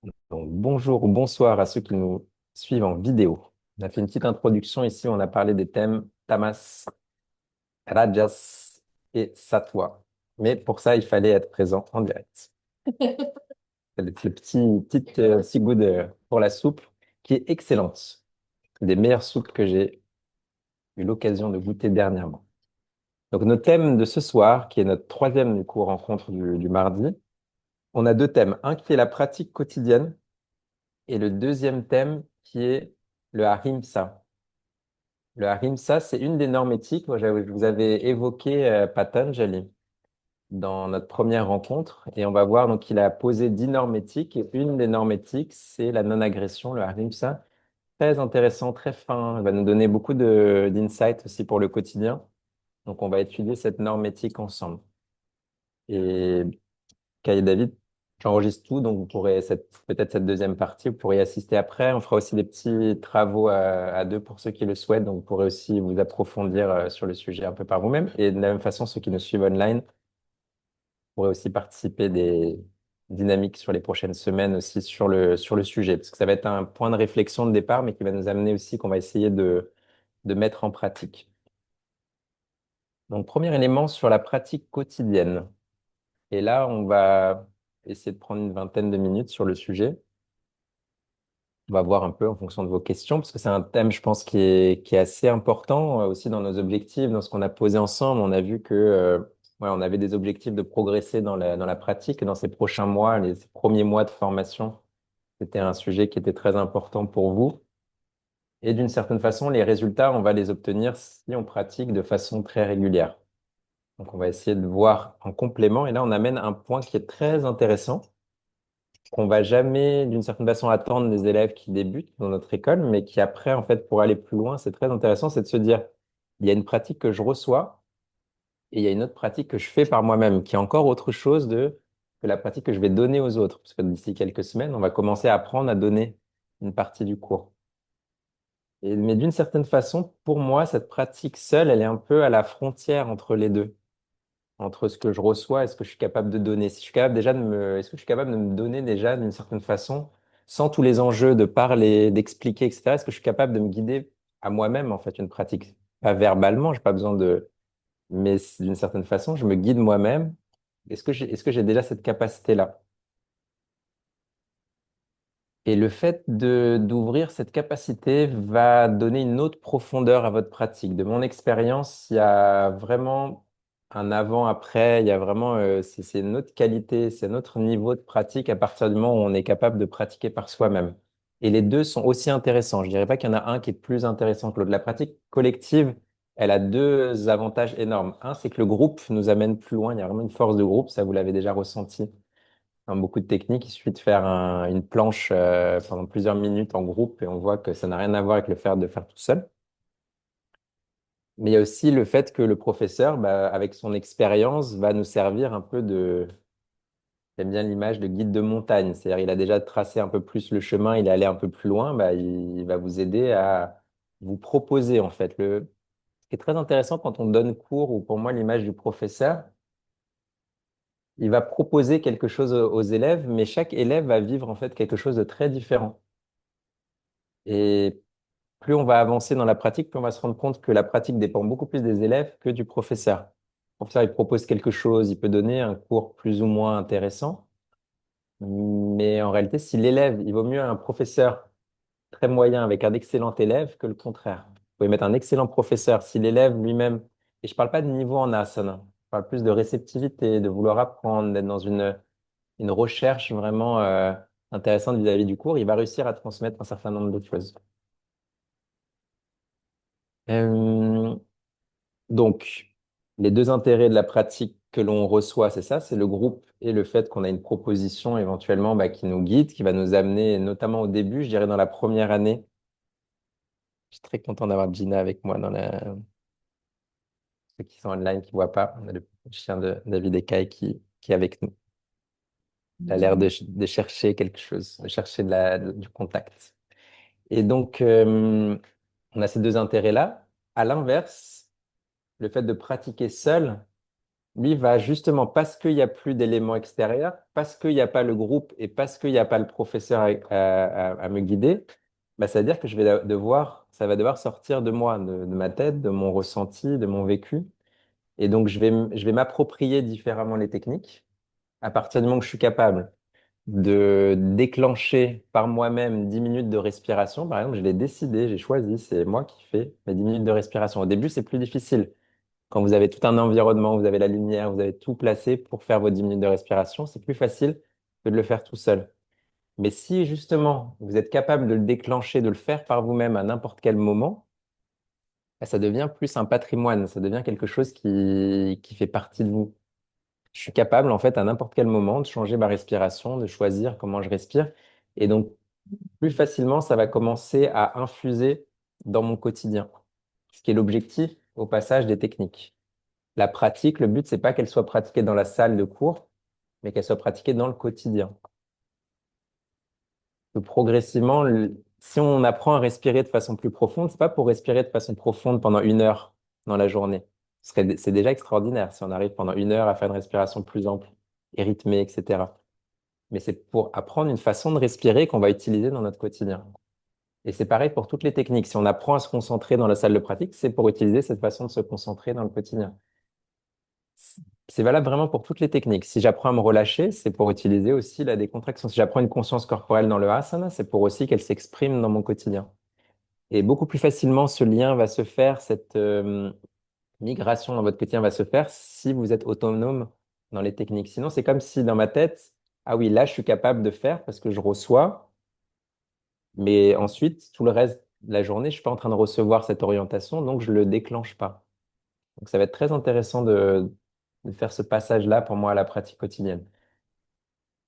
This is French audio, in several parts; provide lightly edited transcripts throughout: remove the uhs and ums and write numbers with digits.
Donc, bonjour ou bonsoir à ceux qui nous suivent en vidéo. On a fait une petite introduction ici, on a parlé des thèmes Tamas, Rajas et Sattva. Mais pour ça, il fallait être présent en direct. C'est le petit goût pour la soupe qui est excellente. Des meilleures soupes que j'ai eu l'occasion de goûter dernièrement. Donc, nos thèmes de ce soir, qui est notre troisième du coup, rencontre du mardi, on a deux thèmes. Un qui est la pratique quotidienne et le deuxième thème qui est le Ahimsa. Le Ahimsa, c'est une des normes éthiques. Moi, je vous avais évoqué Patanjali dans notre première rencontre et on va voir donc qu'il a posé 10 normes éthiques et une des normes éthiques, c'est la non-agression, le Ahimsa. Très intéressant, très fin. Il va nous donner beaucoup d'insights aussi pour le quotidien. Donc, on va étudier cette norme éthique ensemble. Et Kay et David, j'enregistre tout, donc vous pourrez peut-être cette deuxième partie, vous pourrez y assister après. On fera aussi des petits travaux à deux pour ceux qui le souhaitent, donc vous pourrez aussi vous approfondir sur le sujet un peu par vous-même. Et de la même façon, ceux qui nous suivent online pourraient aussi participer des dynamiques sur les prochaines semaines aussi sur le sujet, parce que ça va être un point de réflexion de départ, mais qui va nous amener aussi qu'on va essayer de mettre en pratique. Donc, premier élément sur la pratique quotidienne. Et là, on va essayer de prendre une vingtaine de minutes sur le sujet. On va voir un peu en fonction de vos questions, parce que c'est un thème, je pense, qui est assez important aussi dans nos objectifs, dans ce qu'on a posé ensemble. On a vu que, ouais, on avait des objectifs de progresser dans la pratique dans ces prochains mois, ces premiers mois de formation. C'était un sujet qui était très important pour vous. Et d'une certaine façon, les résultats, on va les obtenir si on pratique de façon très régulière. Donc, on va essayer de voir en complément. Et là, on amène un point qui est très intéressant qu'on va jamais, d'une certaine façon, attendre des élèves qui débutent dans notre école, mais qui après, en fait, pour aller plus loin, c'est très intéressant, c'est de se dire, il y a une pratique que je reçois et il y a une autre pratique que je fais par moi-même, qui est encore autre chose que la pratique que je vais donner aux autres. Parce que d'ici quelques semaines, on va commencer à apprendre à donner une partie du cours. Mais d'une certaine façon, pour moi, cette pratique seule, elle est un peu à la frontière entre les deux, entre ce que je reçois et ce que je suis capable de donner. Si je suis capable déjà est-ce que je suis capable de me donner déjà d'une certaine façon, sans tous les enjeux de parler, d'expliquer, etc. Est-ce que je suis capable de me guider à moi-même, en fait, une pratique? Pas verbalement, j'ai pas besoin mais d'une certaine façon, je me guide moi-même. Est-ce que j'ai déjà cette capacité-là? Et le fait d'ouvrir cette capacité va donner une autre profondeur à votre pratique. De mon expérience, il y a vraiment un avant-après, il y a vraiment, c'est une autre qualité, c'est un autre niveau de pratique à partir du moment où on est capable de pratiquer par soi-même. Et les deux sont aussi intéressants. Je dirais pas qu'il y en a un qui est plus intéressant que l'autre. La pratique collective, elle a deux avantages énormes. Un, c'est que le groupe nous amène plus loin. Il y a vraiment une force de groupe, ça vous l'avez déjà ressenti dans beaucoup de techniques, il suffit de faire une planche pendant plusieurs minutes en groupe et on voit que ça n'a rien à voir avec le fait de faire tout seul. Mais il y a aussi le fait que le professeur, bah, avec son expérience, va nous servir un peu j'aime bien l'image de guide de montagne. C'est-à-dire, il a déjà tracé un peu plus le chemin, il est allé un peu plus loin, bah, il va vous aider à vous proposer, en fait. Ce qui est très intéressant quand on donne cours, ou pour moi, l'image du professeur, il va proposer quelque chose aux élèves, mais chaque élève va vivre, en fait, quelque chose de très différent. Et plus on va avancer dans la pratique, plus on va se rendre compte que la pratique dépend beaucoup plus des élèves que du professeur. Le professeur, il propose quelque chose, il peut donner un cours plus ou moins intéressant, mais en réalité, si l'élève, il vaut mieux un professeur très moyen avec un excellent élève que le contraire. Vous pouvez mettre un excellent professeur si l'élève lui-même, et je ne parle pas de niveau en asana, je parle plus de réceptivité, de vouloir apprendre, d'être dans une recherche vraiment intéressante vis-à-vis du cours, il va réussir à transmettre un certain nombre de choses. Euh, Donc, les deux intérêts de la pratique que l'on reçoit, c'est ça, c'est le groupe et le fait qu'on a une proposition éventuellement bah, qui nous guide, qui va nous amener, notamment au début, je dirais dans la première année. Je suis très content d'avoir Gina avec moi ceux qui sont online, qui ne voient pas. On a le chien de David et Kai qui est avec nous. Il a l'air de chercher quelque chose, de chercher du contact. Et donc, on a ces deux intérêts-là. À l'inverse, le fait de pratiquer seul, Lui va justement, parce qu'il n'y a plus d'éléments extérieurs, parce qu'il n'y a pas le groupe et parce qu'il n'y a pas le professeur à me guider, bah, ça veut dire que ça va devoir sortir de moi, de ma tête, de mon ressenti, de mon vécu. Et donc, je vais m'approprier différemment les techniques à partir du moment que je suis capable de déclencher par moi-même 10 minutes de respiration. Par exemple, je l'ai décidé, j'ai choisi, c'est moi qui fais mes 10 minutes de respiration. Au début, c'est plus difficile. Quand vous avez tout un environnement, vous avez la lumière, vous avez tout placé pour faire vos 10 minutes de respiration, c'est plus facile que de le faire tout seul. Mais si justement vous êtes capable de le déclencher, de le faire par vous-même à n'importe quel moment, bah, ça devient plus un patrimoine, ça devient quelque chose qui fait partie de vous. Je suis capable, en fait, à n'importe quel moment, de changer ma respiration, de choisir comment je respire. Et donc, plus facilement, ça va commencer à infuser dans mon quotidien, ce qui est l'objectif au passage des techniques. La pratique, le but, c'est pas qu'elle soit pratiquée dans la salle de cours, mais qu'elle soit pratiquée dans le quotidien. Que progressivement, si on apprend à respirer de façon plus profonde, c'est pas pour respirer de façon profonde pendant 1 heure dans la journée. C'est déjà extraordinaire si on arrive pendant 1 heure à faire une respiration plus ample et rythmée, etc. Mais c'est pour apprendre une façon de respirer qu'on va utiliser dans notre quotidien. Et c'est pareil pour toutes les techniques. Si on apprend à se concentrer dans la salle de pratique, c'est pour utiliser cette façon de se concentrer dans le quotidien. C'est valable vraiment pour toutes les techniques. Si j'apprends à me relâcher, c'est pour utiliser aussi la décontraction. Si j'apprends une conscience corporelle dans le asana, c'est pour aussi qu'elle s'exprime dans mon quotidien. Et beaucoup plus facilement, ce lien va se faire, cette migration dans votre quotidien va se faire si vous êtes autonome dans les techniques. Sinon, c'est comme si dans ma tête, ah oui, là, je suis capable de faire parce que je reçois, mais ensuite, tout le reste de la journée, je suis pas en train de recevoir cette orientation, donc je le déclenche pas. Donc, ça va être très intéressant de faire ce passage-là pour moi à la pratique quotidienne.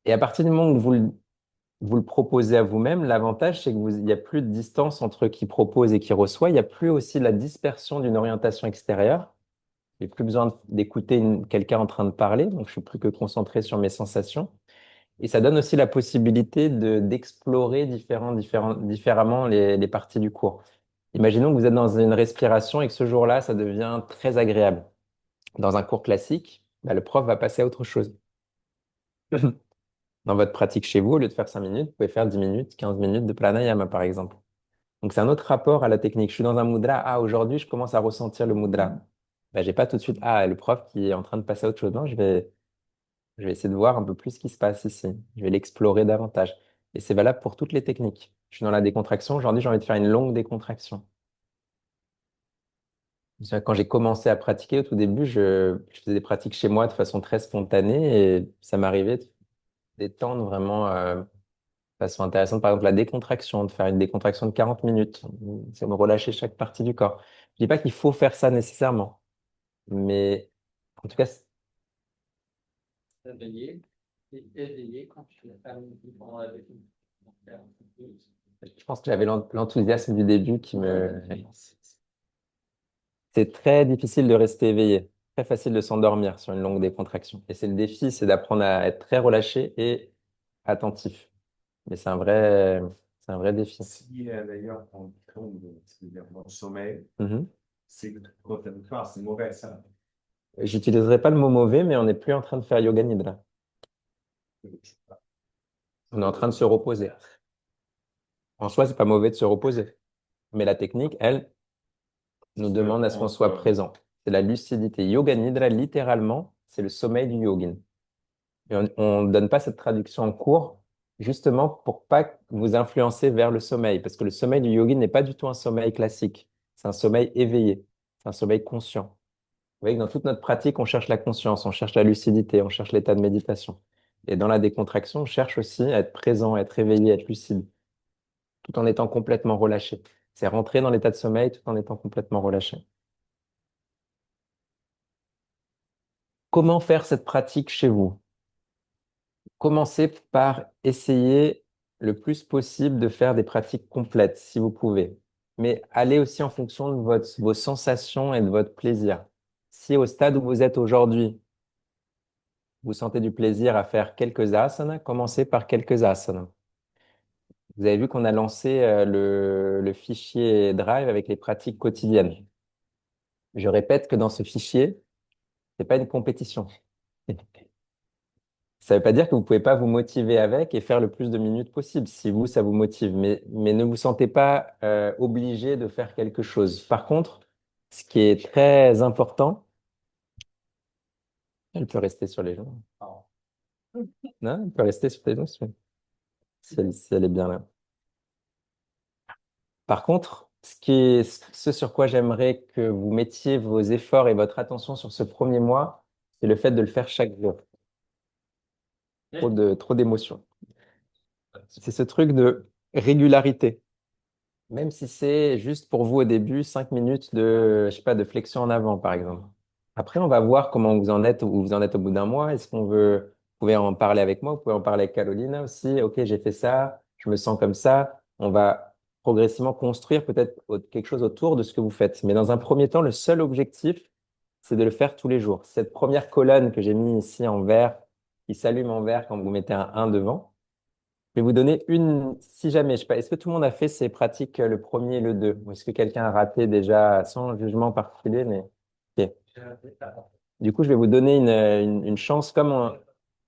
Et à partir du moment où vous le proposez à vous-même, l'avantage, c'est il n'y a plus de distance entre qui propose et qui reçoit. Il n'y a plus aussi la dispersion d'une orientation extérieure. J'ai plus besoin d'écouter quelqu'un en train de parler, donc je suis plus que concentré sur mes sensations. Et ça donne aussi la possibilité d'explorer différemment les parties du cours. Imaginons que vous êtes dans une respiration et que ce jour-là, ça devient très agréable. Dans un cours classique, bah, le prof va passer à autre chose. Dans votre pratique chez vous, au lieu de faire 5 minutes, vous pouvez faire 10 minutes, 15 minutes de pranayama, par exemple. Donc, c'est un autre rapport à la technique. Je suis dans un mudra. Ah, aujourd'hui, je commence à ressentir le mudra. Ben, j'ai pas tout de suite, ah, le prof qui est en train de passer à autre chose. Non, je vais essayer de voir un peu plus ce qui se passe ici. Je vais l'explorer davantage. Et c'est valable pour toutes les techniques. Je suis dans la décontraction. Aujourd'hui, j'ai envie de faire une longue décontraction. Quand j'ai commencé à pratiquer, au tout début, je faisais des pratiques chez moi de façon très spontanée et ça m'arrivait de détendre vraiment façon intéressante, par exemple la décontraction, de faire une décontraction de 40 minutes, c'est me relâcher chaque partie du corps. Je dis pas qu'il faut faire ça nécessairement, mais en tout cas, Réveiller et éveiller quand tu l'as permis pendant la découverte. je pense que j'avais l'enthousiasme du début qui me... C'est très difficile de rester éveillé, très facile de s'endormir sur une longue décontraction. Et c'est le défi, c'est d'apprendre à être très relâché et attentif. Mais c'est un vrai défi. Si d'ailleurs on tombe, c'est-à-dire dans le sommeil, Mhm. c'est quand tu pas, c'est mauvais ça. J'utiliserai pas le mot mauvais, mais on n'est plus en train de faire yoga nidra. On est en train de se reposer. En soi, c'est pas mauvais de se reposer. Mais la technique, elle, nous demande à ce qu'on soit présent. C'est la lucidité. Yoga Nidra, littéralement, c'est le sommeil du yogin. Et on ne donne pas cette traduction en cours, justement pour pas vous influencer vers le sommeil. Parce que le sommeil du yogin n'est pas du tout un sommeil classique. C'est un sommeil éveillé. C'est un sommeil conscient. Vous voyez que dans toute notre pratique, on cherche la conscience, on cherche la lucidité, on cherche l'état de méditation. Et dans la décontraction, on cherche aussi à être présent, à être éveillé, à être lucide, tout en étant complètement relâché. C'est rentrer dans l'état de sommeil tout en étant complètement relâché. Comment faire cette pratique chez vous? Commencez par essayer le plus possible de faire des pratiques complètes, si vous pouvez. Mais allez aussi en fonction de vos sensations et de votre plaisir. Si au stade où vous êtes aujourd'hui, vous sentez du plaisir à faire quelques asanas, commencez par quelques asanas. Vous avez vu qu'on a lancé le fichier Drive avec les pratiques quotidiennes. Je répète que dans ce fichier, C'est pas une compétition. Ça veut pas dire que vous pouvez pas vous motiver avec et faire le plus de minutes possible si vous, ça vous motive. Mais ne vous sentez pas obligé de faire quelque chose. Par contre, ce qui est très important, elle peut rester sur les genoux. Non, elle peut rester sur tes genoux si elle est bien là. Par contre, ce sur quoi j'aimerais que vous mettiez vos efforts et votre attention sur ce premier mois, c'est le fait de le faire chaque jour. Trop d'émotions. C'est ce truc de régularité. Même si c'est juste pour vous au début, 5 minutes de, je sais pas, de flexion en avant, par exemple. Après, on va voir comment vous en êtes, où vous en êtes au bout d'un mois. Est-ce qu'on veut, vous pouvez en parler avec moi, vous pouvez en parler avec Carolina aussi. OK, j'ai fait ça, je me sens comme ça. On va progressivement construire peut-être quelque chose autour de ce que vous faites. Mais dans un premier temps, le seul objectif, c'est de le faire tous les jours. Cette première colonne que j'ai mis ici en vert, qui s'allume en vert quand vous mettez un 1 devant, je vais vous donner une, si jamais, je sais pas, est-ce que tout le monde a fait ces pratiques, le premier et le 2? Ou est-ce que quelqu'un a raté déjà sans jugement particulier, mais ok. Du coup, je vais vous donner une chance, comme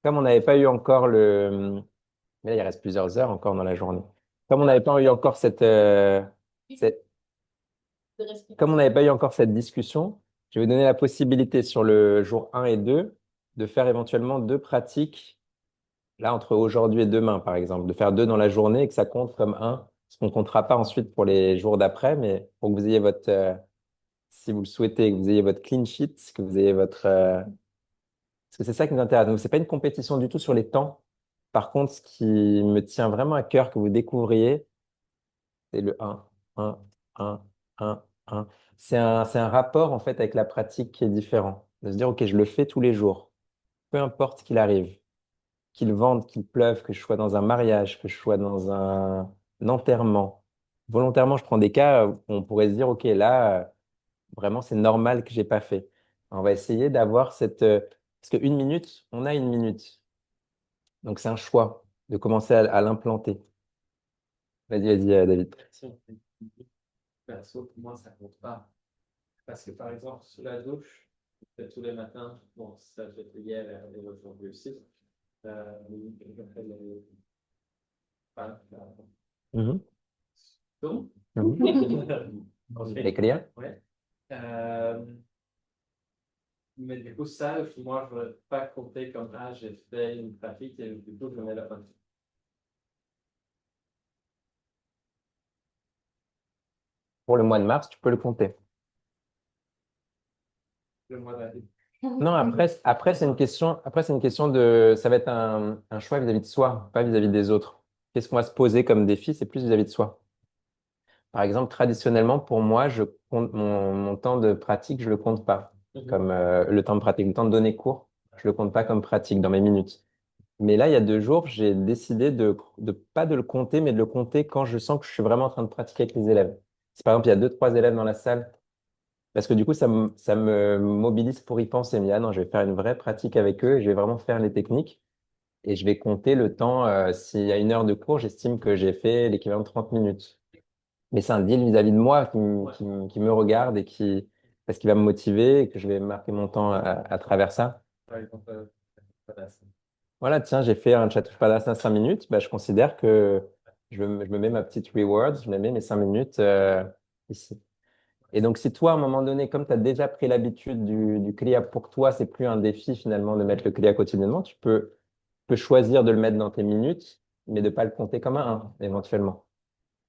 on n'avait pas eu encore mais là, il reste plusieurs heures encore dans la journée. Comme on n'avait pas eu encore cette, comme on n'avait pas eu encore cette discussion, je vais vous donner la possibilité sur le jour 1 et 2 de faire éventuellement deux pratiques là, entre aujourd'hui et demain, par exemple, de faire deux dans la journée et que ça compte comme un, ce qu'on ne comptera pas ensuite pour les jours d'après, mais pour que vous ayez si vous le souhaitez, que vous ayez votre clean sheet, que vous ayez parce que c'est ça qui nous intéresse. Donc, c'est pas une compétition du tout sur les temps. Par contre, ce qui me tient vraiment à cœur que vous découvriez, c'est le un, un, un, un. C'est un rapport, en fait, avec la pratique qui est différent. De se dire, OK, je le fais tous les jours, peu importe ce qu'il arrive. Qu'il vente, qu'il pleuve, que je sois dans un mariage, que je sois dans un enterrement. Volontairement, je prends des cas où on pourrait se dire, OK, là, vraiment, c'est normal que j'ai pas fait. On va essayer d'avoir parce qu'une minute, on a une minute. Donc, c'est un choix de commencer à l'implanter. Vas-y, David. Si on fait une vie, perso, pour moi, ça compte pas. Parce que par exemple, sous la douche, je fais tous les matins, bon, ça je l'ai fait hier et aujourd'hui aussi. Je fais enfin, Mhm. donc, Mhm. ensuite, Écrire. ouais. Euh, mais du coup, ça, moi, je ne veux pas compter comme ah, j'ai fait une pratique et du coup, je mets la fin. Pour le mois de mars, tu peux le compter. Le mois d'avril. Non, après, c'est une question ça va être un choix vis-à-vis de soi, pas vis-à-vis des autres. Qu'est-ce qu'on va se poser comme défi? C'est plus vis-à-vis de soi. Par exemple, traditionnellement, pour moi, je compte mon temps de pratique, je le compte pas comme le temps de pratique, le temps de donner cours, je le compte pas comme pratique dans mes minutes. Mais là, il y a 2 jours, j'ai décidé de pas de le compter, mais de le compter quand je sens que je suis vraiment en train de pratiquer avec les élèves. Si par exemple, il y a deux, trois élèves dans la salle, parce que du coup, ça me mobilise pour y penser. Mais ah non, je vais faire une vraie pratique avec eux, je vais vraiment faire les techniques et je vais compter le temps. S'il y a 1 heure de cours, j'estime que j'ai fait l'équivalent de 30 minutes. Mais c'est un deal vis-à-vis de moi qui me regarde parce qu'il va me motiver et que je vais marquer mon temps à travers ça. Par exemple, voilà, Voilà, tiens, j'ai fait un Chatoupadasana 5 minutes. Bah, je considère que je me mets ma petite reward, je me mets mes 5 minutes ici. Et donc, si toi, à un moment donné, comme tu as déjà pris l'habitude du Kriya pour toi, c'est plus un défi finalement de mettre le Kriya quotidiennement, tu peux choisir de le mettre dans tes minutes, mais de pas le compter comme un 1, éventuellement.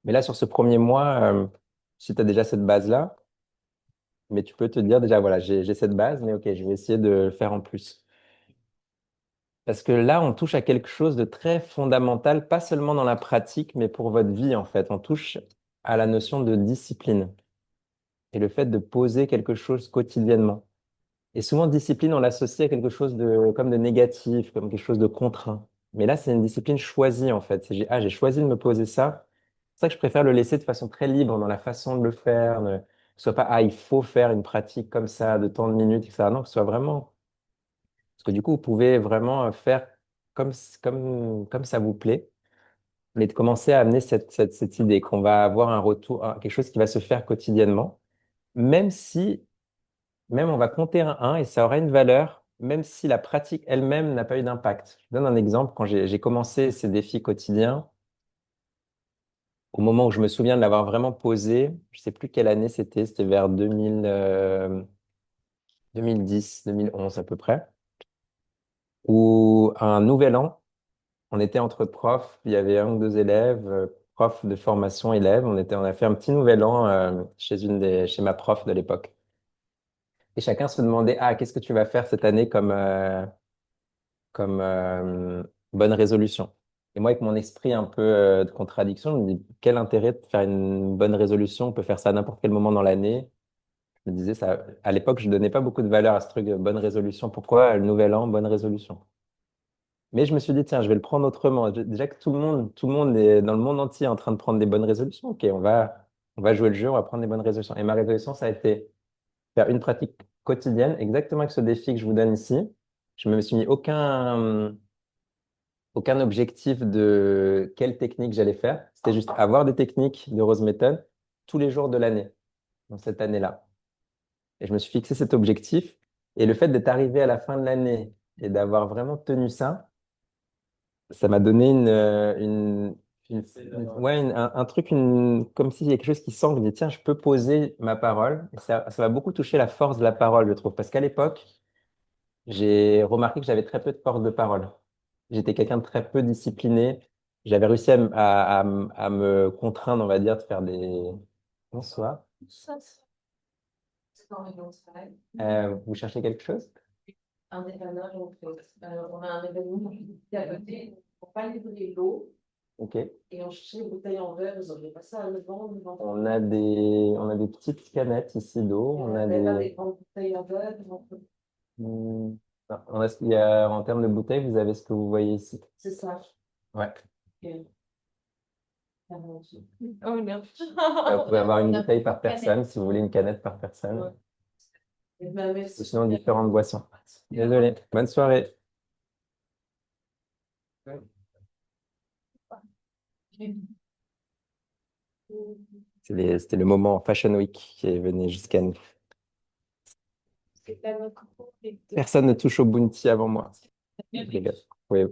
Mais là, sur ce premier mois, si tu as déjà cette base-là, mais tu peux te dire déjà, voilà, j'ai cette base, mais OK, je vais essayer de le faire en plus. Parce que là, on touche à quelque chose de très fondamental, pas seulement dans la pratique, mais pour votre vie, en fait. On touche à la notion de discipline et le fait de poser quelque chose quotidiennement. Et souvent, discipline, on l'associe à quelque chose comme de négatif, comme quelque chose de contraint. Mais là, c'est une discipline choisie, en fait. J'ai choisi de me poser ça. C'est ça que je préfère le laisser de façon très libre dans la façon de le faire. Que ce soit pas, il faut faire une pratique comme ça, de tant de minutes, etc. Non, que ce soit vraiment. Parce que du coup, vous pouvez vraiment faire comme ça vous plaît, mais de commencer à amener cette idée qu'on va avoir un retour, quelque chose qui va se faire quotidiennement, même si même on va compter un 1 et ça aura une valeur, même si la pratique elle-même n'a pas eu d'impact. Je vous donne un exemple. Quand j'ai commencé ces défis quotidiens, au moment où je me souviens de l'avoir vraiment posé, je sais plus quelle année c'était vers 2000, 2010, 2011 à peu près, où un nouvel an, on était entre profs, il y avait un ou deux élèves, profs de formation élèves, on a fait un petit nouvel an chez ma prof de l'époque. Et chacun se demandait, ah, qu'est-ce que tu vas faire cette année comme bonne résolution? Et moi, avec mon esprit un peu de contradiction, je me dis, quel intérêt de faire une bonne résolution? On peut faire ça à n'importe quel moment dans l'année. Je me disais ça, à l'époque, je donnais pas beaucoup de valeur à ce truc de bonne résolution. Pourquoi le nouvel an, bonne résolution? Mais je me suis dit, tiens, je vais le prendre autrement. Déjà que tout le monde est dans le monde entier en train de prendre des bonnes résolutions. Ok, on va jouer le jeu, on va prendre des bonnes résolutions. Et ma résolution, ça a été faire une pratique quotidienne, exactement avec ce défi que je vous donne ici. Je me suis mis aucun objectif de quelle technique j'allais faire. C'était juste avoir des techniques de Rose Method tous les jours de l'année, dans cette année-là. Et je me suis fixé cet objectif. Et le fait d'être arrivé à la fin de l'année et d'avoir vraiment tenu ça, ça m'a donné ouais, un truc, comme s'il y a quelque chose qui sent, je me dis, tiens, je peux poser ma parole. Et ça va beaucoup toucher la force de la parole, je trouve. Parce qu'à l'époque, j'ai remarqué que j'avais très peu de force de parole. J'étais quelqu'un de très peu discipliné. J'avais réussi à me contraindre, on va dire, de faire des... Bonsoir. Ça, c'est quand on travail. Vous cherchez quelque chose? Un dépannage, on fait. On a un événement qui est à côté. On va livrer l'eau Ok. et on cherche des bouteilles en verre. Vous n'aurez pas ça à le vendre. On a des petites canettes ici d'eau. On a On pas des des... grandes bouteilles en verre. Hmm, non, en termes de bouteilles, vous avez ce que vous voyez ici. C'est ça. Ouais. Ok. Oh merde. Vous pouvez avoir une bouteille par personne si vous voulez une canette par personne. Eh ben, Ou merci. sinon différentes boissons. Désolé. Bonne soirée. C'était le moment Fashion Week qui est venu jusqu'à nous. Personne ne touche au bounty avant moi. Je rigole. Oui.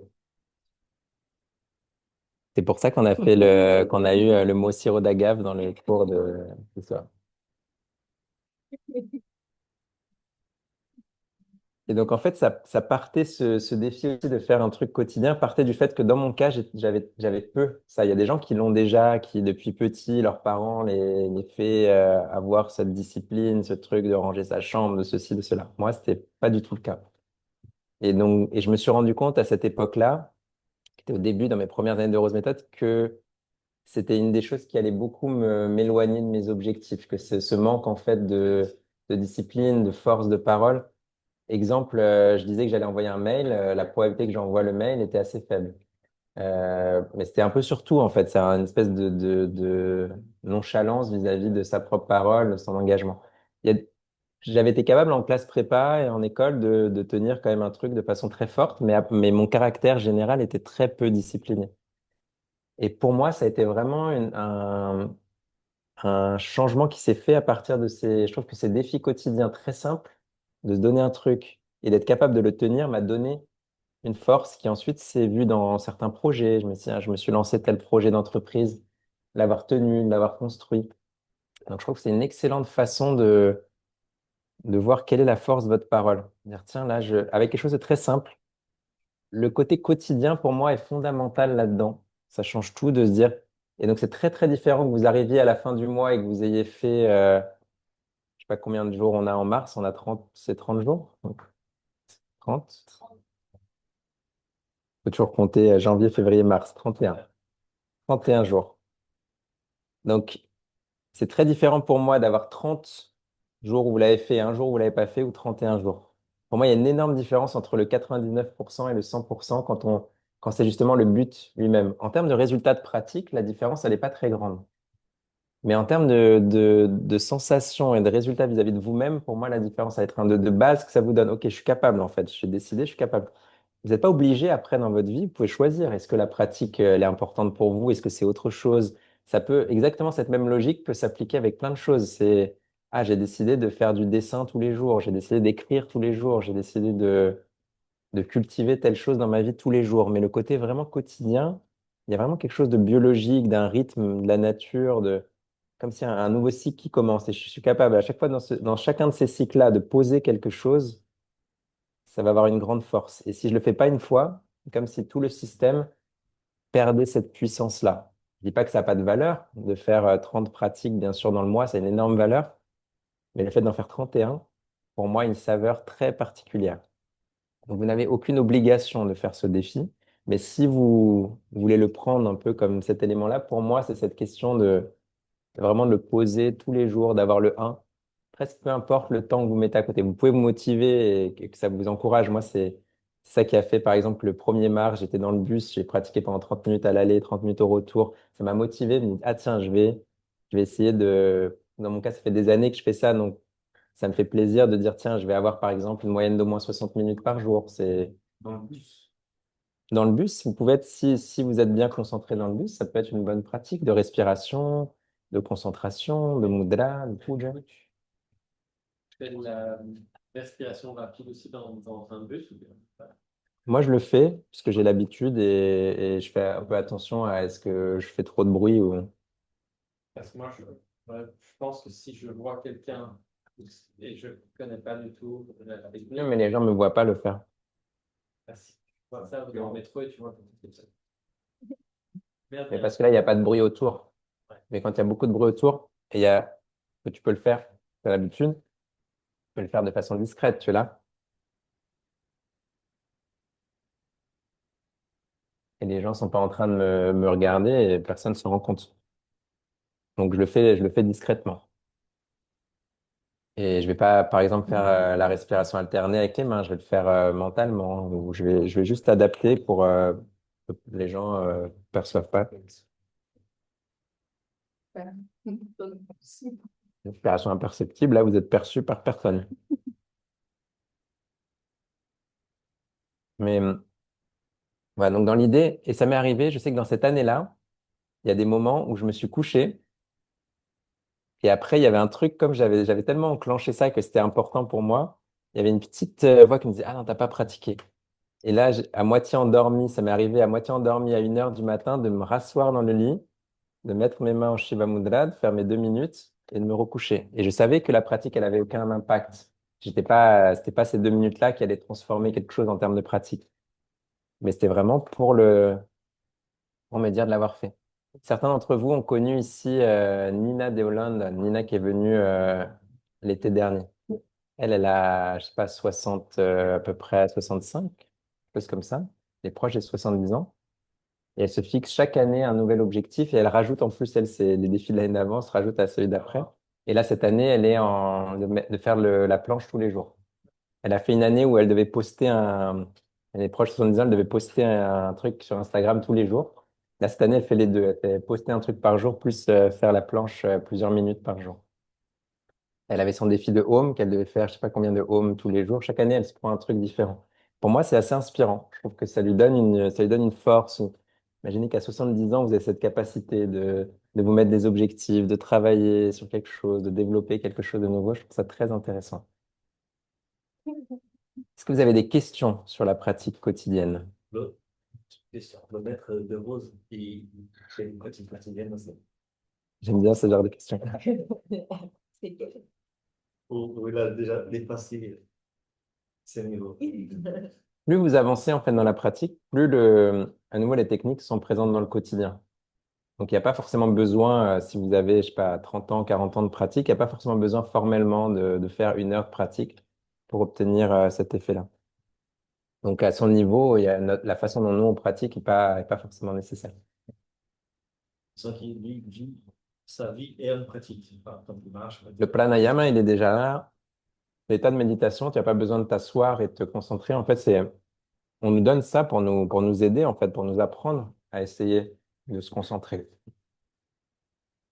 C'est pour ça qu'on a eu le mot sirop d'agave dans le cours de ce soir. Et donc, en fait, ça partait, ce défi aussi de faire un truc quotidien, partait du fait que dans mon cas, j'avais peu ça. Il y a des gens qui l'ont déjà, qui depuis petit, leurs parents les fait avoir cette discipline, ce truc de ranger sa chambre, de ceci, de cela. Moi, c'était pas du tout le cas. Et donc, je me suis rendu compte à cette époque-là, qui était au début dans mes premières années de Rose Méthode, que c'était une des choses qui allait beaucoup m'éloigner de mes objectifs, que c'est ce manque en fait de discipline, de force de parole. Exemple, je disais que j'allais envoyer un mail, la probabilité que j'envoie le mail était assez faible. Mais c'était un peu surtout, en fait, c'est une espèce de nonchalance vis-à-vis de sa propre parole, de son engagement. Il y a- J'avais été capable en classe prépa et en école de tenir quand même un truc de façon très forte, mais mon caractère général était très peu discipliné. Et pour moi, ça a été vraiment un changement qui s'est fait à partir de je trouve que ces défis quotidiens très simples, de se donner un truc et d'être capable de le tenir m'a donné une force qui ensuite s'est vue dans certains projets. Je me suis lancé tel projet d'entreprise, l'avoir tenu, l'avoir construit. Donc je trouve que c'est une excellente façon de voir quelle est la force de votre parole. Dire, tiens, là, avec quelque chose de très simple, le côté quotidien pour moi est fondamental là-dedans. Ça change tout de se dire. Et donc c'est très très différent que vous arriviez à la fin du mois et que vous ayez fait, je sais pas combien de jours on a en mars, on a 30, c'est 30 jours. Donc 30. Faut toujours compter janvier, février, mars, 31. 31 jours. Donc c'est très différent pour moi d'avoir 30 jours où vous l'avez fait, un jour où vous l'avez pas fait ou 31 jours. Pour moi, il y a une énorme différence entre le 99% et le 100% quand c'est justement le but lui-même. En termes de résultats de pratique, la différence, elle n'est pas très grande. Mais en termes de sensations et de résultats vis-à-vis de vous-même, pour moi, la différence va être de base que ça vous donne. Ok, je suis capable en fait, j'ai décidé, je suis capable. Vous n'êtes pas obligé après dans votre vie, vous pouvez choisir. Est-ce que la pratique, elle est importante pour vous? Est-ce que c'est autre chose? Ça peut, exactement cette même logique peut s'appliquer avec plein de choses. C'est ah, j'ai décidé de faire du dessin tous les jours, j'ai décidé d'écrire tous les jours, j'ai décidé de cultiver telle chose dans ma vie tous les jours. Mais le côté vraiment quotidien, il y a vraiment quelque chose de biologique, d'un rythme, de la nature, comme si un nouveau cycle qui commence. Et je suis capable à chaque fois dans chacun de ces cycles-là de poser quelque chose, ça va avoir une grande force. Et si je le fais pas une fois, c'est comme si tout le système perdait cette puissance-là. Je dis pas que ça n'a pas de valeur. De faire 30 pratiques, bien sûr, dans le mois, c'est une énorme valeur. Mais le fait d'en faire 31, pour moi, a une saveur très particulière. Donc, vous n'avez aucune obligation de faire ce défi. Mais si vous voulez le prendre un peu comme cet élément-là, pour moi, c'est cette question de vraiment de le poser tous les jours, d'avoir le un. Presque peu importe le temps que vous mettez à côté. Vous pouvez vous motiver et que ça vous encourage. Moi, c'est ça qui a fait, par exemple, le 1er mars, j'étais dans le bus, j'ai pratiqué pendant 30 minutes à l'aller, 30 minutes au retour. Ça m'a motivé de me dire, ah tiens, je vais essayer de... Dans mon cas, ça fait des années que je fais ça, donc ça me fait plaisir de dire, tiens, je vais avoir, par exemple, une moyenne d'au moins 60 minutes par jour. C'est Dans le bus. dans le bus, vous pouvez être, si vous êtes bien concentré dans le bus, ça peut être une bonne pratique de respiration, de concentration, de mudra, de puja. Tu fais de la respiration rapide aussi dans un bus ou bien pas? Moi, je le fais parce que j'ai l'habitude et je fais un peu attention à est-ce que je fais trop de bruit ou... Parce que moi, je pense que si je vois quelqu'un et je ne connais pas du tout la Non, technique, mais les gens ne me voient pas le faire. si tu vois ça dans le métro et tu vois comme ça. Merde, Mais bien. parce que là, il n'y a pas de bruit autour. Ouais. Mais quand il y a beaucoup de bruit autour, et que tu peux le faire, tu as l'habitude, tu peux le faire de façon discrète, tu es là. Et les gens ne sont pas en train de me regarder et personne ne se rend compte. Donc, je le fais discrètement. Et je vais pas, par exemple, faire la respiration alternée avec les mains. Je vais le faire mentalement. Ou je vais juste adapter pour que les gens perçoivent pas. Respiration imperceptible, là, vous êtes perçu par personne. Mais voilà, donc dans l'idée, et ça m'est arrivé, je sais que dans cette année-là, il y a des moments où je me suis couché et après, il y avait un truc comme j'avais tellement enclenché ça que c'était important pour moi. Il y avait une petite voix qui me disait, ah non, t'as pas pratiqué. Et là, à moitié endormi, ça m'est arrivé à moitié endormi à 1 heure du matin de me rasseoir dans le lit, de mettre mes mains en Shiva Mudra, de faire mes 2 minutes et de me recoucher. Et je savais que la pratique, elle avait aucun impact. C'était pas ces 2 minutes-là qui allaient transformer quelque chose en termes de pratique. Mais c'était vraiment pour me dire de l'avoir fait. Certains d'entre vous ont connu ici Nina de Hollande, Nina qui est venue l'été dernier. Elle a, je sais pas, 60, à peu près 65, quelque chose comme ça. Elle est proche des 70 ans. Et elle se fixe chaque année un nouvel objectif et elle rajoute en plus, elle, c'est les défis de l'année d'avant, se rajoute à celui d'après. Et là, cette année, elle est de faire la planche tous les jours. Elle a fait une année où elle devait poster elle est proche de 70 ans, elle devait poster un truc sur Instagram tous les jours. Là, cette année, elle fait les deux. Elle fait poster un truc par jour, plus faire la planche plusieurs minutes par jour. Elle avait son défi de home qu'elle devait faire, je sais pas combien de home tous les jours. Chaque année, elle se prend un truc différent. Pour moi, c'est assez inspirant. Je trouve que ça lui donne une force. Imaginez qu'à 70 ans, vous avez cette capacité de vous mettre des objectifs, de travailler sur quelque chose, de développer quelque chose de nouveau. Je trouve ça très intéressant. Est-ce que vous avez des questions sur la pratique quotidienne? Le, question. Le maître de Rose, il fait une pratique quotidienne aussi. J'aime bien ce genre de questions. Ou il a déjà dépassé ses niveaux. Plus vous avancez en fait dans la pratique, plus à nouveau les techniques sont présentes dans le quotidien. Donc il n'y a pas forcément besoin, si vous avez, je sais pas, 30 ans, 40 ans de pratique, il n'y a pas forcément besoin formellement de faire 1 heure de pratique pour obtenir cet effet-là. Donc à son niveau, la façon dont nous on pratique n'est pas forcément nécessaire. C'est ça qui lui vit sa vie et une pratique. C'est pas comme il marche. Le pranayama, il est déjà là. L'état de méditation, tu n'as pas besoin de t'asseoir et de te concentrer. En fait, on nous donne ça pour nous aider, en fait, pour nous apprendre à essayer de se concentrer.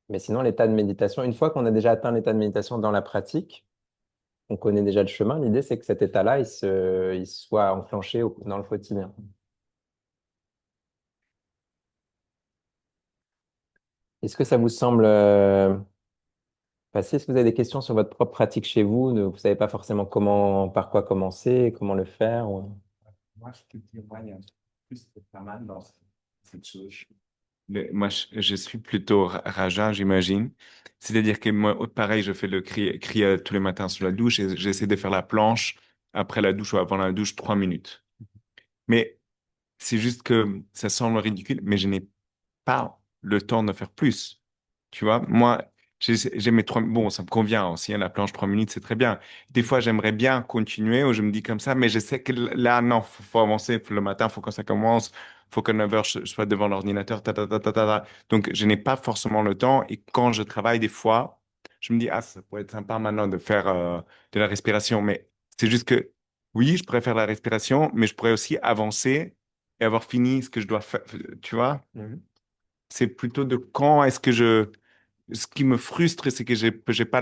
Mais sinon, l'état de méditation, une fois qu'on a déjà atteint l'état de méditation dans la pratique, on connaît déjà le chemin. L'idée, c'est que cet état-là, il soit enclenché dans le quotidien. Est-ce que ça vous semble Passez, est-ce que vous avez des questions sur votre propre pratique chez vous? Vous savez pas forcément comment, par quoi commencer, comment le faire Moi, je te dis, moi, il y a un truc plus pas mal dans cette chose. Moi, je suis plutôt rageant, j'imagine. C'est-à-dire que moi, pareil, je fais le cri tous les matins sous la douche et j'essaie de faire la planche après la douche ou avant la douche 3 minutes. Mais c'est juste que ça semble ridicule, mais je n'ai pas le temps de faire plus. Tu vois, moi, j'ai mes trois. Bon, ça me convient aussi, hein, la planche 3 minutes, c'est très bien. Des fois, j'aimerais bien continuer ou je me dis comme ça, mais je sais que là, non, faut avancer. Le matin, faut que ça commence. Faut que 9 heures, je sois devant l'ordinateur. Ta. Donc, je n'ai pas forcément le temps. Et quand je travaille, des fois, je me dis, ah, ça pourrait être sympa maintenant de faire de la respiration. Mais c'est juste que, oui, je pourrais faire la respiration, mais je pourrais aussi avancer et avoir fini ce que je dois faire. Tu vois? Mhm. C'est plutôt de quand est-ce que ce qui me frustre, c'est que j'ai pas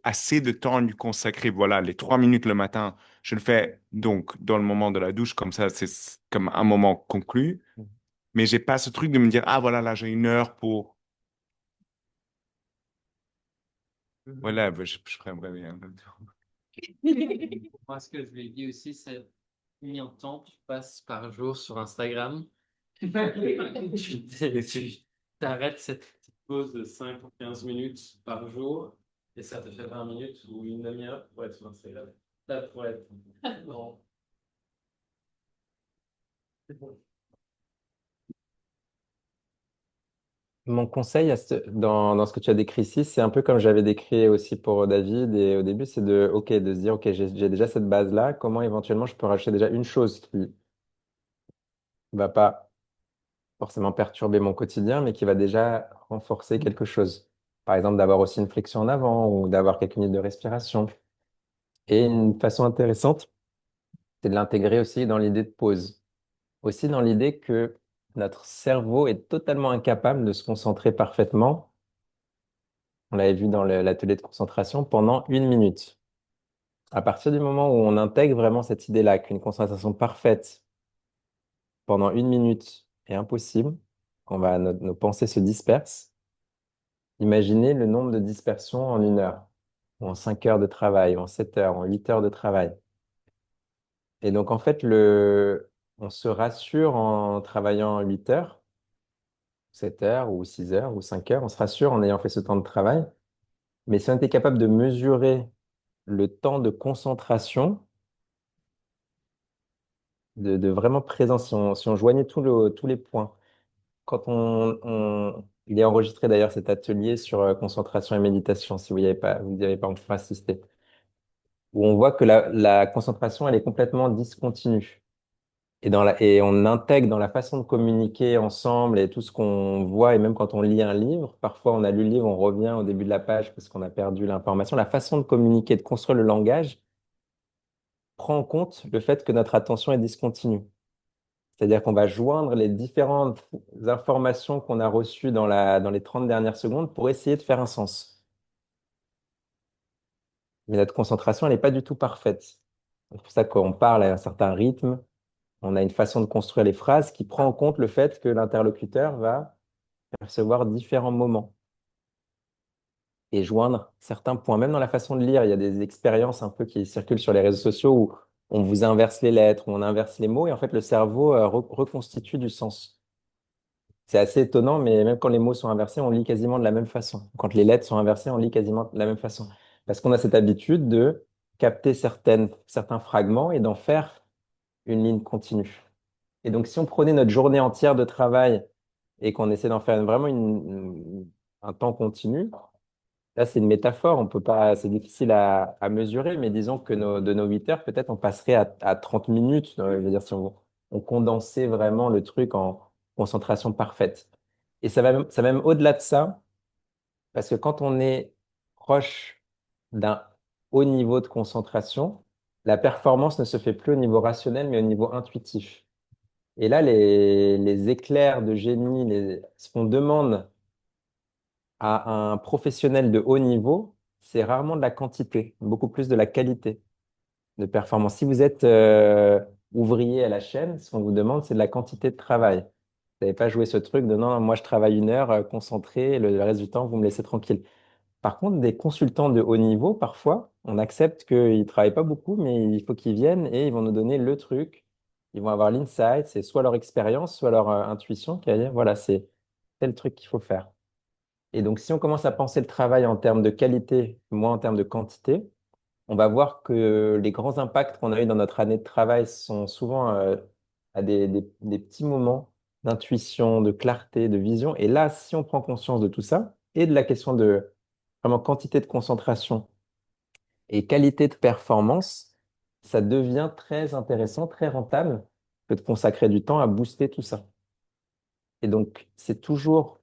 assez de temps à lui consacrer. Voilà, les 3 minutes le matin, je le fais donc dans le moment de la douche, comme ça, c'est comme un moment conclu. Mais j'ai pas ce truc de me dire, ah voilà, là, j'ai 1 heure pour. Mhm. Voilà, bah, je ferais bien. Moi, ce que je lui ai dit aussi, c'est combien de temps tu passes par jour sur Instagram. Tu t'arrêtes cette petite pause de 5 ou 15 minutes par jour et ça te fait 20 minutes ou une demi-heure pour être sur Instagram. Ça pourrait être. Non. C'est bon. Mon conseil dans ce que tu as décrit ici, c'est un peu comme j'avais décrit aussi pour David et au début, c'est de se dire, OK, j'ai déjà cette base-là, comment éventuellement je peux rajouter déjà une chose qui va pas forcément perturber mon quotidien, mais qui va déjà renforcer quelque chose. Par exemple, d'avoir aussi une flexion en avant ou d'avoir quelques minutes de respiration. Et une façon intéressante, c'est de l'intégrer aussi dans l'idée de pause. Aussi dans l'idée que notre cerveau est totalement incapable de se concentrer parfaitement, on l'avait vu dans l'atelier de concentration, pendant 1 minute. À partir du moment où on intègre vraiment cette idée-là, qu'une concentration parfaite pendant 1 minute est impossible, nos pensées se dispersent, imaginez le nombre de dispersions en 1 heure, ou en 5 heures de travail, ou en 7 heures, en 8 heures de travail. Et donc, en fait, on se rassure en travaillant 8 heures, 7 heures, ou 6 heures, ou 5 heures, on se rassure en ayant fait ce temps de travail. Mais si on était capable de mesurer le temps de concentration, de vraiment présence, si on joignait tous les points, il est enregistré d'ailleurs cet atelier sur concentration et méditation, si vous n'y avez pas encore assisté, où on voit que la concentration, elle est complètement discontinue. Et on intègre dans la façon de communiquer ensemble et tout ce qu'on voit, et même quand on lit un livre, parfois on a lu le livre, on revient au début de la page parce qu'on a perdu l'information. La façon de communiquer, de construire le langage, prend en compte le fait que notre attention est discontinue. C'est-à-dire qu'on va joindre les différentes informations qu'on a reçues dans les 30 dernières secondes pour essayer de faire un sens. Mais notre concentration, elle n'est pas du tout parfaite. C'est pour ça qu'on parle à un certain rythme. On a une façon de construire les phrases qui prend en compte le fait que l'interlocuteur va percevoir différents moments et joindre certains points. Même dans la façon de lire, il y a des expériences un peu qui circulent sur les réseaux sociaux où on vous inverse les lettres, où on inverse les mots, et en fait, le cerveau reconstitue du sens. C'est assez étonnant, mais même quand les mots sont inversés, on lit quasiment de la même façon. Quand les lettres sont inversées, on lit quasiment de la même façon. Parce qu'on a cette habitude de capter certains fragments et d'en faire une ligne continue. Et donc, si on prenait notre journée entière de travail et qu'on essaie d'en faire vraiment un temps continu, là, c'est une métaphore, on peut pas, c'est difficile à mesurer, mais disons que de nos 8 heures, peut-être on passerait à 30 minutes. Je veux dire, si on condensait vraiment le truc en concentration parfaite. Et ça va même au-delà de ça, parce que quand on est proche d'un haut niveau de concentration, la performance ne se fait plus au niveau rationnel, mais au niveau intuitif. Et là, les éclairs de génie, ce qu'on demande à un professionnel de haut niveau, c'est rarement de la quantité, beaucoup plus de la qualité de performance. Si vous êtes ouvrier à la chaîne, ce qu'on vous demande, c'est de la quantité de travail. Vous n'avez pas joué ce truc de non, moi je travaille 1 heure concentré, le reste du temps, vous me laissez tranquille. Par contre, des consultants de haut niveau, parfois, on accepte qu'ils ne travaillent pas beaucoup, mais il faut qu'ils viennent et ils vont nous donner le truc. Ils vont avoir l'insight, c'est soit leur expérience, soit leur intuition qui va dire, voilà, c'est tel truc qu'il faut faire. Et donc, si on commence à penser le travail en termes de qualité, moins en termes de quantité, on va voir que les grands impacts qu'on a eu dans notre année de travail sont souvent à des petits moments d'intuition, de clarté, de vision. Et là, si on prend conscience de tout ça et de la question de vraiment quantité de concentration et qualité de performance, ça devient très intéressant, très rentable que de consacrer du temps à booster tout ça. Et donc, c'est toujours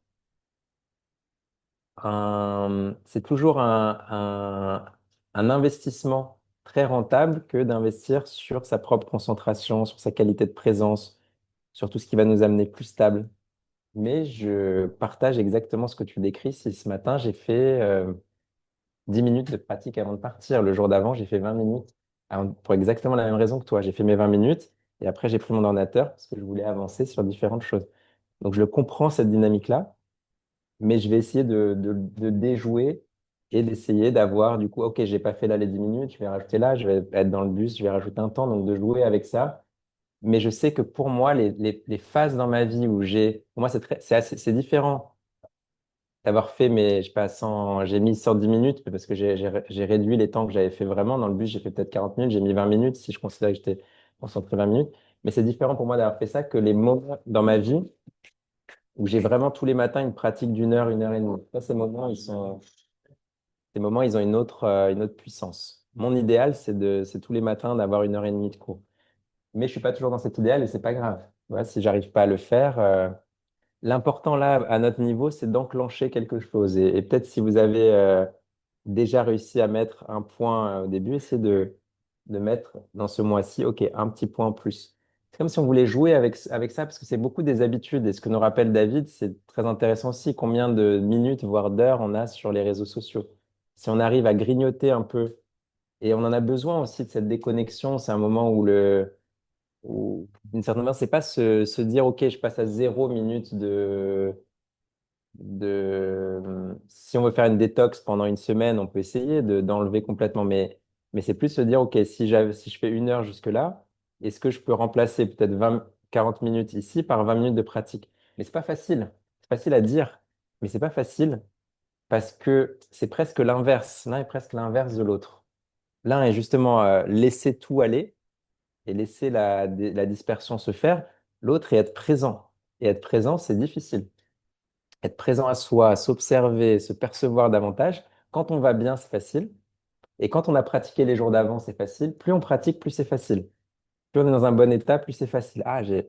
un investissement très rentable que d'investir sur sa propre concentration, sur sa qualité de présence, sur tout ce qui va nous amener plus stable. Mais je partage exactement ce que tu décris. Si ce matin, j'ai fait 10 minutes de pratique avant de partir. Le jour d'avant, j'ai fait 20 minutes pour exactement la même raison que toi. J'ai fait mes 20 minutes et après, j'ai pris mon ordinateur parce que je voulais avancer sur différentes choses. Donc, je comprends cette dynamique-là, mais je vais essayer de déjouer et d'essayer d'avoir du coup, ok, j'ai pas fait là les 10 minutes, je vais rajouter là, je vais être dans le bus, je vais rajouter un temps, donc de jouer avec ça. Mais je sais que pour moi, les phases dans ma vie où pour moi, c'est différent d'avoir fait mes, je sais pas, 100, j'ai mis 110 minutes parce que j'ai réduit les temps que j'avais fait vraiment. Dans le bus, j'ai fait peut-être 40 minutes, j'ai mis 20 minutes si je considère que j'étais concentré 20 minutes. Mais c'est différent pour moi d'avoir fait ça que les moments dans ma vie où j'ai vraiment tous les matins une pratique une heure et demie. Ça, ces moments, ils ont une autre puissance. Mon idéal, c'est tous les matins d'avoir une heure et demie de cours. Mais je suis pas toujours dans cet idéal et c'est pas grave. Voilà, si j'arrive pas à le faire, l'important là, à notre niveau, c'est d'enclencher quelque chose. Et peut-être si vous avez déjà réussi à mettre un point au début, essayez de mettre dans ce mois-ci, OK, un petit point en plus. C'est comme si on voulait jouer avec ça, parce que c'est beaucoup des habitudes. Et ce que nous rappelle David, c'est très intéressant aussi, combien de minutes, voire d'heures on a sur les réseaux sociaux. Si on arrive à grignoter un peu, et on en a besoin aussi de cette déconnexion, c'est un moment où d'une certaine manière, c'est pas se dire, OK, je passe à 0 minute si on veut faire une détox pendant une semaine, on peut essayer d'enlever complètement, mais c'est plus se dire, OK, si je fais une heure jusque-là, est-ce que je peux remplacer peut-être 40 minutes ici par 20 minutes de pratique? Mais c'est pas facile. C'est facile à dire, mais c'est pas facile parce que c'est presque l'inverse. L'un est presque l'inverse de l'autre. L'un est justement laisser tout aller et laisser la dispersion se faire. L'autre est être présent. Et être présent, c'est difficile. Être présent à soi, s'observer, se percevoir davantage. Quand on va bien, c'est facile. Et quand on a pratiqué les jours d'avant, c'est facile. Plus on pratique, plus c'est facile. Plus on est dans un bon état, plus c'est facile. Il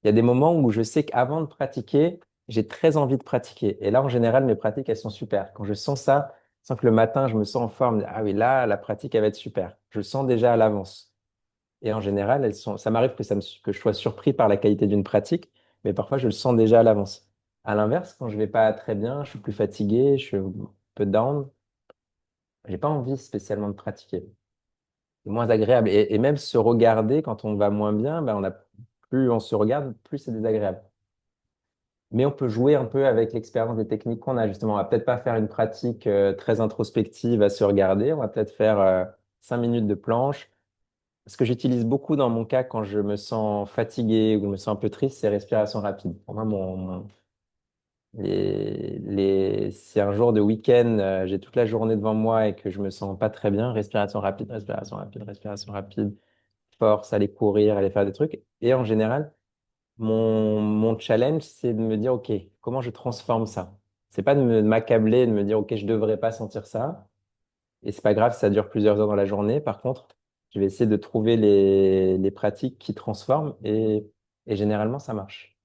y a des moments où je sais qu'avant de pratiquer, j'ai très envie de pratiquer. Et là, en général, mes pratiques, elles sont super. Quand je sens ça, je sens que le matin, je me sens en forme. Ah oui, là, la pratique, elle va être super. Je le sens déjà à l'avance. Et en général, ça m'arrive que je sois surpris par la qualité d'une pratique, mais parfois je le sens déjà à l'avance. À l'inverse, quand je vais pas très bien, je suis plus fatigué, je suis un peu down, j'ai pas envie spécialement de pratiquer. C'est moins agréable. Et même se regarder quand on va moins bien, ben plus on se regarde, plus c'est désagréable. Mais on peut jouer un peu avec l'expérience des techniques qu'on a. Justement, on va peut-être pas faire une pratique très introspective à se regarder. On va peut-être faire 5 minutes de planche. Ce que j'utilise beaucoup dans mon cas quand je me sens fatigué ou je me sens un peu triste, c'est respiration rapide. Pour moi, si un jour de week-end, j'ai toute la journée devant moi et que je me sens pas très bien, respiration rapide, respiration rapide, respiration rapide, force, aller courir, aller faire des trucs. Et en général, mon challenge, c'est de me dire, OK, comment je transforme ça? C'est pas de m'accabler, de me dire, OK, je devrais pas sentir ça. Et c'est pas grave, si ça dure plusieurs heures dans la journée. Par contre, je vais essayer de trouver les pratiques qui transforment et généralement, ça marche.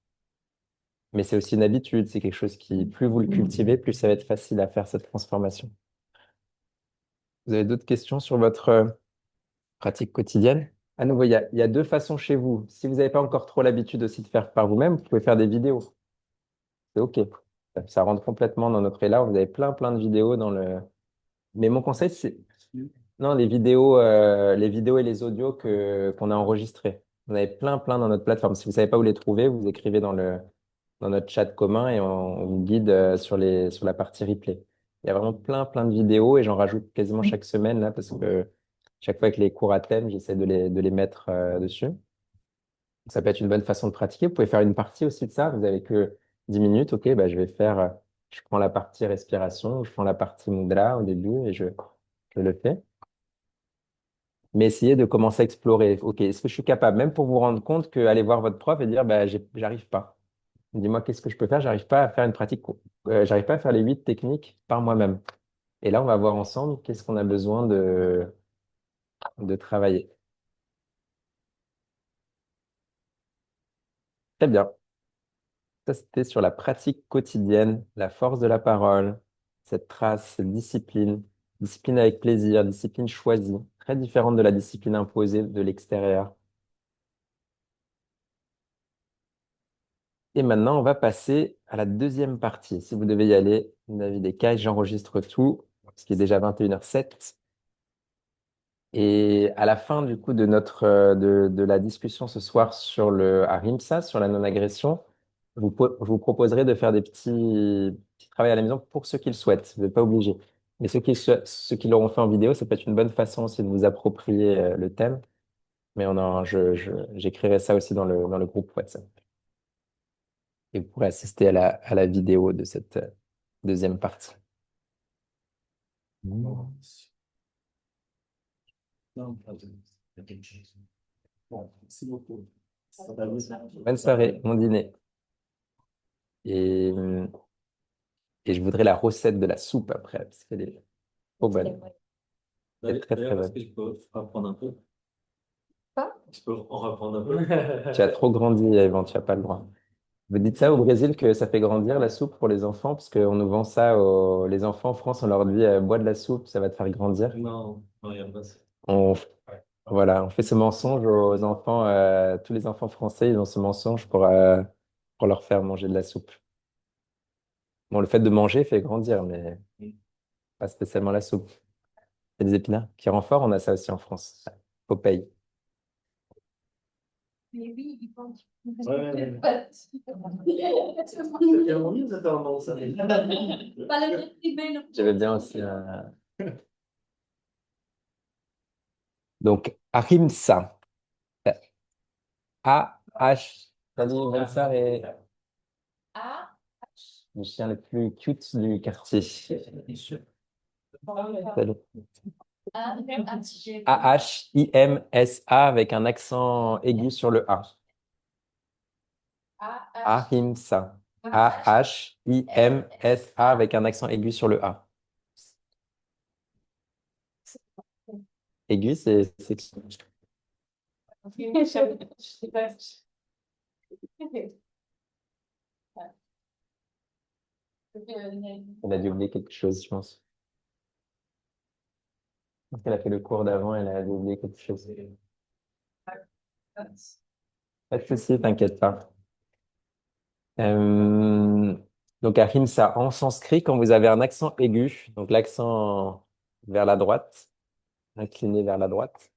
Mais c'est aussi une habitude, c'est quelque chose qui, plus vous le cultivez, plus ça va être facile à faire cette transformation. Vous avez d'autres questions sur votre pratique quotidienne? À nouveau, il y a deux façons chez vous. Si vous n'avez pas encore trop l'habitude aussi de faire par vous-même, vous pouvez faire des vidéos. C'est OK. Ça rentre complètement dans notre élan. Vous avez plein, plein de vidéos dans le. Mais mon conseil, c'est non, les vidéos et les audios qu'on a enregistrés. On avait plein, plein dans notre plateforme. Si vous savez pas où les trouver, vous écrivez dans notre chat commun et on vous guide sur la partie replay. Il y a vraiment plein de vidéos et j'en rajoute quasiment chaque semaine là parce que chaque fois avec les cours à thème, j'essaie de les mettre dessus. Ça peut être une bonne façon de pratiquer. Vous pouvez faire une partie aussi de ça. Vous avez que 10 minutes. OK, bah, je vais faire, je prends la partie respiration, je prends la partie mudra au début et je le fais. Mais essayez de commencer à explorer. OK, est-ce que je suis capable, même pour vous rendre compte que aller voir votre prof et dire, bah, j'arrive pas. Dis-moi, qu'est-ce que je peux faire? J'arrive pas à faire une pratique, j'arrive pas à faire les 8 techniques par moi-même. Et là, on va voir ensemble qu'est-ce qu'on a besoin de travailler. Très bien. Ça, c'était sur la pratique quotidienne, la force de la parole, cette trace, cette discipline, discipline avec plaisir, discipline choisie, très différente de la discipline imposée de l'extérieur. Et maintenant, on va passer à la deuxième partie. Si vous devez y aller, David et Kai, j'enregistre tout, ce qui est déjà 21h07. Et à la fin du coup de de la discussion ce soir sur le Ahimsa, sur la non-agression, je vous proposerai de faire des petits travaux à la maison pour ceux qui le souhaitent. Vous n'êtes pas obligé. Mais ceux qui l'auront fait en vidéo, ça peut être une bonne façon aussi de vous approprier le thème. Mais j'écrirai ça aussi dans le groupe WhatsApp. Et vous pourrez assister à la vidéo de cette deuxième partie. Non, pas de- il y a quelque chose. Bon, merci beaucoup. Ça va vous- Bonne soirée, mon dîner. Et, et je voudrais la recette de la soupe après, parce qu'elle est trop bonne. Elle est très, très D'ailleurs, est-ce bonne. que je peux reprendre un peu? Quoi? Je peux en reprendre un peu? Tu as trop grandi, Yvan, tu n'as pas le droit. Vous dites ça au Brésil que ça fait grandir la soupe pour les enfants, parce qu'on nous vend ça les enfants en France, on leur dit bois de la soupe, ça va te faire grandir. Non, non, il n'y a pas ça. On, voilà, on fait ce mensonge aux enfants, tous les enfants français, ils ont ce mensonge pour leur faire manger de la soupe. Bon, le fait de manger fait grandir, mais pas spécialement la soupe. Et des épinards qui rend fort, on a ça aussi en France. Popeye. Mais oui, il pense. Ouais, ouais, Pas C'est bien mieux, ça, dans ça. le privé, le J'avais bien aussi. Donc, Ahimsa. A-H. Vas-y, Vincent est A. le chien le plus cute du quartier. Salut. A. A-H-I-M-S-A avec un accent aigu sur le A. A. Ahimsa. A-H-I-M-S-A avec un accent aigu sur le A. Aigu, c'est... Je sais pas. Elle a dû oublier quelque chose, je pense. Parce qu'elle a fait le cours d'avant, elle a dû oublier quelque chose. Pas de souci, t'inquiète pas. Euh, donc, ahimsa, en sanskrit, quand vous avez un accent aigu, donc l'accent vers la droite, incliné vers la droite,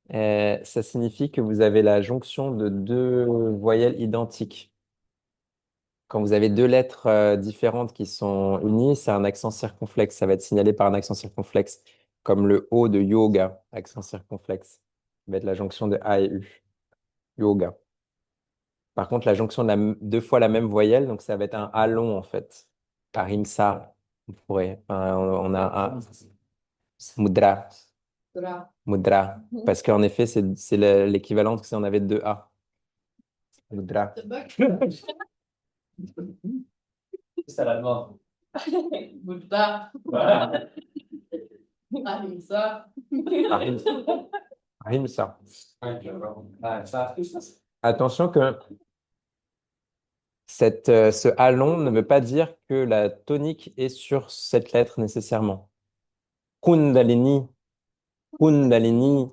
ça signifie que vous avez la jonction de deux voyelles identiques. Quand vous avez deux lettres différentes qui sont unies, c'est un accent circonflexe. Ça va être signalé par un accent circonflexe, comme le O de yoga, accent circonflexe. Ça va être la jonction de A et U, yoga. Par contre, la jonction de deux fois la même voyelle, donc ça va être un A long en fait. Ahimsa, on pourrait. Enfin, on a un mudra, mudra. Parce qu'en effet, c'est l'équivalent que si on avait deux A. Mudra. C'est à la mort. Bouddha. Voilà. Ahimsa. Ahimsa. Ahimsa. Ah, ça. Attention que ce A long ne veut pas dire que la tonique est sur cette lettre nécessairement. Kundalini, Kundalini.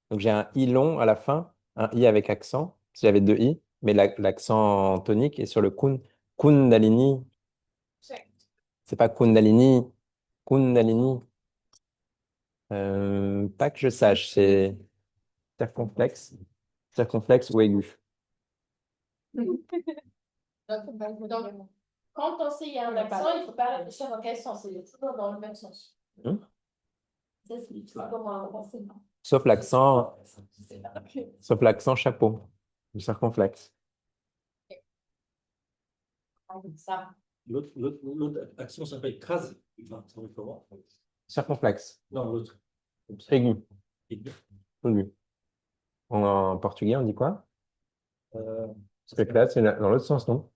Donc j'ai un I long à la fin, un I avec accent, si j'avais deux I, mais l'accent tonique est sur le kun. Kundalini, c'est pas Kundalini, Kundalini. Pas que je sache, c'est circonflexe, circonflexe ou aigu. Quand on sait qu'il y a un accent, il ne faut pas réfléchir dans quel sens, il est toujours dans le même sens. Hmm. C'est comment on pense. Sauf l'accent chapeau, du circonflexe. Ça. L'autre action s'appelle crase. Enfin, ça s'appelle comment? Circonflexe, Non, l'autre. aigu, Aigu. aigu. En portugais, on dit quoi? Euh, Parce que là, c'est dans l'autre sens, non?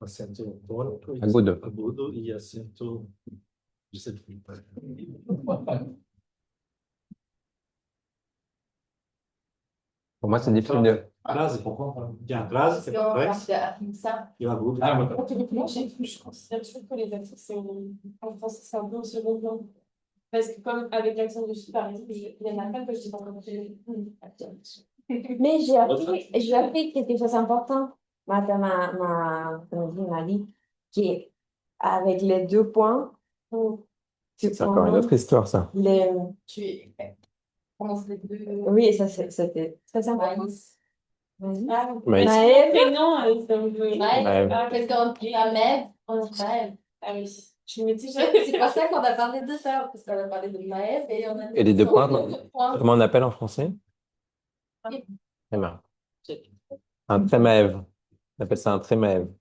acento tono, Agudo. agudo e acento. Je sais plus. Pour moi, c'est difficile de... Crase, pourquoi? Il y a un crase, c'est pas vrai. Ça. Il y a un agudo. Moi, je considère toujours que les accents, c'est en français, c'est un peu au second plan. Parce que comme avec l'accent du sud, par exemple, il y en a plein que je dis pas comme Mais j'ai appris quelque chose d'important. Comment dire, m'a dit qu'avec les 2 points, tu C'est encore une prends autre histoire, ça. les... Tu commences les deux. Oui, c'était très sympa. Maïs. Vas-y. Ah, Maïs. Maëve. prénom, ça me fait. Maëve. Ah, parce qu'on dit la Maëve, on dit Maëve. Ah oui. Je me dis, c'est pour ça qu'on a parlé de ça, parce qu'on a parlé de Maëve et on a dit. Et les 2 points, points. comment on appelle en français? Très marrant. Un très Maëve. On appelle ça un très Maëve.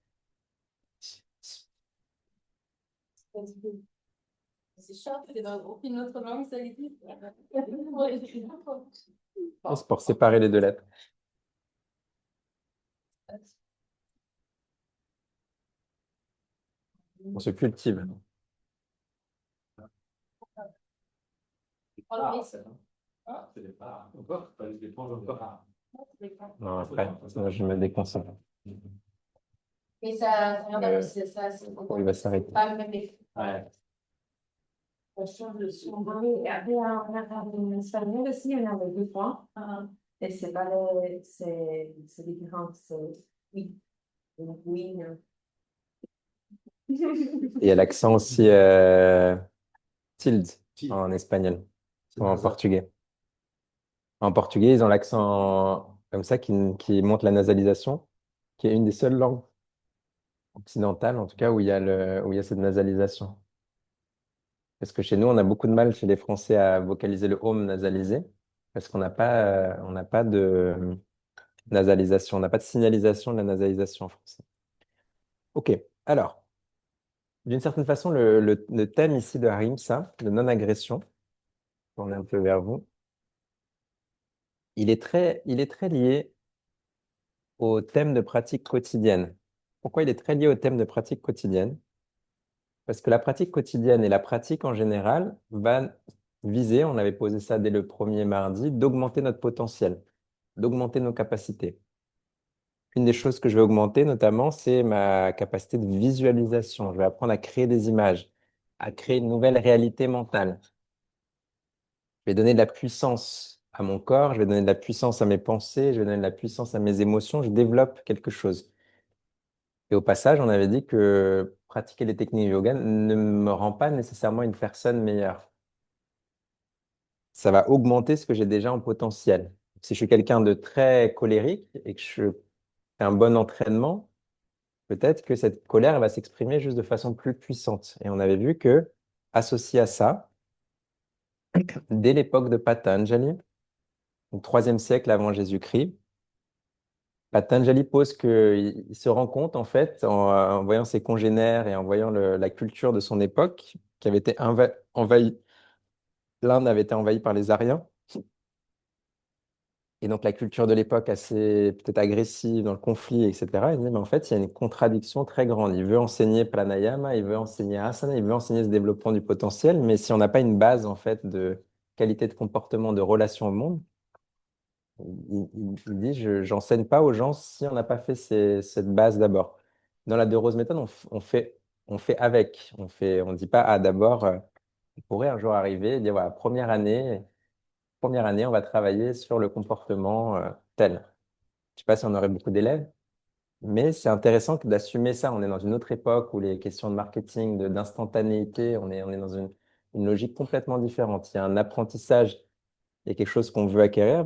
C'est chiant, c'est dans aucune autre langue, ça existe. C'est pour séparer les 2 lettres. On se cultive. Non, après, sinon je me déconcentre. Mais ça, c'est ça, Oh, il va s'arrêter. pas le même effet. Ouais. On change le son. Oui, après, en espagnol aussi, on avait 2 points. Et c'est pas c'est différent. C'est oui. Donc, oui. Et il y a l'accent aussi tilde en espagnol ou en portugais. En portugais, ils ont l'accent comme ça qui montre la nasalisation, qui est une des seules langues occidentales, en tout cas, où il y a cette nasalisation. Parce que chez nous, on a beaucoup de mal, chez les Français, à vocaliser le home nasalisé, parce on n'a pas de nasalisation, on n'a pas de signalisation de la nasalisation en français. Ok, alors, d'une certaine façon, le thème ici de Harimsa, de non-agression, on est un peu vers vous, il est très lié au thème de pratique quotidienne. Pourquoi il est très lié au thème de pratique quotidienne? Parce que la pratique quotidienne et la pratique en général va viser, on avait posé ça dès le premier mardi, d'augmenter notre potentiel, d'augmenter nos capacités. Une des choses que je vais augmenter notamment, c'est ma capacité de visualisation. Je vais apprendre à créer des images, à créer une nouvelle réalité mentale. Je vais donner de la puissance à mon corps, je vais donner de la puissance à mes pensées, je vais donner de la puissance à mes émotions, je développe quelque chose. Et au passage, on avait dit que pratiquer les techniques yoga ne me rend pas nécessairement une personne meilleure. Ça va augmenter ce que j'ai déjà en potentiel. Si je suis quelqu'un de très colérique et que je fais un bon entraînement, peut-être que cette colère va s'exprimer juste de façon plus puissante. Et on avait vu que, associé à ça, dès l'époque de Patanjali, au IIIe siècle avant Jésus-Christ, Patanjali pose qu'il se rend compte, en fait, en voyant ses congénères et en voyant la culture de son époque, qui avait été envahie, l'Inde avait été envahie par les Aryens. Et donc la culture de l'époque assez peut-être agressive dans le conflit, etc. Il dit, mais en fait, il y a une contradiction très grande. Il veut enseigner pranayama, il veut enseigner asana, il veut enseigner ce développement du potentiel, mais si on n'a pas une base, en fait, de qualité de comportement, de relation au monde, il dit, j'enseigne pas aux gens si on n'a pas fait cette base d'abord. Dans la Deux Roses méthode, on fait avec. On dit pas, ah, d'abord, on pourrait un jour arriver et dire, voilà, première année, on va travailler sur le comportement tel. Je sais pas si on aurait beaucoup d'élèves, mais c'est intéressant d'assumer ça. On est dans une autre époque où les questions de marketing, d'instantanéité, on est dans une logique complètement différente. Il y a un apprentissage, il y a quelque chose qu'on veut acquérir.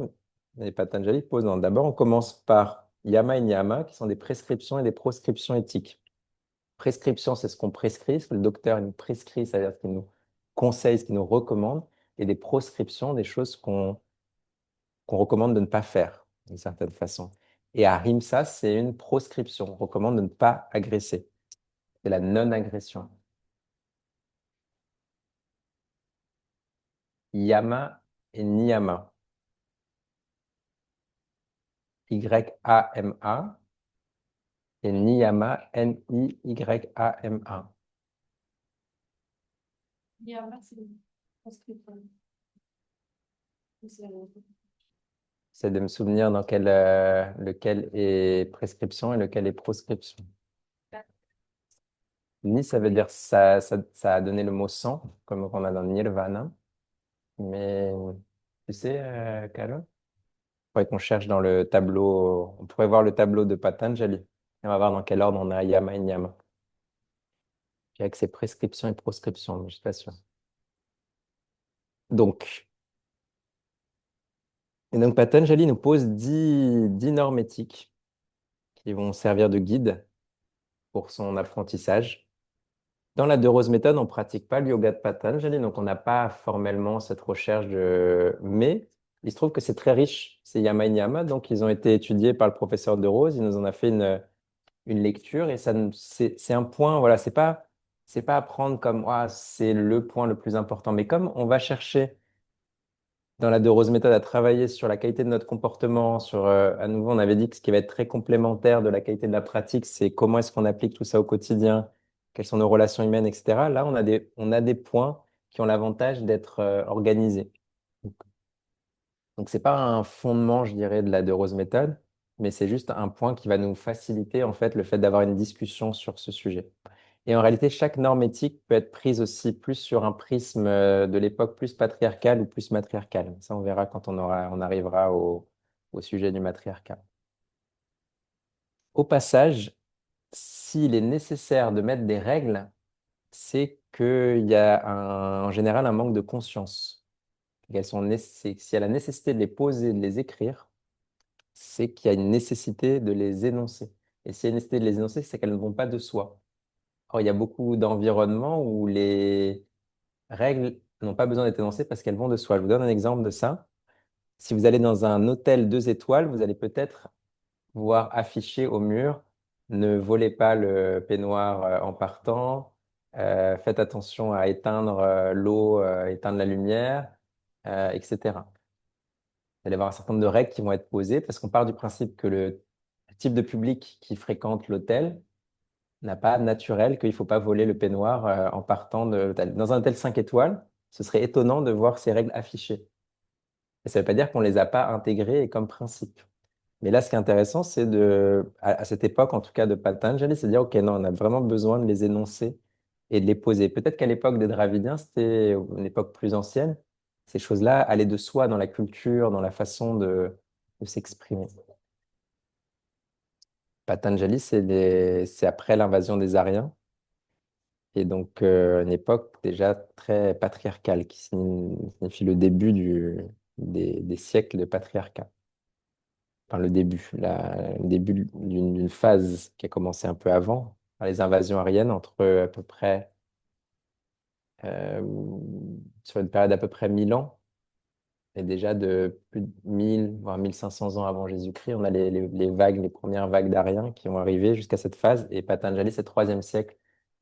Et Patanjali pose, d'abord, on commence par yama et niyama, qui sont des prescriptions et des proscriptions éthiques. Prescription, c'est ce qu'on prescrit, ce que le docteur nous prescrit, c'est-à-dire ce qu'il nous conseille, ce qu'il nous recommande, et des proscriptions, des choses qu'on recommande de ne pas faire, d'une certaine façon. Et ahimsa, c'est une proscription. On recommande de ne pas agresser. C'est la non-agression. Yama et niyama. Y-A-M-A et niyama, N-I-Y-A-M-A. Il y a un maximum. Parce que, c'est la même chose. C'est de me souvenir dans lequel est prescription et lequel est proscription. Ni, ça veut dire ça a donné le mot sang, comme on a dans Nirvana. Mais tu sais, Kalo, il faudrait qu'on cherche dans le tableau. On pourrait voir le tableau de Patanjali. Et on va voir dans quel ordre on a Yama et Niyama. Puis avec ses prescriptions et proscriptions, mais je ne suis pas sûr. Donc, Patanjali nous pose 10 normes éthiques qui vont servir de guide pour son apprentissage. Dans la Deux Roses méthode, on ne pratique pas le yoga de Patanjali, donc on n'a pas formellement cette recherche de... Mais il se trouve que c'est très riche, ces yama et niyama, donc ils ont été étudiés par le professeur De Rose, il nous en a fait une lecture, et c'est un point, voilà, c'est pas à prendre comme, ah, c'est le point le plus important, mais comme on va chercher dans la Deux Roses méthode à travailler sur la qualité de notre comportement, à nouveau, on avait dit que ce qui va être très complémentaire de la qualité de la pratique, c'est comment est-ce qu'on applique tout ça au quotidien, quelles sont nos relations humaines, etc. Là, on a des points qui ont l'avantage d'être organisés. Donc, ce n'est pas un fondement, je dirais, de la Deux Roses méthode, mais c'est juste un point qui va nous faciliter, en fait, le fait d'avoir une discussion sur ce sujet. Et en réalité, chaque norme éthique peut être prise aussi plus sur un prisme de l'époque plus patriarcale ou plus matriarcale. Ça, on verra quand on arrivera au sujet du matriarcat. Au passage, s'il est nécessaire de mettre des règles, c'est qu'il y a en général un manque de conscience. S'il y a la nécessité de les poser, de les écrire, c'est qu'il y a une nécessité de les énoncer. Et s'il y a une nécessité de les énoncer, c'est qu'elles ne vont pas de soi. Or, il y a beaucoup d'environnements où les règles n'ont pas besoin d'être énoncées parce qu'elles vont de soi. Je vous donne un exemple de ça. Si vous allez dans un hôtel 2 étoiles, vous allez peut-être voir affiché au mur, ne volez pas le peignoir en partant, faites attention à éteindre l'eau, éteindre la lumière, etc. Vous allez avoir un certain nombre de règles qui vont être posées parce qu'on part du principe que le type de public qui fréquente l'hôtel n'a pas naturel qu'il ne faut pas voler le peignoir en partant de l'hôtel. Dans un hôtel 5 étoiles, ce serait étonnant de voir ces règles affichées. Et ça ne veut pas dire qu'on ne les a pas intégrées comme principe. Mais là, ce qui est intéressant, c'est à cette époque, en tout cas de Patanjali, c'est de dire, OK, non, on a vraiment besoin de les énoncer et de les poser. Peut-être qu'à l'époque des Dravidiens, c'était une époque plus ancienne, ces choses-là allaient de soi dans la culture, dans la façon de s'exprimer. Patanjali, c'est après l'invasion des Aryens. Et donc, une époque déjà très patriarcale, qui signifie le début des siècles de patriarcat. Enfin, le début d'une phase qui a commencé un peu avant, par les invasions aryennes, entre à peu près, euh, sur une période d'à peu près 1000 ans, et déjà de plus de 1000, voire 1500 ans avant Jésus-Christ, on a les premières vagues d'Ariens qui vont arriver jusqu'à cette phase, et Patanjali, c'est le 3e siècle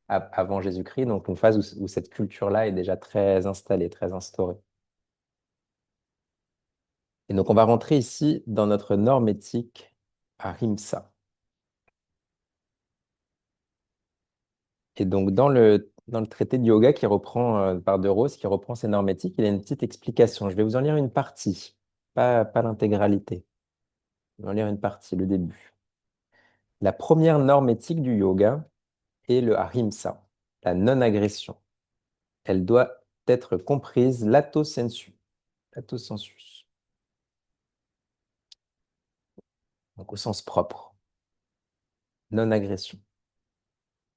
avant Jésus-Christ, donc une phase où cette culture-là est déjà très installée, très instaurée. Et donc, on va rentrer ici dans notre norme éthique Ahimsa. Et donc, dans le traité de yoga qui reprend, par De Rose, qui reprend ces normes éthiques, il y a une petite explication. Je vais vous en lire une partie, pas l'intégralité. Je vais en lire une partie, le début. La première norme éthique du yoga est le Ahimsa, la non-agression. Elle doit être comprise lato sensu, lato sensus, donc au sens propre, non-agression.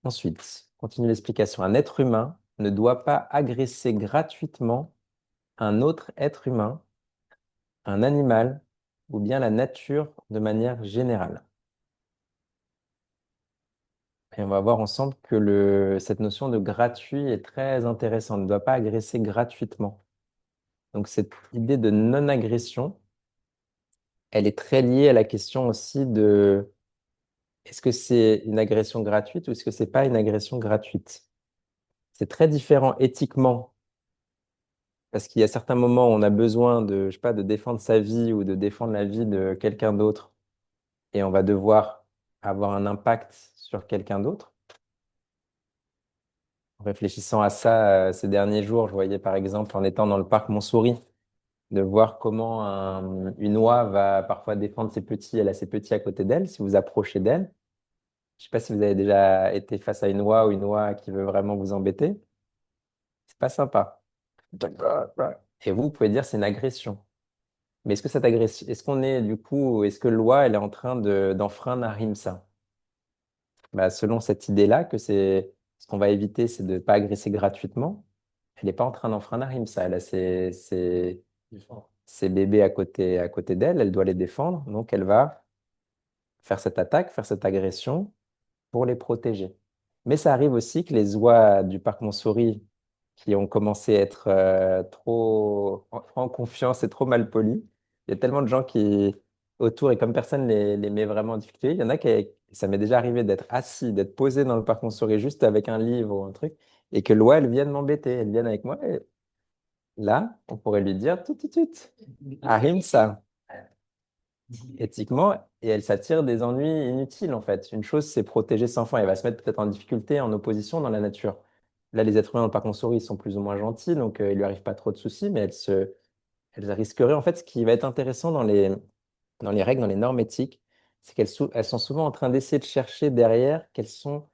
Ensuite, continue l'explication. Un être humain ne doit pas agresser gratuitement un autre être humain, un animal ou bien la nature de manière générale. Et on va voir ensemble que cette notion de gratuit est très intéressante. On ne doit pas agresser gratuitement. Donc cette idée de non-agression, elle est très liée à la question aussi de est-ce que c'est une agression gratuite ou est-ce que c'est pas une agression gratuite? C'est très différent éthiquement parce qu'il y a certains moments où on a besoin de, je sais pas, de défendre sa vie ou de défendre la vie de quelqu'un d'autre et on va devoir avoir un impact sur quelqu'un d'autre. En réfléchissant à ça, ces derniers jours, je voyais par exemple en étant dans le parc Montsouris, de voir comment une oie va parfois défendre ses petits. Elle a ses petits à côté d'elle. Si vous approchez d'elle, je sais pas si vous avez déjà été face à une oie ou une oie qui veut vraiment vous embêter. C'est pas sympa. Et vous pouvez dire c'est une agression. Mais est-ce que cette agression, est-ce qu'on est du coup, est-ce que l'oie, elle est en train d'enfreindre un rimsa? Bah, selon cette idée-là, que c'est ce qu'on va éviter, c'est de ne pas agresser gratuitement. Elle n'est pas en train d'enfreindre un rimsa. Elle a ses bébés à côté d'elle. Elle doit les défendre. Donc, elle va faire cette attaque, faire cette agression pour les protéger. Mais ça arrive aussi que les oies du parc Montsouris qui ont commencé à être trop en confiance et trop mal polis, il y a tellement de gens qui autour et comme personne les met vraiment en difficulté, il y en a ça m'est déjà arrivé d'être assis, d'être posé dans le parc Montsouris juste avec un livre ou un truc et que l'oie, elle vienne m'embêter, elle vienne avec moi. Et là, on pourrait lui dire tout, tout, tout, Arim ça éthiquement, et elle s'attire des ennuis inutiles en fait. Une chose, c'est protéger son enfant. Elle va se mettre peut-être en difficulté, en opposition dans la nature. Là, les êtres humains, dans le parc Montsouris, ils sont plus ou moins gentils, donc il lui arrive pas trop de soucis, mais elles risqueraient. En fait, ce qui va être intéressant dans les règles, dans les normes éthiques, c'est elles sont souvent en train d'essayer de chercher derrière quelles sont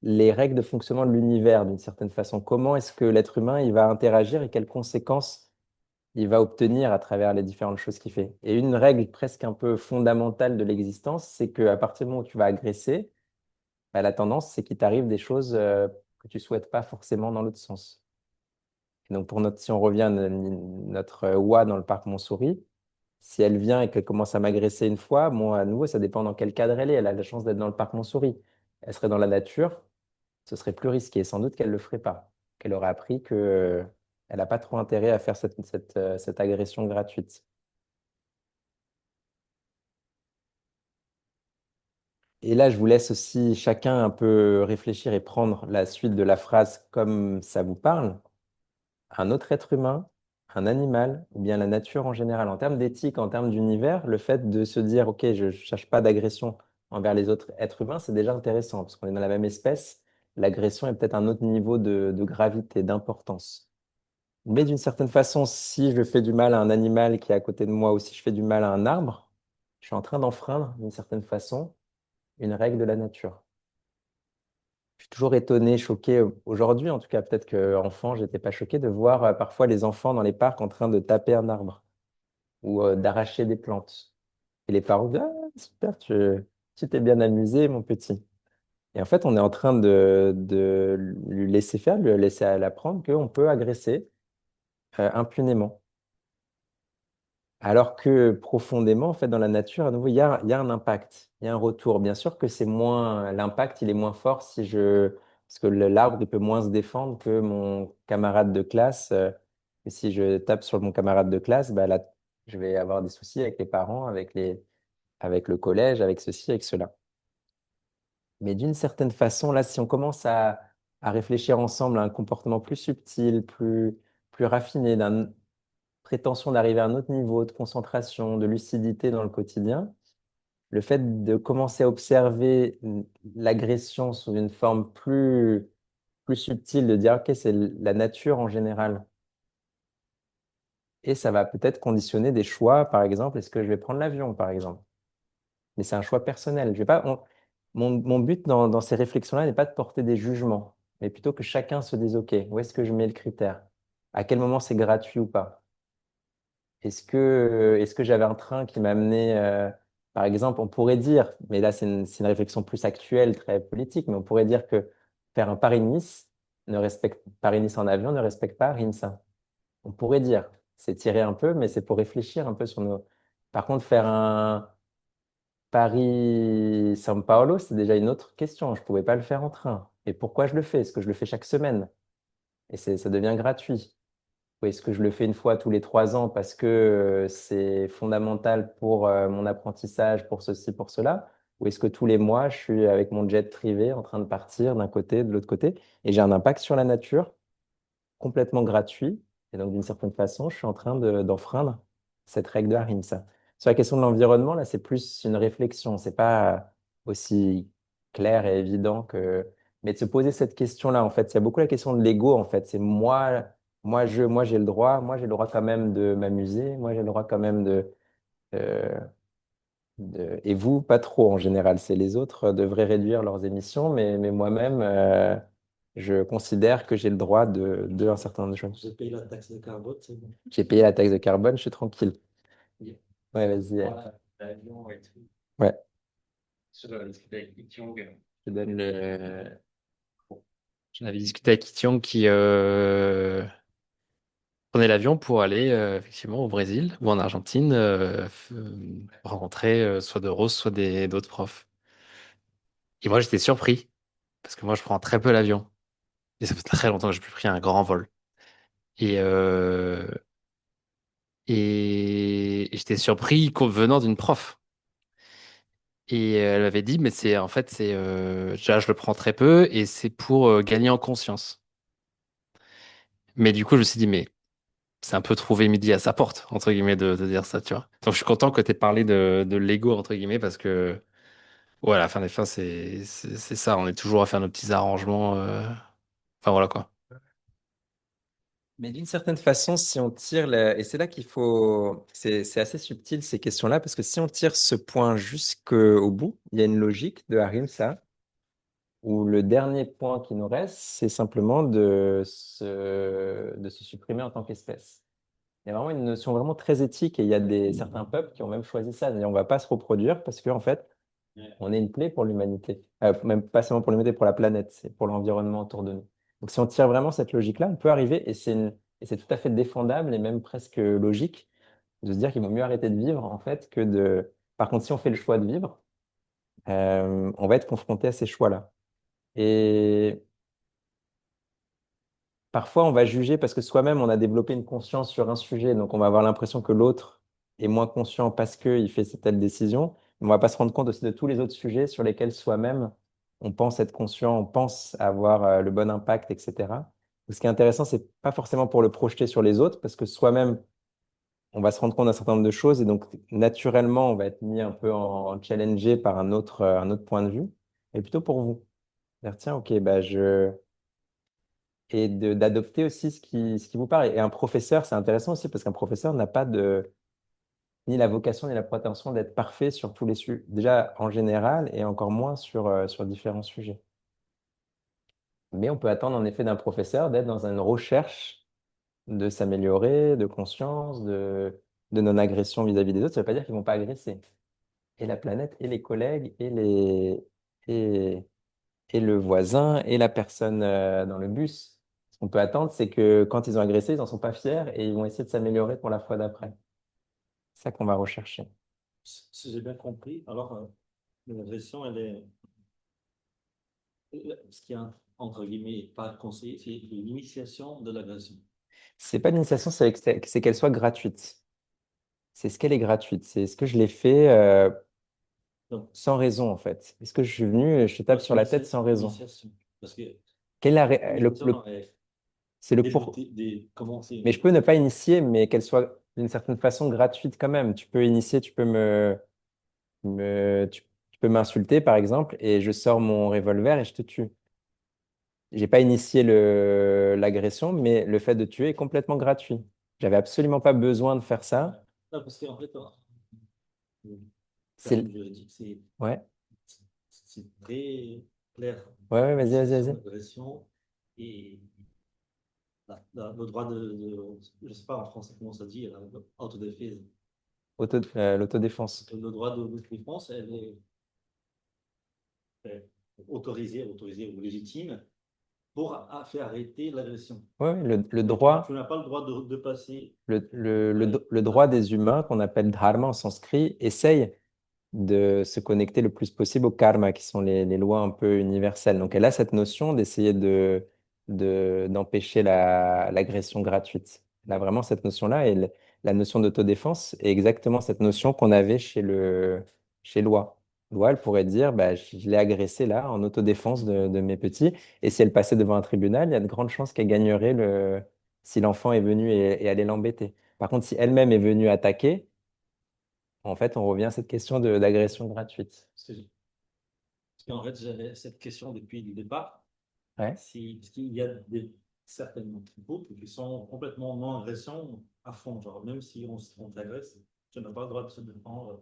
les règles de fonctionnement de l'univers d'une certaine façon. Comment est-ce que l'être humain il va interagir et quelles conséquences il va obtenir à travers les différentes choses qu'il fait. Et une règle presque un peu fondamentale de l'existence, c'est qu'à partir du moment où tu vas agresser, bah, la tendance, c'est qu'il t'arrive des choses que tu souhaites pas forcément dans l'autre sens. Et donc, si on revient à notre oie dans le parc Montsouris, si elle vient et qu'elle commence à m'agresser une fois, bon, à nouveau, ça dépend dans quel cadre elle est. Elle a la chance d'être dans le parc Montsouris. Elle serait dans la nature, ce serait plus risqué. Sans doute qu'elle ne le ferait pas. Qu'elle aurait appris que, elle n'a pas trop intérêt à faire cette agression gratuite. Et là, je vous laisse aussi chacun un peu réfléchir et prendre la suite de la phrase comme ça vous parle. Un autre être humain, un animal, ou bien la nature en général. En termes d'éthique, en termes d'univers, le fait de se dire, OK, je ne cherche pas d'agression envers les autres êtres humains, c'est déjà intéressant, parce qu'on est dans la même espèce. L'agression est peut-être un autre niveau de gravité, d'importance. Mais d'une certaine façon, si je fais du mal à un animal qui est à côté de moi, ou si je fais du mal à un arbre, je suis en train d'enfreindre, d'une certaine façon, une règle de la nature. Je suis toujours étonné, choqué, aujourd'hui en tout cas, peut-être qu'enfant, j'étais pas choqué de voir parfois les enfants dans les parcs en train de taper un arbre ou d'arracher des plantes. Et les parents disent, ah, super, tu t'es bien amusé, mon petit. Et en fait, on est en train de lui laisser faire, de lui laisser à l'apprendre qu'on peut agresser impunément. Alors que profondément, en fait, dans la nature, à nouveau, il y a un impact, il y a un retour. Bien sûr que c'est moins, l'impact, il est moins fort parce que l'arbre, il peut moins se défendre que mon camarade de classe. Et si je tape sur mon camarade de classe, bah là, je vais avoir des soucis avec les parents, avec le collège, avec ceci, avec cela. Mais d'une certaine façon, là, si on commence à réfléchir ensemble à un comportement plus subtil, plus raffiné, d'une prétention d'arriver à un autre niveau de concentration, de lucidité dans le quotidien, le fait de commencer à observer l'agression sous une forme plus subtile, de dire, OK, c'est la nature en général. Et ça va peut-être conditionner des choix, par exemple, est-ce que je vais prendre l'avion, par exemple? Mais c'est un choix personnel. Je vais pas, mon but dans ces réflexions-là n'est pas de porter des jugements, mais plutôt que chacun se dise, OK, où est-ce que je mets le critère? À quel moment c'est gratuit ou pas? Est-ce que j'avais un train qui m'amenait, par exemple, on pourrait dire, mais là c'est une réflexion plus actuelle, très politique, mais on pourrait dire que faire un Paris-Nice Paris-Nice en avion ne respecte pas Rimsa. On pourrait dire, c'est tiré un peu, mais c'est pour réfléchir un peu sur nos. Par contre, faire Paris-São Paulo, c'est déjà une autre question. Je ne pouvais pas le faire en train. Et pourquoi je le fais? Est-ce que je le fais chaque semaine? Et ça devient gratuit. Ou est-ce que je le fais une fois tous les 3 ans parce que c'est fondamental pour mon apprentissage, pour ceci, pour cela? Ou est-ce que tous les mois, je suis avec mon jet privé en train de partir d'un côté, de l'autre côté, et j'ai un impact sur la nature complètement gratuit. Et donc, d'une certaine façon, je suis en train d'enfreindre cette règle de Ahimsa. Sur la question de l'environnement, là, c'est plus une réflexion. C'est pas aussi clair et évident que. Mais de se poser cette question-là, en fait, il y a beaucoup la question de l'ego, en fait. C'est moi, j'ai le droit quand même de m'amuser, moi, j'ai le droit quand même euh, et vous, pas trop en général. C'est les autres devraient réduire leurs émissions, mais moi-même, je considère que j'ai le droit de un certain nombre de choses. J'ai payé la taxe de carbone, c'est bon. J'ai payé la taxe de carbone, je suis tranquille. Yeah. Ouais, vas-y. Voilà, l'avion et tout. Ouais, Je dois discuter avec Kityong. je te donne le. J'en avais discuté avec Kition qui prenait l'avion pour aller effectivement au Brésil ou en Argentine rencontrer soit de Rose, soit d'autres profs. Et moi, j'étais surpris parce que moi, je prends très peu l'avion. Et ça fait très longtemps que j'ai plus pris un grand vol. Et, euh, et j'étais surpris venant d'une prof. Et elle m'avait dit, mais c'est en fait, c'est déjà, je le prends très peu et c'est pour gagner en conscience. Mais du coup, je me suis dit, mais c'est un peu trouver midi à sa porte, entre guillemets, de dire ça, tu vois. Donc, je suis content que tu aies parlé de l'ego, entre guillemets, parce que, ouais, à la fin des fins, c'est ça. On est toujours à faire nos petits arrangements. Enfin, voilà, quoi. Mais d'une certaine façon, si on tire, et c'est là qu'il faut, c'est assez subtil ces questions-là, parce que si on tire ce point jusqu'au bout, il y a une logique de Harim, où le dernier point qui nous reste, c'est simplement de se supprimer en tant qu'espèce. Il y a vraiment une notion vraiment très éthique, et il y a certains peuples qui ont même choisi ça. C'est-à-dire, on ne va pas se reproduire parce qu'en fait, on est une plaie pour l'humanité. Même pas seulement pour l'humanité, pour la planète, c'est pour l'environnement autour de nous. Donc si on tire vraiment cette logique-là, on peut arriver, et c'est tout à fait défendable et même presque logique, de se dire qu'il vaut mieux arrêter de vivre, en fait, que de. Par contre, si on fait le choix de vivre, on va être confronté à ces choix-là. Et parfois, on va juger parce que soi-même, on a développé une conscience sur un sujet, donc on va avoir l'impression que l'autre est moins conscient parce qu'il fait cette telle décision. Mais on va pas se rendre compte aussi de tous les autres sujets sur lesquels soi-même, on pense être conscient, on pense avoir le bon impact, etc. Ce qui est intéressant, c'est pas forcément pour le projeter sur les autres, parce que soi-même, on va se rendre compte d'un certain nombre de choses, et donc naturellement, on va être mis un peu en challengé par un autre point de vue, et plutôt pour vous. Dire, tiens, ok, bah et d'adopter aussi ce qui vous parle. Et un professeur, c'est intéressant aussi parce qu'un professeur n'a pas ni la vocation ni la prétention d'être parfait sur tous les sujets, déjà en général et encore moins sur différents sujets. Mais on peut attendre en effet d'un professeur d'être dans une recherche de s'améliorer, de conscience, de non-agression vis-à-vis des autres. Ça ne veut pas dire qu'ils ne vont pas agresser. Et la planète, et les collègues, et, et le voisin, et la personne dans le bus. Ce qu'on peut attendre, c'est que quand ils ont agressé, ils n'en sont pas fiers et ils vont essayer de s'améliorer pour la fois d'après. C'est ça qu'on va rechercher. Si j'ai bien compris, alors l'agression, elle est. Ce qui est entre guillemets pas conseillé, c'est l'initiation de l'agression. C'est pas l'initiation, c'est qu'elle soit gratuite. C'est ce qu'elle est gratuite. C'est ce que je l'ai fait Donc, sans raison, en fait. Est-ce que je suis venu et je te tape sur la tête sans raison? l'initiation. Parce que Quelle est l'initiation est c'est le pour. débutée des. Comment c'est? Mais je peux ne pas initier, mais qu'elle soit d'une certaine façon gratuite quand même. Tu peux initier, tu peux m'insulter, par exemple, et je sors mon revolver et je te tue. J'ai pas initié l'agression, mais le fait de tuer est complètement gratuit. J'avais absolument pas besoin de faire ça. Non, parce qu'en fait, le C'est, terme juridique, ouais, c'est très clair. ouais, ouais, vas-y, vas-y, L'initiation, vas-y. l'agression et le droit je ne sais pas en français comment ça dit, autodéfense. L'autodéfense. Le droit de défense, elle est autorisée ou légitime pour faire arrêter l'agression. Ouais, ouais, le Mais tu droit, n'as pas le droit de passer. le droit des humains, qu'on appelle dharma en sanskrit, essaye de se connecter le plus possible au karma, qui sont les lois un peu universelles. Donc elle a cette notion d'essayer d'empêcher l'agression gratuite. Elle a vraiment cette notion-là, et la notion d'autodéfense est exactement cette notion qu'on avait chez Loi. Loi, elle pourrait dire, bah, je l'ai agressé là, en autodéfense de mes petits, et si elle passait devant un tribunal, il y a de grandes chances qu'elle gagnerait si l'enfant est venu et allait l'embêter. Par contre, si elle-même est venue attaquer, en fait, on revient à cette question d'agression gratuite. Parce qu'en fait, j'avais cette question depuis le départ. Ouais. Parce qu'il y a certains couples qui sont complètement non-agression à fond. Genre, même si on t'agresse, tu n'as pas le droit de se défendre.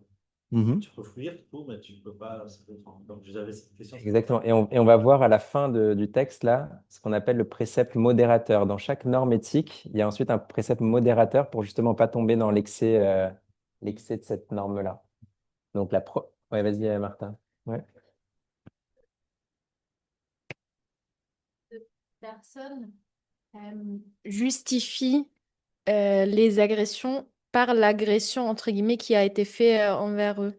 Mhm. Tu peux fuir, tout, mais tu ne peux pas se défendre. Donc, j'avais cette question. Exactement. Et on va voir à la fin du texte, là, ce qu'on appelle le précepte modérateur. Dans chaque norme éthique, il y a ensuite un précepte modérateur pour justement pas tomber dans l'excès de cette norme-là. Donc, Ouais, vas-y, Martin. Ouais. Personne justifie les agressions par l'agression entre guillemets qui a été fait envers eux.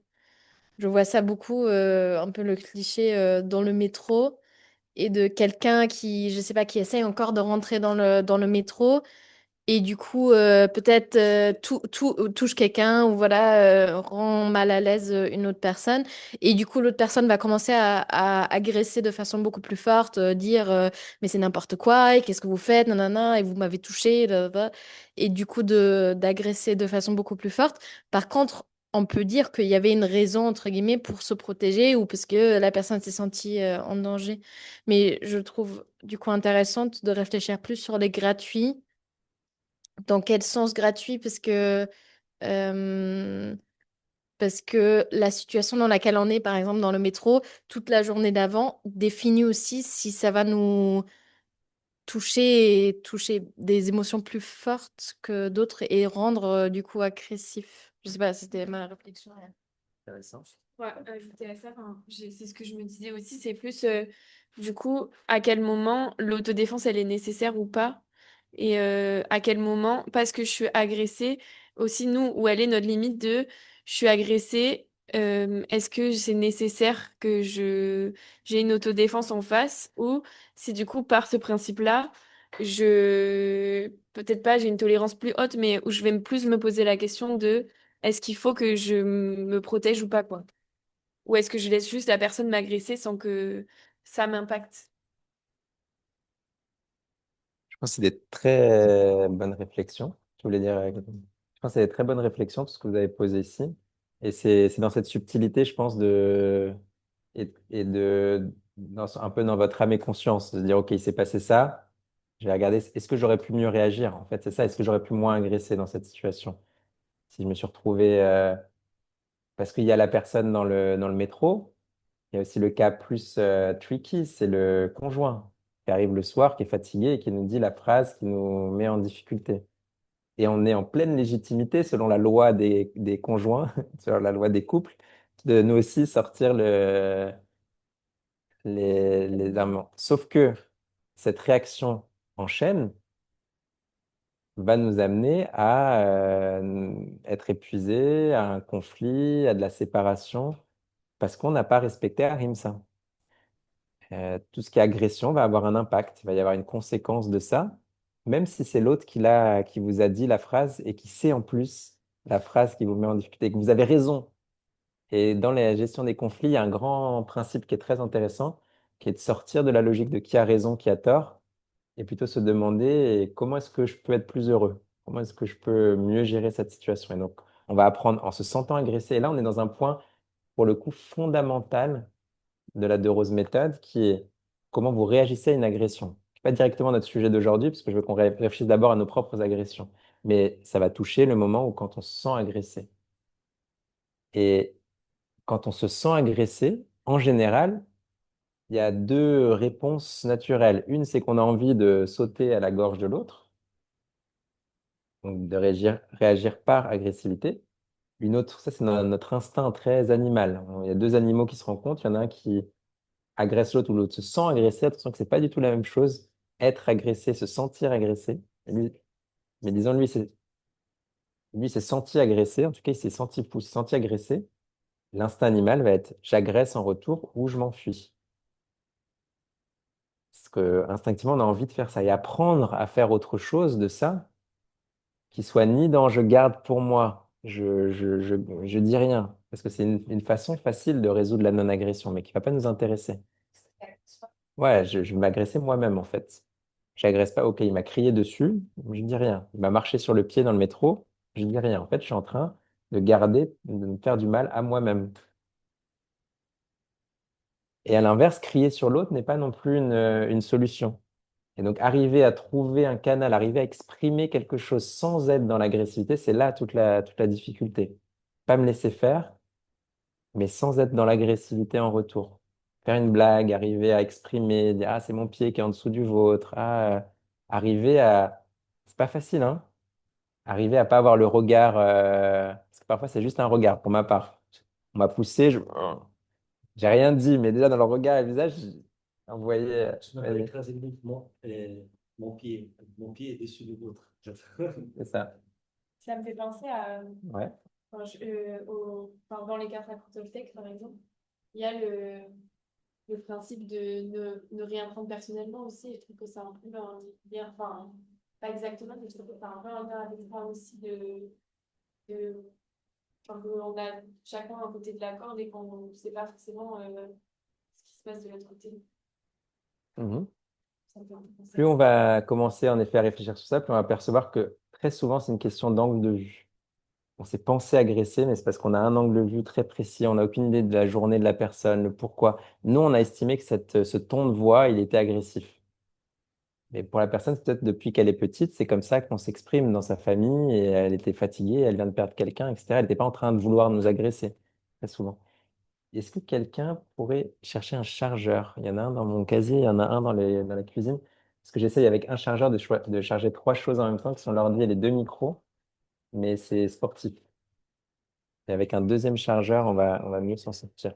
Je vois ça beaucoup, un peu le cliché dans le métro et de quelqu'un qui, je sais pas, qui essaye encore de rentrer dans le métro et du coup, peut-être touche quelqu'un ou voilà, rend mal à l'aise une autre personne. Et du coup, l'autre personne va commencer à agresser de façon beaucoup plus forte, dire mais c'est n'importe quoi, et qu'est-ce que vous faites, nanana, et vous m'avez touché, blablabla. Et du coup, d'agresser de façon beaucoup plus forte. Par contre, on peut dire qu'il y avait une raison, entre guillemets, pour se protéger ou parce que la personne s'est sentie en danger. Mais je trouve du coup intéressante de réfléchir plus sur les gratuits dans quel sens gratuit? Euh, parce que la situation dans laquelle on est, par exemple dans le métro, toute la journée d'avant, définit aussi si ça va nous toucher et toucher des émotions plus fortes que d'autres et rendre du coup agressif. Je sais pas, c'était ma réflexion. Intéressant. Ouais, ajouter à ça, enfin, c'est ce que je me disais aussi, c'est plus du coup à quel moment l'autodéfense elle est nécessaire ou pas, et à quel moment, parce que je suis agressée, aussi nous, où elle est notre limite de je suis agressée, est-ce que c'est nécessaire que j'ai une autodéfense en face, ou si du coup par ce principe-là, peut-être pas, j'ai une tolérance plus haute, mais où je vais plus me poser la question de est-ce qu'il faut que je me protège ou pas, quoi. Ou est-ce que je laisse juste la personne m'agresser sans que ça m'impacte? Je pense que c'est des très bonnes réflexions. Je voulais dire, je pense que c'est des très bonnes réflexions, tout ce que vous avez posé ici. Et c'est dans cette subtilité, je pense, un peu dans votre âme et conscience, de se dire, OK, il s'est passé ça, je vais regarder, est-ce que j'aurais pu mieux réagir? En fait, c'est ça, est-ce que j'aurais pu moins agresser dans cette situation? Si je me suis retrouvé, parce qu'il y a la personne dans le métro, il y a aussi le cas plus tricky, c'est le conjoint qui arrive le soir, qui est fatigué et qui nous dit la phrase qui nous met en difficulté. Et on est en pleine légitimité, selon la loi des conjoints, selon la loi des couples, de nous aussi sortir les amants. Sauf que cette réaction en chaîne va nous amener à être épuisé, à un conflit, à de la séparation, parce qu'on n'a pas respecté Ahimsa. Tout ce qui est agression va avoir un impact, il va y avoir une conséquence de ça, même si c'est l'autre qui vous a dit la phrase et qui sait en plus la phrase qui vous met en difficulté, et que vous avez raison. Et dans la gestion des conflits, il y a un grand principe qui est très intéressant, qui est de sortir de la logique de qui a raison, qui a tort, et plutôt se demander comment est-ce que je peux être plus heureux? Comment est-ce que je peux mieux gérer cette situation? Et donc, on va apprendre en se sentant agressé. Et là, on est dans un point, pour le coup, fondamental de la De Rose méthode, qui est comment vous réagissez à une agression. C'est pas directement notre sujet d'aujourd'hui, parce que je veux qu'on réfléchisse d'abord à nos propres agressions. Mais ça va toucher le moment où quand on se sent agressé. Et quand on se sent agressé, en général, il y a deux réponses naturelles. Une, c'est qu'on a envie de sauter à la gorge de l'autre, donc de réagir par agressivité. Une autre, ça c'est notre instinct très animal. Il y a deux animaux qui se rencontrent, il y en a un qui agresse l'autre ou l'autre se sent agressé. Attention que c'est pas du tout la même chose. Être agressé, se sentir agressé. Mais disons, lui, s'est senti agressé. En tout cas, il s'est senti agressé. L'instinct animal va être j'agresse en retour ou je m'enfuis. Parce que instinctivement, on a envie de faire ça et apprendre à faire autre chose de ça, qui soit ni dans je garde pour moi, je dis rien. Parce que c'est une façon facile de résoudre la non-agression, mais qui ne va pas nous intéresser. Ouais, je vais m'agresser moi-même en fait. J'agresse pas, ok, il m'a crié dessus, je dis rien. Il m'a marché sur le pied dans le métro, je dis rien. En fait, je suis en train de garder, de me faire du mal à moi-même. Et à l'inverse, crier sur l'autre n'est pas non plus une solution. Et donc, arriver à trouver un canal, arriver à exprimer quelque chose sans être dans l'agressivité, c'est là toute la difficulté. Pas me laisser faire, mais sans être dans l'agressivité en retour. Faire une blague, arriver à exprimer, dire, ah, c'est mon pied qui est en dessous du vôtre. Ah, arriver à... C'est pas facile, hein? Arriver à pas avoir le regard... Parce que parfois, c'est juste un regard, pour ma part. On m'a poussé, j'ai rien dit, mais déjà dans le regard et le visage, j'ai envoyé... Je m'avais vas-y, écrasé uniquement mon pied. Mon pied est dessus de l'autre. c'est ça. Ça me fait penser à, Ouais. dans les cartes à Toltec, par exemple, il y a le principe de ne rien prendre personnellement aussi. Et je trouve que c'est un peu un lien, enfin, pas exactement, mais je trouve que c'est un peu un lien avec ça aussi de enfin, qu'on a chacun un côté de la corde et qu'on ne sait pas forcément ce qui se passe de l'autre côté. Mhm. Ça me fait un peu penser Plus à on ça. va commencer en effet à réfléchir sur ça, plus on va percevoir que très souvent, c'est une question d'angle de vue. On s'est pensé agresser, mais c'est parce qu'on a un angle de vue très précis. On n'a aucune idée de la journée de la personne, le pourquoi. Nous, on a estimé que ce ton de voix, il était agressif. Mais pour la personne, c'est peut-être depuis qu'elle est petite, c'est comme ça qu'on s'exprime dans sa famille et elle était fatiguée, elle vient de perdre quelqu'un, etc. Elle n'était pas en train de vouloir nous agresser, très souvent. Est-ce que quelqu'un pourrait chercher un chargeur? Il y en a un dans mon casier, il y en a un dans la cuisine. Parce que j'essaye avec un chargeur de charger trois choses en même temps, qui sont l'ordi et les deux micros, mais c'est sportif. Et avec un deuxième chargeur, on va mieux s'en sortir.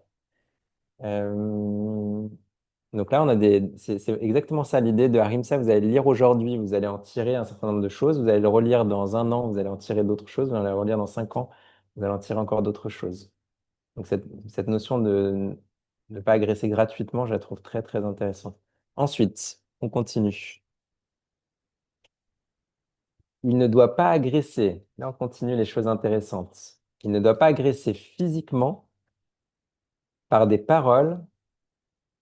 Euh, Donc là, c'est exactement ça l'idée de Harimsa. Vous allez le lire aujourd'hui, vous allez en tirer un certain nombre de choses. Vous allez le relire dans un an, vous allez en tirer d'autres choses. Vous allez le relire dans 5 ans, vous allez en tirer encore d'autres choses. Donc cette notion de ne pas agresser gratuitement, je la trouve très très intéressante. Ensuite, on continue. Il ne doit pas agresser. Là, on continue les choses intéressantes. Il ne doit pas agresser physiquement par des paroles,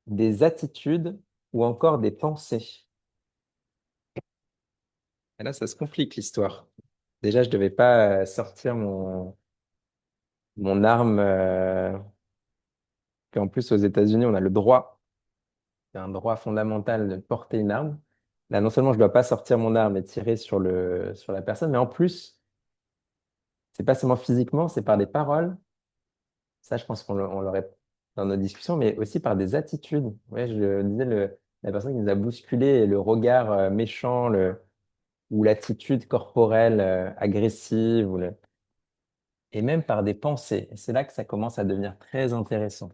des attitudes ou encore des pensées. Et là, ça se complique l'histoire. Déjà, je devais pas sortir mon arme, qu'en plus aux États-Unis, on a le droit, c'est un droit fondamental de porter une arme. Là, non seulement je dois pas sortir mon arme et tirer sur la personne, mais en plus, c'est pas seulement physiquement, c'est par des paroles. Ça, je pense on l'aurait dans nos discussions, mais aussi par des attitudes. Ouais, je disais, la personne qui nous a bousculé, le regard méchant, ou l'attitude corporelle agressive, et même par des pensées. Et c'est là que ça commence à devenir très intéressant.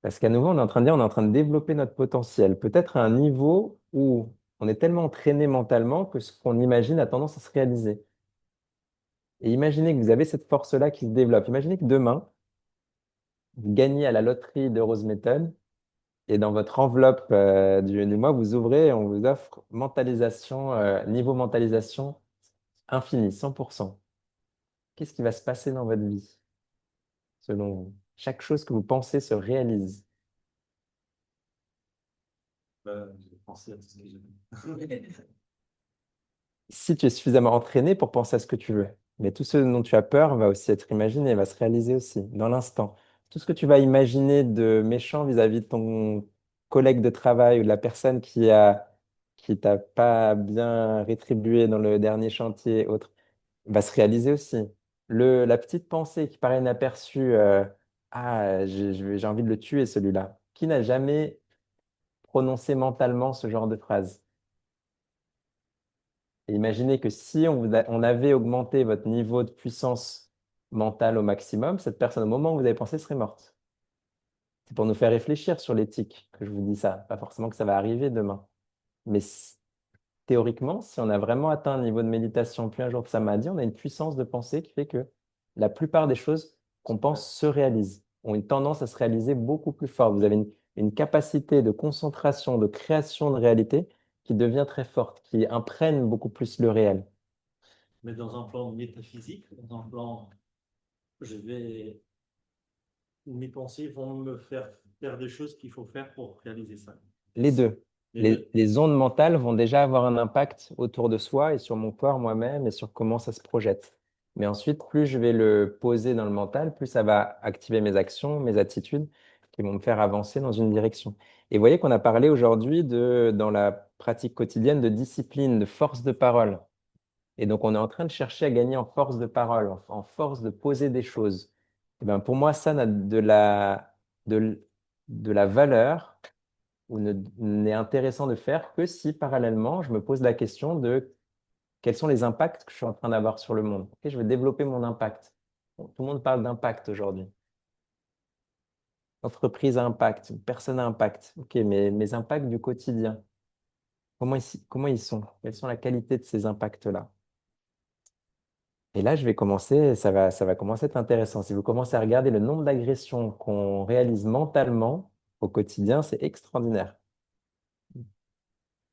Parce qu'à nouveau, on est en train de dire, on est en train de développer notre potentiel, peut-être à un niveau où on est tellement entraîné mentalement que ce qu'on imagine a tendance à se réaliser. Et imaginez que vous avez cette force-là qui se développe. Imaginez que demain, vous gagnez à la loterie de Rose Méthode et dans votre enveloppe du mois, vous ouvrez et on vous offre mentalisation, niveau mentalisation infini, 100%. Qu'est-ce qui va se passer dans votre vie, selon vous? Chaque chose que vous pensez se réalise. J'ai pensé à tout ce que j'ai Si tu es suffisamment entraîné pour penser à ce que tu veux. Mais tout ce dont tu as peur va aussi être imaginé, va se réaliser aussi, dans l'instant. Tout ce que tu vas imaginer de méchant vis-à-vis de ton collègue de travail ou de la personne qui t'a pas bien rétribué dans le dernier chantier et autres, va se réaliser aussi. La petite pensée qui paraît inaperçue, ah, j'ai envie de le tuer celui-là. Qui n'a jamais prononcé mentalement ce genre de phrase? Et imaginez que si on avait augmenté votre niveau de puissance mentale au maximum, cette personne, au moment où vous avez pensé, serait morte. C'est pour nous faire réfléchir sur l'éthique que je vous dis ça. Pas forcément que ça va arriver demain. Mais théoriquement, si on a vraiment atteint un niveau de méditation, puis un jour que ça m'a dit, on a une puissance de pensée qui fait que la plupart des choses qu'on pense se réalisent, ont une tendance à se réaliser beaucoup plus forte. Vous avez une capacité de concentration, de création de réalité qui devient très forte, qui imprègne beaucoup plus le réel. Mais dans un plan métaphysique, dans un plan, je vais, mes pensées vont me faire faire des choses qu'il faut faire pour réaliser ça. Les deux. Les deux. Les ondes mentales vont déjà avoir un impact autour de soi et sur mon corps moi-même et sur comment ça se projette. Mais ensuite, plus je vais le poser dans le mental, plus ça va activer mes actions, mes attitudes qui vont me faire avancer dans une direction. Et vous voyez qu'on a parlé aujourd'hui dans la pratique quotidienne de discipline, de force de parole. Et donc, on est en train de chercher à gagner en force de parole, en force de poser des choses. Et ben, pour moi, ça n'a de la valeur ou n'est intéressant de faire que si parallèlement, je me pose la question de quels sont les impacts que je suis en train d'avoir sur le monde. Ok, je veux développer mon impact. Bon, tout le monde parle d'impact aujourd'hui. Entreprise à impact, personne à impact. Ok, mais mes impacts du quotidien, comment ils sont? Quelle sont la qualité de ces impacts-là? Et là, je vais commencer, ça va commencer à être intéressant. Si vous commencez à regarder le nombre d'agressions qu'on réalise mentalement au quotidien, c'est extraordinaire.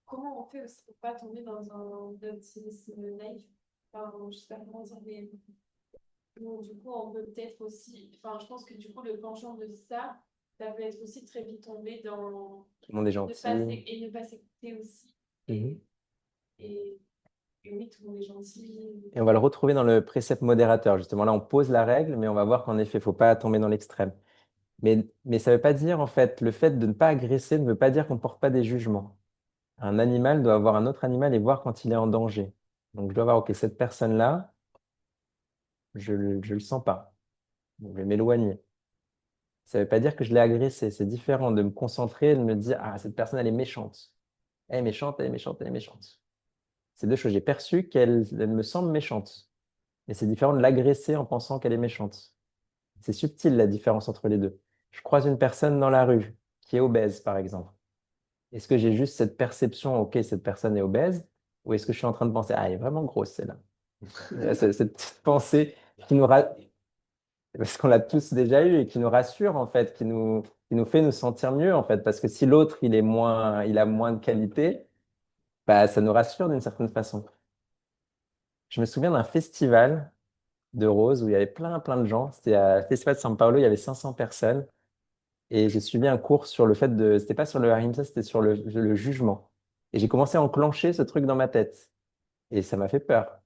Comment on fait aussi pour pas tomber dans un optimisme naïf? Enfin, je sais pas comment dire, mais bon, du coup, on peut peut-être aussi. Enfin, je pense que du coup, le penchant de ça, ça peut être aussi très vite tomber dans Tout le monde est ne pas gentil. et ne pas s'écouter aussi. Mhm. Et, et oui, tout le monde est gentil. Et on va le retrouver dans le précepte modérateur. Justement, là, on pose la règle, mais on va voir qu'en effet, il ne faut pas tomber dans l'extrême. Mais ça ne veut pas dire, en fait, le fait de ne pas agresser ne veut pas dire qu'on ne porte pas des jugements. Un animal doit avoir un autre animal et voir quand il est en danger. Donc, je dois voir, OK, cette personne-là, je ne le sens pas. Donc, je vais m'éloigner. Ça ne veut pas dire que je l'ai agressé. C'est différent de me concentrer et de me dire, ah, cette personne, elle est méchante. Elle est méchante, elle est méchante, elle est méchante. C'est deux choses. J'ai perçu elle me semble méchante. Mais c'est différent de l'agresser en pensant qu'elle est méchante. C'est subtil la différence entre les deux. Je croise une personne dans la rue qui est obèse, par exemple. Est-ce que j'ai juste cette perception, OK, cette personne est obèse, ou est-ce que je suis en train de penser, ah, elle est vraiment grosse, celle-là. Cette petite pensée qui nous parce qu'on l'a tous déjà eu et qui nous rassure, en fait, qui nous fait nous sentir mieux, en fait, parce que si l'autre, il a moins de qualité, bah, ça nous rassure d'une certaine façon. Je me souviens d'un festival de roses où il y avait plein de gens. C'était à Festival de São Paulo, il y avait 500 personnes. Et j'ai suivi un cours sur le fait de. C'était pas sur le ahimsa, c'était sur le jugement. Et j'ai commencé à enclencher ce truc dans ma tête. Et ça m'a fait peur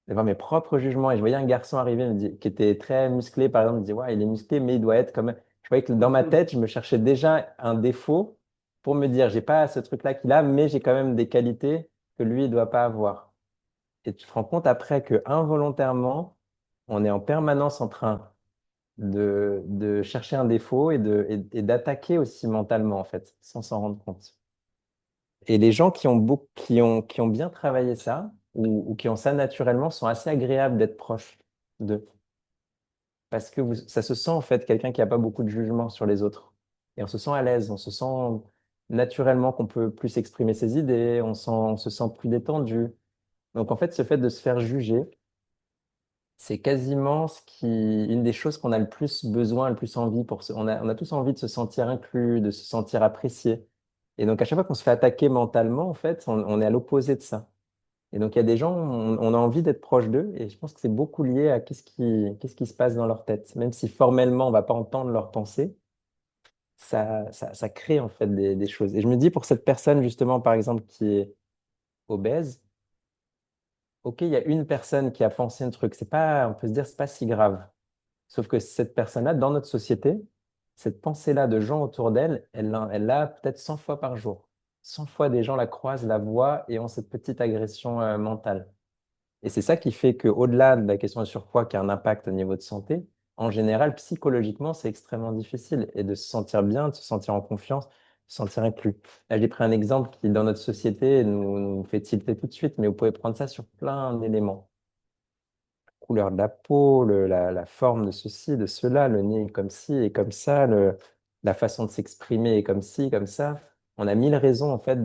d'avoir mes propres jugements. Et je voyais un garçon arriver qui était très musclé, par exemple. Je me disais, ouais, il est musclé, mais il doit être comme. Je voyais que dans ma tête, je me cherchais déjà un défaut pour me dire, j'ai pas ce truc-là qu'il a, mais j'ai quand même des qualités que lui, il doit pas avoir. Et tu te rends compte après que involontairement, on est en permanence en train de chercher un défaut et d'attaquer aussi mentalement, en fait, sans s'en rendre compte. Et les gens qui ont bien travaillé ça, ou qui ont ça naturellement, sont assez agréables d'être proches d'eux. Parce que ça se sent, en fait, quelqu'un qui n'a pas beaucoup de jugement sur les autres. Et on se sent à l'aise, on se sent naturellement qu'on peut plus exprimer ses idées, on se sent plus détendu. Donc, en fait, ce fait de se faire juger, c'est quasiment une des choses qu'on a le plus besoin, le plus envie on a tous envie de se sentir inclus, de se sentir apprécié. Et donc, à chaque fois qu'on se fait attaquer mentalement, en fait, on est à l'opposé de ça. Et donc, il y a des gens, on a envie d'être proche d'eux, et je pense que c'est beaucoup lié à qu'est-ce qui se passe dans leur tête. Même si formellement, on va pas entendre leurs pensées, ça crée en fait des choses. Et je me dis, pour cette personne, justement, par exemple, qui est obèse, OK, il y a une personne qui a pensé un truc, c'est pas, on peut se dire, c'est pas si grave. Sauf que cette personne-là, dans notre société, cette pensée-là de gens autour d'elle, elle l'a peut-être 100 fois par jour. 100 fois des gens la croisent, la voient et ont cette petite agression mentale. Et c'est ça qui fait qu'au-delà de la question du surpoids qui a un impact au niveau de santé, en général, psychologiquement, c'est extrêmement difficile. Et de se sentir bien, de se sentir en confiance, de se sentir inclus. Là, j'ai pris un exemple qui, dans notre société, nous fait tilter tout de suite, mais vous pouvez prendre ça sur plein d'éléments couleur de la peau, la forme de ceci, de cela, le nez est comme ci et comme ça, la façon de s'exprimer est comme ci, comme ça. On a mille raisons en fait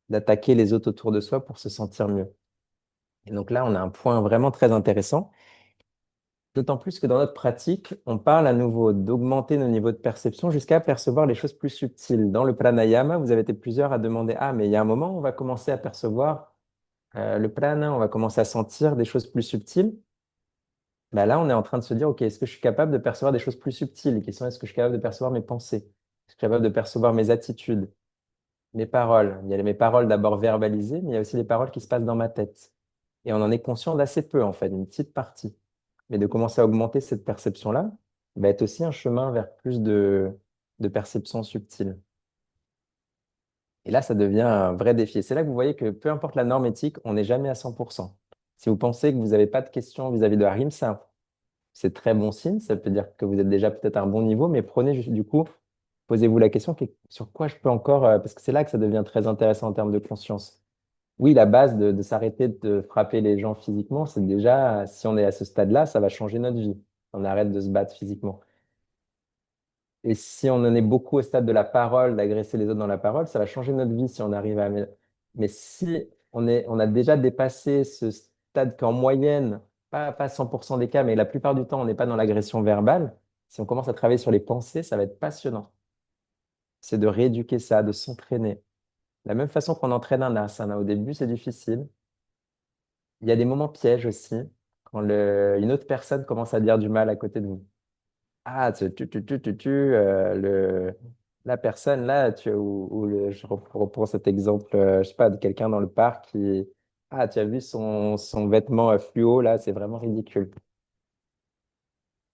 d'attaquer les autres autour de soi pour se sentir mieux. Et donc là, on a un point vraiment très intéressant. D'autant plus que dans notre pratique, on parle à nouveau d'augmenter nos niveaux de perception jusqu'à percevoir les choses plus subtiles. Dans le pranayama, vous avez été plusieurs à demander, ah, mais il y a un moment où on va commencer à percevoir le prana, on va commencer à sentir des choses plus subtiles. Bah là, on est en train de se dire, OK, est-ce que je suis capable de percevoir des choses plus subtiles? La question, est-ce que je suis capable de percevoir mes pensées? Est-ce que je suis capable de percevoir mes attitudes, mes paroles? Il y a mes paroles d'abord verbalisées, mais il y a aussi les paroles qui se passent dans ma tête. Et on en est conscient d'assez peu, en fait, une petite partie. Mais de commencer à augmenter cette perception-là va être aussi un chemin vers plus de perception subtile. Et là, ça devient un vrai défi. Et c'est là que vous voyez que peu importe la norme éthique, on n'est jamais à 100%. Si vous pensez que vous n'avez pas de questions vis-à-vis de Ahimsa, c'est très bon signe. Ça veut dire que vous êtes déjà peut-être à un bon niveau, mais prenez juste du coup, posez-vous la question sur quoi je peux encore, parce que c'est là que ça devient très intéressant en termes de conscience. Oui, la base de s'arrêter de frapper les gens physiquement, c'est déjà, si on est à ce stade-là, ça va changer notre vie. On arrête de se battre physiquement. Et si on en est beaucoup au stade de la parole, d'agresser les autres dans la parole, ça va changer notre vie si on arrive à... Mais si on a déjà dépassé ce stade qu'en moyenne, pas 100% des cas, mais la plupart du temps, on n'est pas dans l'agression verbale, si on commence à travailler sur les pensées, ça va être passionnant. C'est de rééduquer ça, de s'entraîner. De la même façon qu'on entraîne un asana. Au début, c'est difficile. Il y a des moments pièges aussi, quand une autre personne commence à dire du mal à côté de vous. Ah, la personne là, je reprends cet exemple, je sais pas, de quelqu'un dans le parc qui, ah, tu as vu son vêtement fluo là, c'est vraiment ridicule.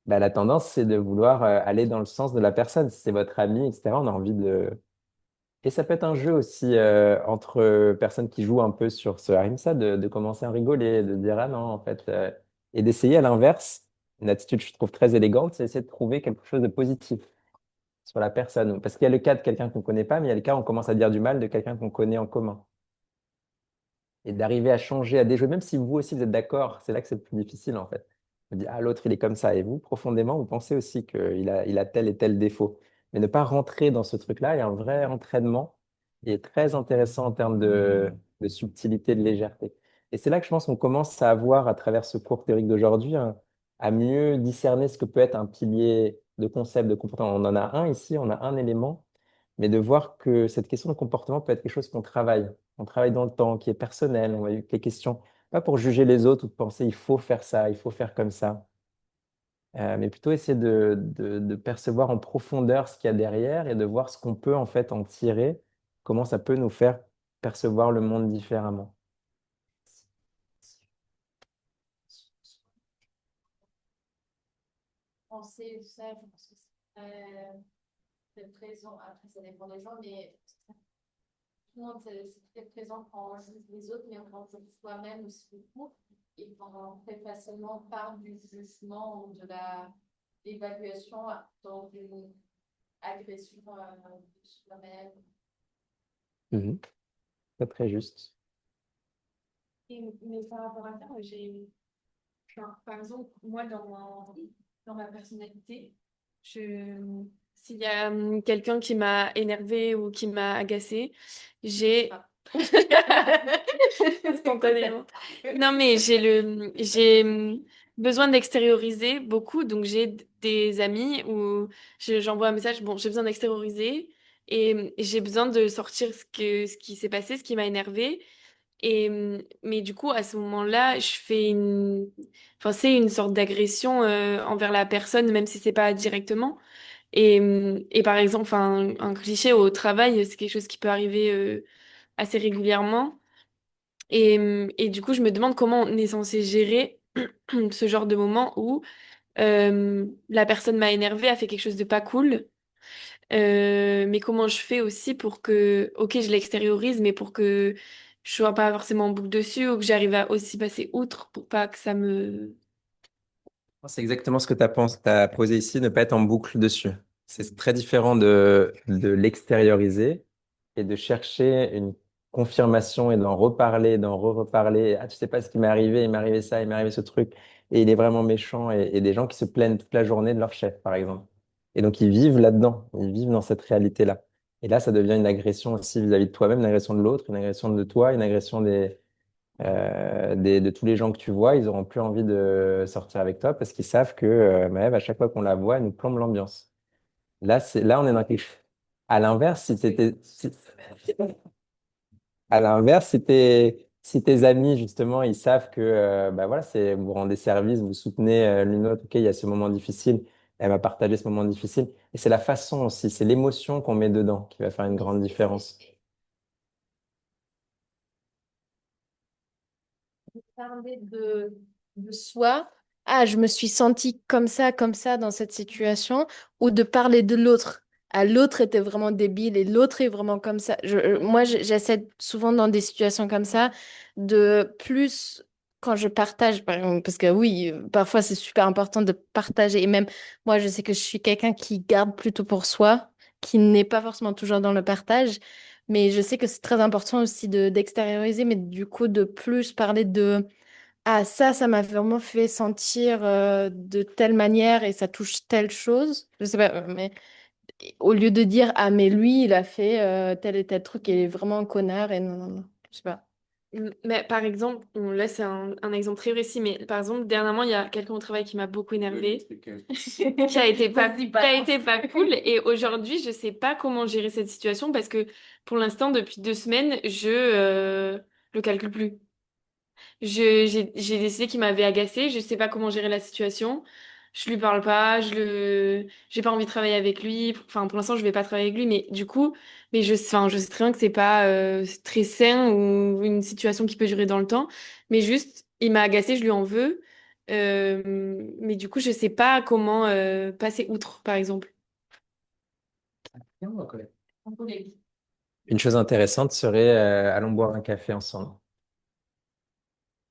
Bah, la tendance, c'est de vouloir aller dans le sens de la personne. Si c'est votre ami, etc., on a envie de. Et ça peut être un jeu aussi entre personnes qui jouent un peu sur ce harim-ça, de commencer à rigoler, de dire, ah non, en fait, et d'essayer à l'inverse, une attitude que je trouve très élégante, c'est essayer de trouver quelque chose de positif sur la personne. Parce qu'il y a le cas de quelqu'un qu'on ne connaît pas, mais il y a le cas où on commence à dire du mal de quelqu'un qu'on connaît en commun. Et d'arriver à changer, à déjouer, même si vous aussi vous êtes d'accord, c'est là que c'est le plus difficile en fait. On dit, ah, l'autre, il est comme ça. Et vous, profondément, vous pensez aussi qu'il a tel et tel défaut. Mais ne pas rentrer dans ce truc-là, il y a un vrai entraînement qui est très intéressant en termes de subtilité, de légèreté. Et c'est là que je pense qu'on commence à avoir, à travers ce cours théorique d'aujourd'hui, à mieux discerner ce que peut être un pilier de concept, de comportement. On en a un ici, on a un élément, mais de voir que cette question de comportement peut être quelque chose qu'on travaille. On travaille dans le temps, qui est personnel. On va eu les questions, pas pour juger les autres ou de penser il faut faire ça, il faut faire comme ça, mais plutôt essayer de percevoir en profondeur ce qu'il y a derrière et de voir ce qu'on peut en fait en tirer, comment ça peut nous faire percevoir le monde différemment. Penser ça, je pense que c'est présent. Après, ça dépend des gens, mais tout le monde, c'est très présent quand on juge les autres, mais quand on juge soi-même aussi beaucoup. Et quand on fait facilement part du jugement ou de l'évaluation dans une agression de soi-même. Mhm. Pas très juste. Mais par rapport à ça, par exemple, moi, dans ma personnalité, s'il y a quelqu'un qui m'a énervé ou qui m'a agacé, j'ai instantanément. Non, mais j'ai besoin d'extérioriser beaucoup. Donc, j'ai des amis où j'envoie un message, bon, j'ai besoin d'extérioriser et j'ai besoin de sortir ce qui s'est passé, ce qui m'a énervé. Mais du coup, à ce moment-là, enfin, c'est une sorte d'agression envers la personne, même si c'est pas directement. Et par exemple, enfin, un cliché au travail, c'est quelque chose qui peut arriver assez régulièrement. Et du coup, je me demande comment on est censé gérer ce genre de moment où la personne m'a énervé, a fait quelque chose de pas cool. Mais comment je fais aussi pour que, ok, je l'extériorise, mais pour que je sois pas forcément en boucle dessus ou que j'arrive à aussi passer outre pour pas que ça me... C'est exactement ce que tu as posé ici, ne pas être en boucle dessus. C'est très différent de l'extérioriser et de chercher une confirmation et d'en reparler, d'en re-reparler. Ah, tu sais pas ce qui m'est arrivé, il m'est arrivé ça, il m'est arrivé ce truc. Et il est vraiment méchant. Et des gens qui se plaignent toute la journée de leur chef, par exemple. Et donc, ils vivent là-dedans. Ils vivent dans cette réalité-là. Et là, ça devient une agression aussi vis-à-vis de toi-même, une agression de l'autre, une agression de toi, une agression de tous les gens que tu vois, ils n'auront plus envie de sortir avec toi parce qu'ils savent que Maëve, à chaque fois qu'on la voit, elle nous plombe l'ambiance. Là, on est dans quelque chose. À l'inverse, à l'inverse, si tes amis, justement, ils savent que bah voilà, vous rendez service, vous soutenez l'une l'autre, ok, il y a ce moment difficile, elle va partager ce moment difficile. Et c'est la façon aussi, c'est l'émotion qu'on met dedans qui va faire une grande différence. Parler de soi, ah, je me suis sentie comme ça dans cette situation, ou de parler de l'autre. Ah, l'autre était vraiment débile et l'autre est vraiment comme ça. Moi, j'essaie souvent dans des situations comme ça de plus quand je partage, par exemple, parce que oui, parfois c'est super important de partager. Et même moi, je sais que je suis quelqu'un qui garde plutôt pour soi, qui n'est pas forcément toujours dans le partage. Mais je sais que c'est très important aussi d'extérioriser, mais du coup de plus parler de ah, ça m'a vraiment fait sentir de telle manière et ça touche telle chose. Je sais pas, mais au lieu de dire ah, mais lui, il a fait tel et tel truc, il est vraiment un connard et non, non, non. Je sais pas. Mais par exemple, là c'est un exemple très précis, mais par exemple, dernièrement, il y a quelqu'un au travail qui m'a beaucoup énervée, qui a été Vas-y, qui a balance. été pas cool, et aujourd'hui, je sais pas comment gérer cette situation parce que pour l'instant, depuis 2 semaines, je le calcule plus. J'ai décidé qu'il m'avait agacé, je sais pas comment gérer la situation. Je lui parle pas, j'ai pas envie de travailler avec lui. Enfin, pour l'instant, je vais pas travailler avec lui, mais du coup, enfin, je sais très bien que c'est pas très sain ou une situation qui peut durer dans le temps. Mais juste, il m'a agacé, je lui en veux. Mais du coup, je sais pas comment passer outre, par exemple. Une chose intéressante serait, allons boire un café ensemble.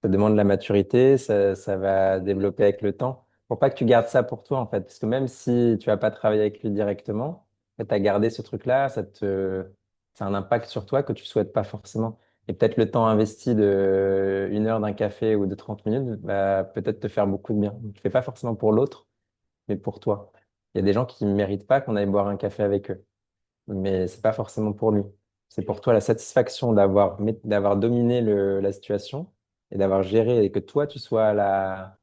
Ça demande de la maturité, ça va développer avec le temps. Pour pas que tu gardes ça pour toi, en fait. Parce que même si tu vas pas travailler avec lui directement, tu as gardé ce truc-là, ça a un impact sur toi que tu souhaites pas forcément. Et peut-être le temps investi de 1 heure d'un café ou de 30 minutes va peut-être te faire beaucoup de bien. Tu fais pas forcément pour l'autre, mais pour toi. Il y a des gens qui ne méritent pas qu'on aille boire un café avec eux, mais c'est pas forcément pour lui. C'est pour toi la satisfaction d'avoir dominé la situation et d'avoir géré et que toi tu sois là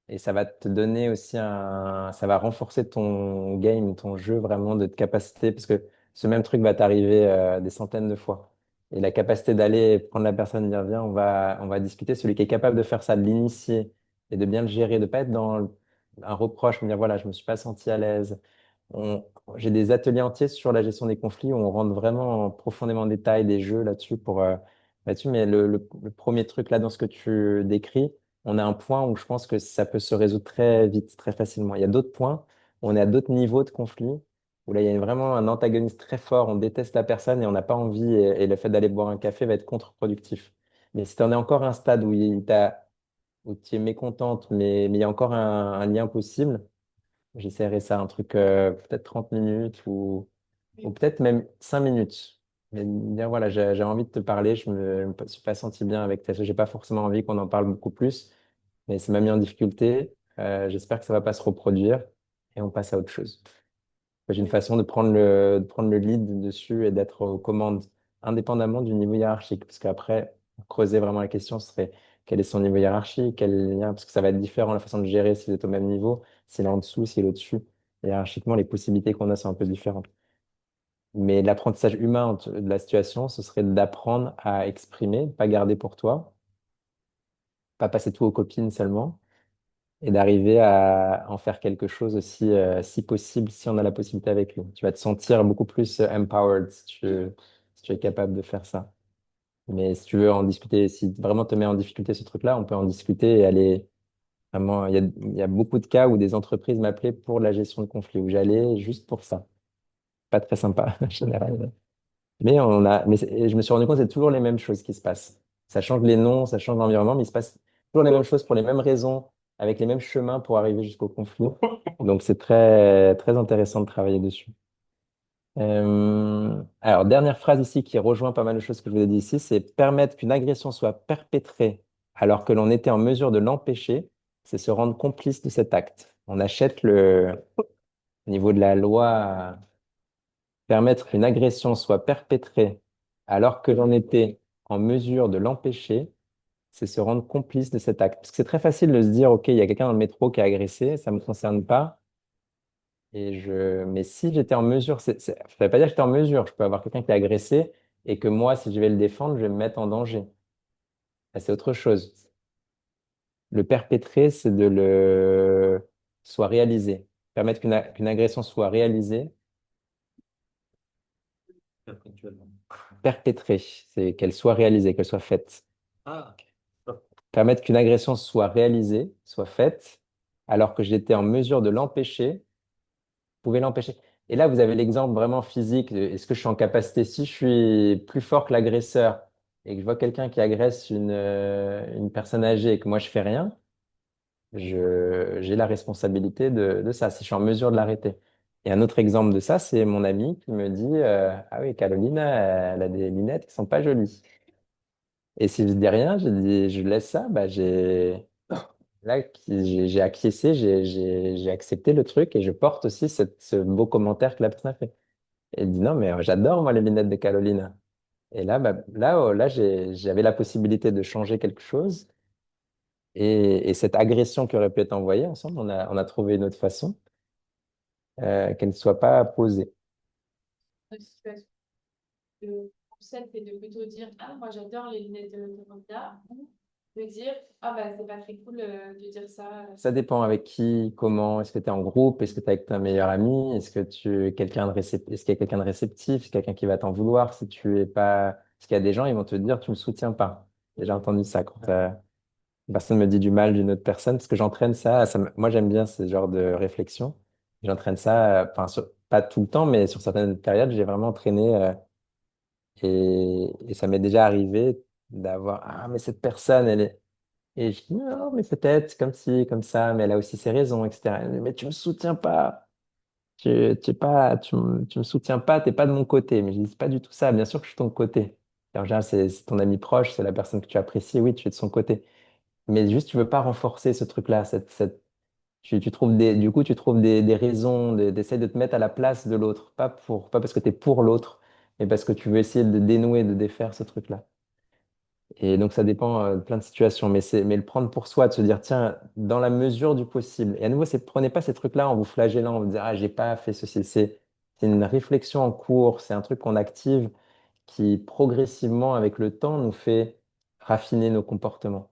et ça va te donner aussi ça va renforcer ton game, ton jeu vraiment de capacité parce que ce même truc va t'arriver des centaines de fois. Et la capacité d'aller prendre la personne et dire viens, on va discuter. Celui qui est capable de faire ça, de l'initier et de bien le gérer, de pas être dans un reproche, me dire voilà, je me suis pas senti à l'aise. On- j'ai des ateliers entiers sur la gestion des conflits où on rentre vraiment profondément en détail des jeux là-dessus là-dessus. Mais le premier truc là dans ce que tu décris, on a un point où je pense que ça peut se résoudre très vite, très facilement. Il y a d'autres points où on est à d'autres niveaux de conflit où là il y a vraiment un antagoniste très fort, on déteste la personne et on n'a pas envie et le fait d'aller boire un café va être contre-productif. Mais si tu en es encore à un stade où tu es mécontente, mais il y a encore un lien possible, j'essaierai ça, un truc peut-être 30 minutes ou peut-être même 5 minutes. Mais dire, voilà, j'ai envie de te parler, me suis pas senti bien avec ça. J'ai pas forcément envie qu'on en parle beaucoup plus, mais ça m'a mis en difficulté. J'espère que ça va pas se reproduire et on passe à autre chose. J'ai une façon de prendre le lead dessus et d'être aux commandes, indépendamment du niveau hiérarchique. Parce qu'après, creuser vraiment la question, ce serait quel est son niveau hiérarchique, quel lien, parce que ça va être différent la façon de gérer s'il est au même niveau, s'il est en dessous, s'il est au-dessus. Hiérarchiquement, les possibilités qu'on a sont un peu différentes. Mais l'apprentissage humain de la situation, ce serait d'apprendre à exprimer, pas garder pour toi, pas passer tout aux copines seulement, et d'arriver à en faire quelque chose aussi, si possible, si on a la possibilité avec lui. Tu vas te sentir beaucoup plus empowered si tu es capable de faire ça. Mais si tu veux en discuter, si vraiment te met en difficulté ce truc-là, on peut en discuter et aller vraiment. Il y a beaucoup de cas où des entreprises m'appelaient pour la gestion de conflits, où j'allais juste pour ça. Pas très sympa en général. Mais je me suis rendu compte que c'est toujours les mêmes choses qui se passent. Ça change les noms, ça change l'environnement, mais il se passe toujours les mêmes choses pour les mêmes raisons, avec les mêmes chemins pour arriver jusqu'au conflit. Donc c'est très, très intéressant de travailler dessus. Alors, dernière phrase ici qui rejoint pas mal de choses que je vous ai dit ici, c'est permettre qu'une agression soit perpétrée alors que l'on était en mesure de l'empêcher, c'est se rendre complice de cet acte. On achète au niveau de la loi. Permettre qu'une agression soit perpétrée alors que l'on était en mesure de l'empêcher, c'est se rendre complice de cet acte. Parce que c'est très facile de se dire, OK, il y a quelqu'un dans le métro qui a agressé, ça ne me concerne pas. Mais si j'étais en mesure, ça ne veut pas dire que j'étais en mesure. Je peux avoir quelqu'un qui a agressé et que moi, si je vais le défendre, je vais me mettre en danger. Là, c'est autre chose. Le perpétrer, c'est de le soit réalisé. Permettre qu'une agression soit réalisée, Perpétuellement. perpétrée, c'est qu'elle soit réalisée, qu'elle soit faite. Ah, ok. Top. Permettre qu'une agression soit réalisée, soit faite, alors que j'étais en mesure de l'empêcher, pouvait l'empêcher. Et là, vous avez l'exemple vraiment physique. Est-ce que je suis en capacité, si je suis plus fort que l'agresseur et que je vois quelqu'un qui agresse une personne âgée et que moi je fais rien, j'ai la responsabilité de ça, si je suis en mesure de l'arrêter. Et un autre exemple de ça, c'est mon ami qui me dit, ah oui, Carolina, elle a des lunettes qui sont pas jolies. Et si je dis rien, je laisse ça, bah là, j'ai acquiescé, j'ai accepté le truc et je porte aussi ce beau commentaire que la personne a fait. Et il dit non, mais j'adore moi les lunettes de Carolina. Et là, là, j'avais la possibilité de changer quelque chose. Et cette agression qui aurait pu être envoyée, ensemble, on a trouvé une autre façon qu'elle ne soit pas posée. Une situation de concept et de plutôt dire ah moi j'adore les lunettes de Wanda, de dire ah bah c'est pas très cool de dire ça. Ça dépend avec qui, comment, est-ce que tu es en groupe, est-ce que tu es avec ta meilleure amie, est-ce que tu es quelqu'un de est-ce qu'il y a quelqu'un de réceptif, est-ce qu'il y a quelqu'un qui va t'en vouloir si tu es pas. Parce qu'il y a des gens, ils vont te dire tu me soutiens pas. J'ai déjà entendu ça quand une personne me dit du mal d'une autre personne, parce que j'entraîne ça, moi j'aime bien ce genre de réflexion. J'entraîne ça, enfin pas tout le temps, mais sur certaines périodes, j'ai vraiment entraîné et ça m'est déjà arrivé d'avoir ah mais cette personne elle est. Et je dis, non, mais peut-être, comme ci, comme ça, mais elle a aussi ses raisons, etc. Elle me dit, mais tu me soutiens pas. Tu me soutiens pas, t'es pas de mon côté. Mais je dis, c'est pas du tout ça. Bien sûr que je suis de ton côté. Et en général, c'est ton ami proche, c'est la personne que tu apprécies. Oui, tu es de son côté. Mais juste, tu veux pas renforcer ce truc-là. Tu trouves du coup, tu trouves des raisons, d'essayer de te mettre à la place de l'autre. Pas parce que tu es pour l'autre, mais parce que tu veux essayer de dénouer, de défaire ce truc-là. Et donc, ça dépend de plein de situations. Mais le prendre pour soi, de se dire, tiens, dans la mesure du possible. Et à nouveau, prenez pas ces trucs-là en vous flagellant, en vous disant, ah, j'ai pas fait ceci. C'est une réflexion en cours, c'est un truc qu'on active qui, progressivement, avec le temps, nous fait raffiner nos comportements.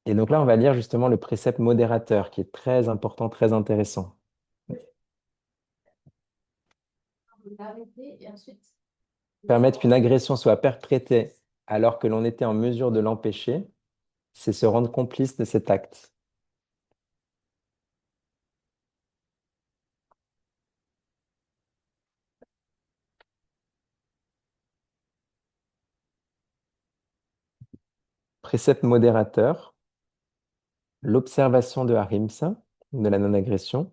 Et donc là, on va lire justement le précepte modérateur, qui est très important, très intéressant. L'arrêter et ensuite. Permettre qu'une agression soit perpétrée alors que l'on était en mesure de l'empêcher, c'est se rendre complice de cet acte. Précepte modérateur, l'observation de Ahimsa, de la non-agression,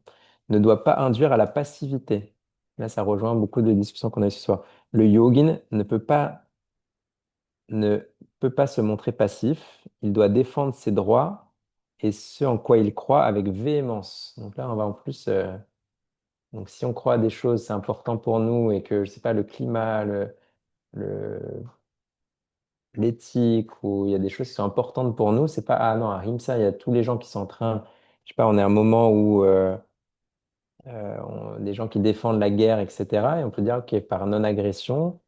ne doit pas induire à la passivité. Là, ça rejoint beaucoup de discussions qu'on a eues ce soir. Le yogin ne peut pas se montrer passif. Il doit défendre ses droits et ce en quoi il croit avec véhémence. Donc là, on va en plus. Donc, si on croit à des choses, c'est important pour nous et que, je sais pas, le climat, le- l'éthique, ou il y a des choses qui sont importantes pour nous, c'est pas, ah non, à Rimsa, il y a tous les gens qui sont en train, je sais pas, on est à un moment où des gens qui défendent la guerre, etc. Et on peut dire, OK, par non-agression,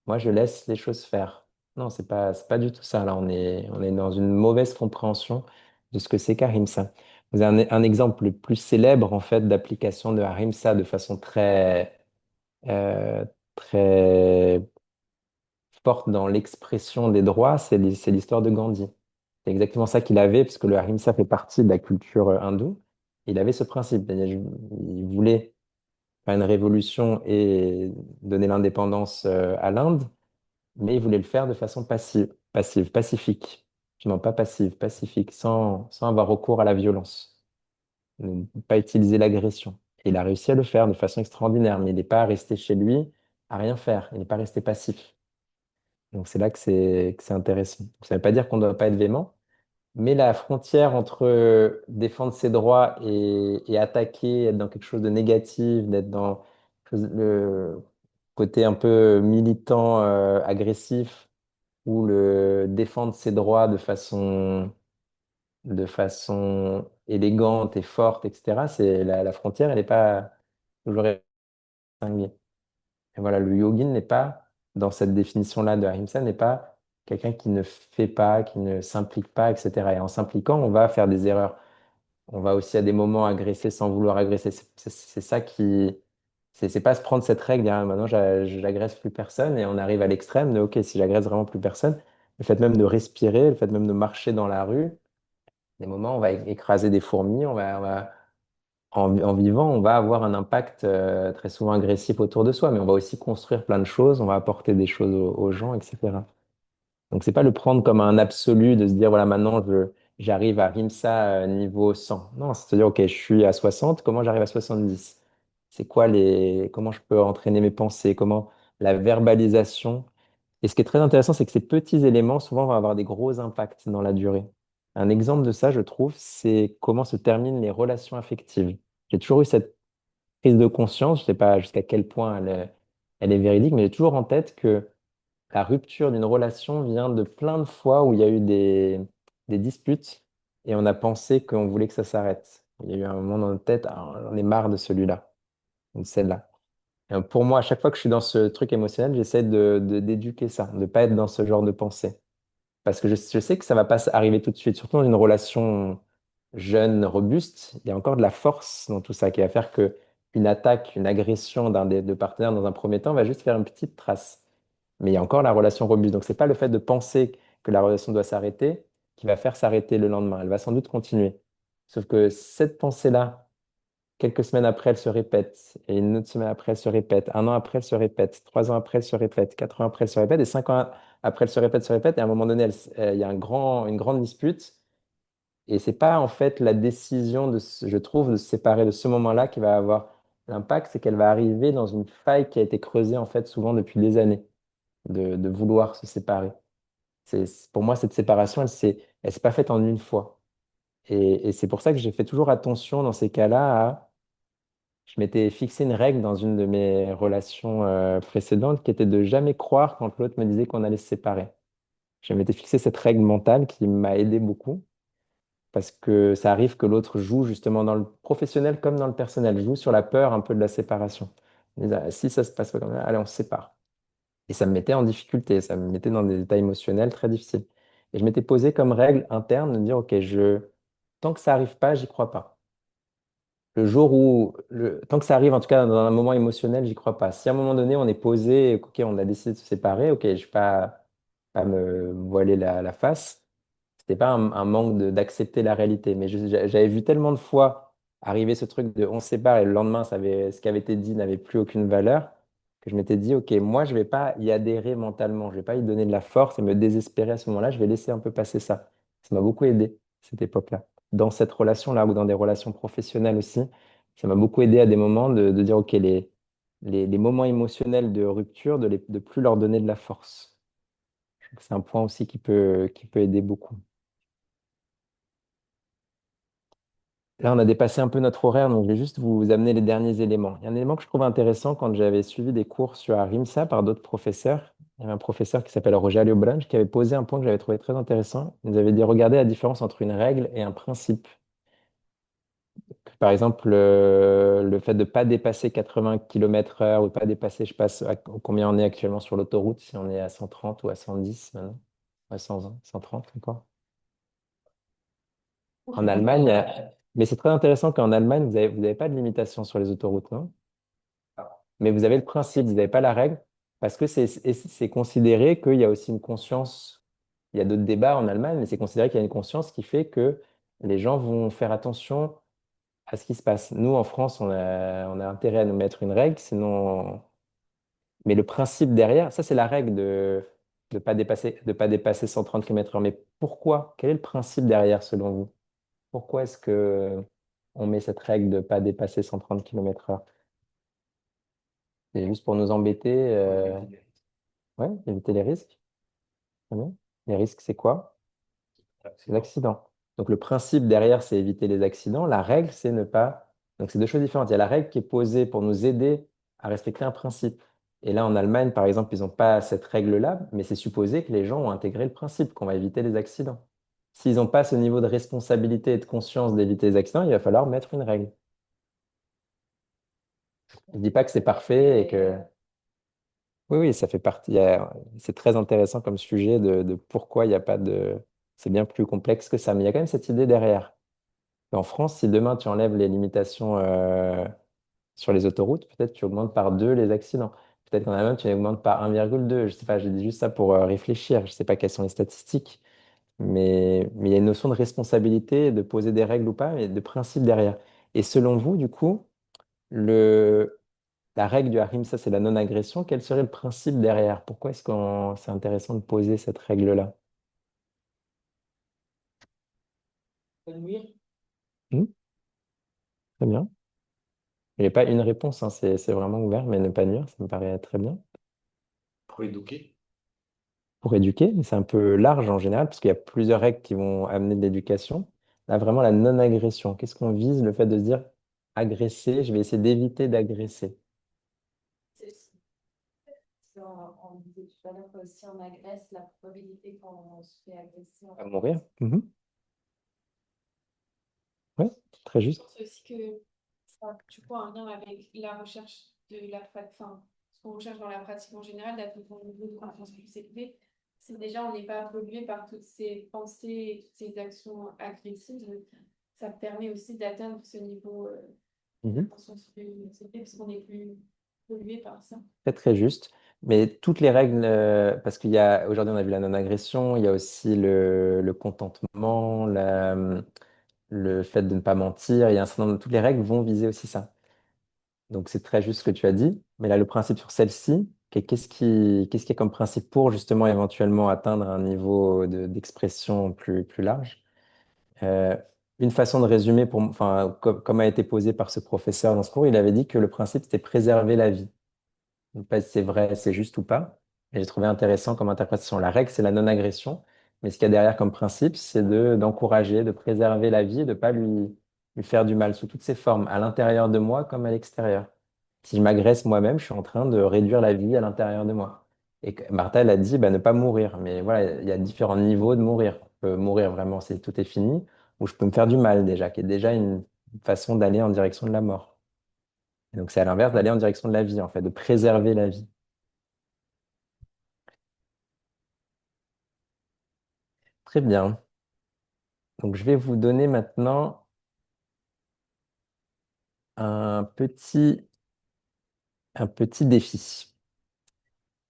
moi, je laisse les choses faire. Non, c'est pas du tout ça. Là, on est dans une mauvaise compréhension de ce que c'est qu'Ahimsa. Vous avez un exemple le plus célèbre, en fait, d'application de Ahimsa de façon euh, très forte dans l'expression des droits, c'est l'histoire de Gandhi. C'est exactement ça qu'il avait, parce que le Ahimsa fait partie de la culture hindoue. Il avait ce principe, c'est-à-dire, il voulait faire une révolution et donner l'indépendance à l'Inde, mais il voulait le faire de façon pacifique. Non, pas passive, pacifique, sans avoir recours à la violence, ne pas utiliser l'agression. Et il a réussi à le faire de façon extraordinaire, mais il n'est pas resté chez lui à rien faire, il n'est pas resté passif. Donc c'est là que c'est intéressant. Ça ne veut pas dire qu'on ne doit pas être véhément, mais la frontière entre défendre ses droits et attaquer, être dans quelque chose de négatif, d'être dans côté un peu militant, agressif, ou le défendre ses droits de façon élégante et forte, etc., la frontière, elle n'est pas toujours distinguée. Et voilà, le yogin n'est pas, dans cette définition-là de Ahimsa, n'est pas quelqu'un qui ne fait pas, qui ne s'implique pas, etc. Et en s'impliquant, on va faire des erreurs. On va aussi à des moments agresser sans vouloir agresser. C'est ça qui. C'est pas se prendre cette règle, dire, ah, maintenant j'agresse plus personne et on arrive à l'extrême de ok, si j'agresse vraiment plus personne, le fait même de respirer, le fait même de marcher dans la rue, des moments on va écraser des fourmis, en vivant, on va avoir un impact très souvent agressif autour de soi, mais on va aussi construire plein de choses, on va apporter des choses aux gens, etc. Donc, c'est pas le prendre comme un absolu de se dire, voilà, maintenant, j'arrive à Rimsa niveau 100. Non, c'est se dire, OK, je suis à 60, comment j'arrive à 70? Comment je peux entraîner mes pensées? Comment la verbalisation? Et ce qui est très intéressant, c'est que ces petits éléments, souvent, vont avoir des gros impacts dans la durée. Un exemple de ça, je trouve, c'est comment se terminent les relations affectives. J'ai toujours eu cette prise de conscience, je sais pas jusqu'à quel point elle est véridique, mais j'ai toujours en tête que la rupture d'une relation vient de plein de fois où il y a eu des disputes et on a pensé qu'on voulait que ça s'arrête. Il y a eu un moment dans notre tête, ah, on est marre de celui-là ou de celle-là. Et pour moi, à chaque fois que je suis dans ce truc émotionnel, j'essaie d'éduquer ça, de ne pas être dans ce genre de pensée. Parce que je sais que ça va pas arriver tout de suite, surtout dans une relation jeune, robuste. Il y a encore de la force dans tout ça qui va faire que une attaque, une agression d'un des deux partenaires dans un premier temps va juste faire une petite trace. Mais il y a encore la relation robuste. Donc, c'est pas le fait de penser que la relation doit s'arrêter qui va faire s'arrêter le lendemain. Elle va sans doute continuer. Sauf que cette pensée-là, quelques semaines après, elle se répète. Et une autre semaine après, elle se répète. Un an après, elle se répète. 3 ans après, elle se répète. 4 ans après, elle se répète. Et 5 ans après, elle se répète, se répète. Et à un moment donné, il y a une grande dispute. Et c'est pas en fait la décision, je trouve, de se séparer de ce moment-là qui va avoir l'impact. C'est qu'elle va arriver dans une faille qui a été creusée en fait souvent depuis des années de vouloir se séparer. Pour moi, cette séparation, elle s'est pas faite en une fois. Et c'est pour ça que j'ai fait toujours attention dans ces cas-là je m'étais fixé une règle dans une de mes relations précédentes qui était de jamais croire quand l'autre me disait qu'on allait se séparer. Je m'étais fixé cette règle mentale qui m'a aidé beaucoup parce que ça arrive que l'autre joue justement dans le professionnel comme dans le personnel, joue sur la peur un peu de la séparation. Il disait, ah, si ça se passe pas comme ça, allez, on se sépare. Et ça me mettait en difficulté, ça me mettait dans des états émotionnels très difficiles. Et je m'étais posé comme règle interne de dire, OK, tant que ça arrive pas, j'y crois pas. Le jour où, tant que ça arrive, en tout cas dans un moment émotionnel, j'y crois pas. Si à un moment donné, on est posé, OK, on a décidé de se séparer, OK, je ne vais pas me voiler la face. C'était pas un manque d'accepter la réalité. Mais j'avais vu tellement de fois arriver ce truc de on se sépare et le lendemain, ce qui avait été dit n'avait plus aucune valeur, que je m'étais dit, OK, moi, je vais pas y adhérer mentalement. Je vais pas y donner de la force et me désespérer à ce moment-là. Je vais laisser un peu passer ça. Ça m'a beaucoup aidé, cette époque-là. Dans cette relation-là ou dans des relations professionnelles aussi, ça m'a beaucoup aidé à des moments de dire, OK, les moments émotionnels de rupture, de plus leur donner de la force. Je trouve que c'est un point aussi qui peut aider beaucoup. Là, on a dépassé un peu notre horaire, donc je vais juste vous amener les derniers éléments. Il y a un élément que je trouve intéressant quand j'avais suivi des cours sur Rimsa par d'autres professeurs. Il y avait un professeur qui s'appelle Rogelio Branche qui avait posé un point que j'avais trouvé très intéressant. Il nous avait dit, regardez la différence entre une règle et un principe. Par exemple, le fait de ne pas dépasser 80 km/h ou de pas dépasser, je passe combien on est actuellement sur l'autoroute, si on est à 130 ou à 110 maintenant, à 120, 130 encore. En Allemagne, mais c'est très intéressant qu'en Allemagne, vous avez pas de limitation sur les autoroutes, non? Mais vous avez le principe, vous n'avez pas la règle, parce que c'est considéré qu'il y a aussi une conscience. Il y a d'autres débats en Allemagne, mais c'est considéré qu'il y a une conscience qui fait que les gens vont faire attention à ce qui se passe. Nous, en France, on a intérêt à nous mettre une règle, sinon. Mais le principe derrière, ça, c'est la règle de pas dépasser 130 km/h. Mais pourquoi? Quel est le principe derrière, selon vous? Pourquoi est-ce que on met cette règle de ne pas dépasser 130 km/h? C'est juste pour nous embêter. Ouais, éviter les risques. Très bien. Les risques, c'est quoi? Les accidents. Donc le principe derrière, c'est éviter les accidents. La règle, c'est ne pas. Donc c'est deux choses différentes. Il y a la règle qui est posée pour nous aider à respecter un principe. Et là, en Allemagne, par exemple, ils n'ont pas cette règle-là, mais c'est supposé que les gens ont intégré le principe, qu'on va éviter les accidents. S'ils n'ont pas ce niveau de responsabilité et de conscience d'éviter les accidents, il va falloir mettre une règle. Je ne dis pas que c'est parfait et que... Oui, oui, ça fait partie. C'est très intéressant comme sujet de pourquoi il n'y a pas de... C'est bien plus complexe que ça, mais il y a quand même cette idée derrière. En France, si demain tu enlèves les limitations sur les autoroutes, peut-être tu augmentes par 2 les accidents. Peut-être qu'en Allemagne, tu augmentes par 1,2. Je sais pas, j'ai dit juste ça pour réfléchir. Je sais pas quelles sont les statistiques, mais il y a une notion de responsabilité, de poser des règles ou pas, et de principe derrière. Et selon vous, du coup, le, la règle du Harim, c'est la non-agression. Quel serait le principe derrière? Pourquoi est-ce que c'est intéressant de poser cette règle-là? Pas nuire Hmm. Très bien. Il n'y a pas une réponse, hein, c'est vraiment ouvert, mais ne pas nuire, ça me paraît très bien. pour éduquer. Pour éduquer, mais c'est un peu large en général, parce qu'il y a plusieurs règles qui vont amener de l'éducation. Là, vraiment, la non-agression. Qu'est-ce qu'on vise? Le fait de se dire agresser, je vais essayer d'éviter d'agresser. On disait tout à l'heure que si on agresse, la probabilité qu'on se fait agresser. À mourir. Mhm. Ouais, très Je juste. pense aussi que ça a du coup un lien avec la recherche de la enfin, ce qu'on recherche dans la pratique en général, d'atteindre un niveau de confiance plus élevé. C'est déjà, on n'est pas pollué par toutes ces pensées et toutes ces actions agressives. Ça permet aussi d'atteindre ce niveau de Mhm. conscience plus élevé parce qu'on n'est plus pollué par ça. Très, très juste. Mais toutes les règles, parce qu'il y a, aujourd'hui, on a vu la non-agression, il y a aussi le contentement, le fait de ne pas mentir, il y a un certain nombre, toutes les règles vont viser aussi ça. Donc c'est très juste ce que tu as dit. Mais là, le principe sur celle-ci, qu'est-ce qu'il y a comme principe pour justement éventuellement atteindre un niveau d'expression plus large? Euh, une façon de résumer, enfin, comme a été posé par ce professeur dans ce cours, il avait dit que le principe, c'était préserver la vie. Je ne sais pas si c'est vrai, c'est juste ou pas. Et j'ai trouvé intéressant comme interprétation. La règle, c'est la non-agression. Mais ce qu'il y a derrière comme principe, c'est d'encourager, de préserver la vie et de ne pas lui faire du mal sous toutes ses formes, à l'intérieur de moi comme à l'extérieur. Si je m'agresse moi-même, je suis en train de réduire la vie à l'intérieur de moi. Et Martha, elle a dit, bah, ne pas mourir. Mais voilà, il y a différents niveaux de mourir. On peut mourir vraiment, c'est tout est fini, ou je peux me faire du mal déjà, qui est déjà une façon d'aller en direction de la mort. Et donc c'est à l'inverse d'aller en direction de la vie, en fait, de préserver la vie. Très bien. Donc, je vais vous donner maintenant un petit défi.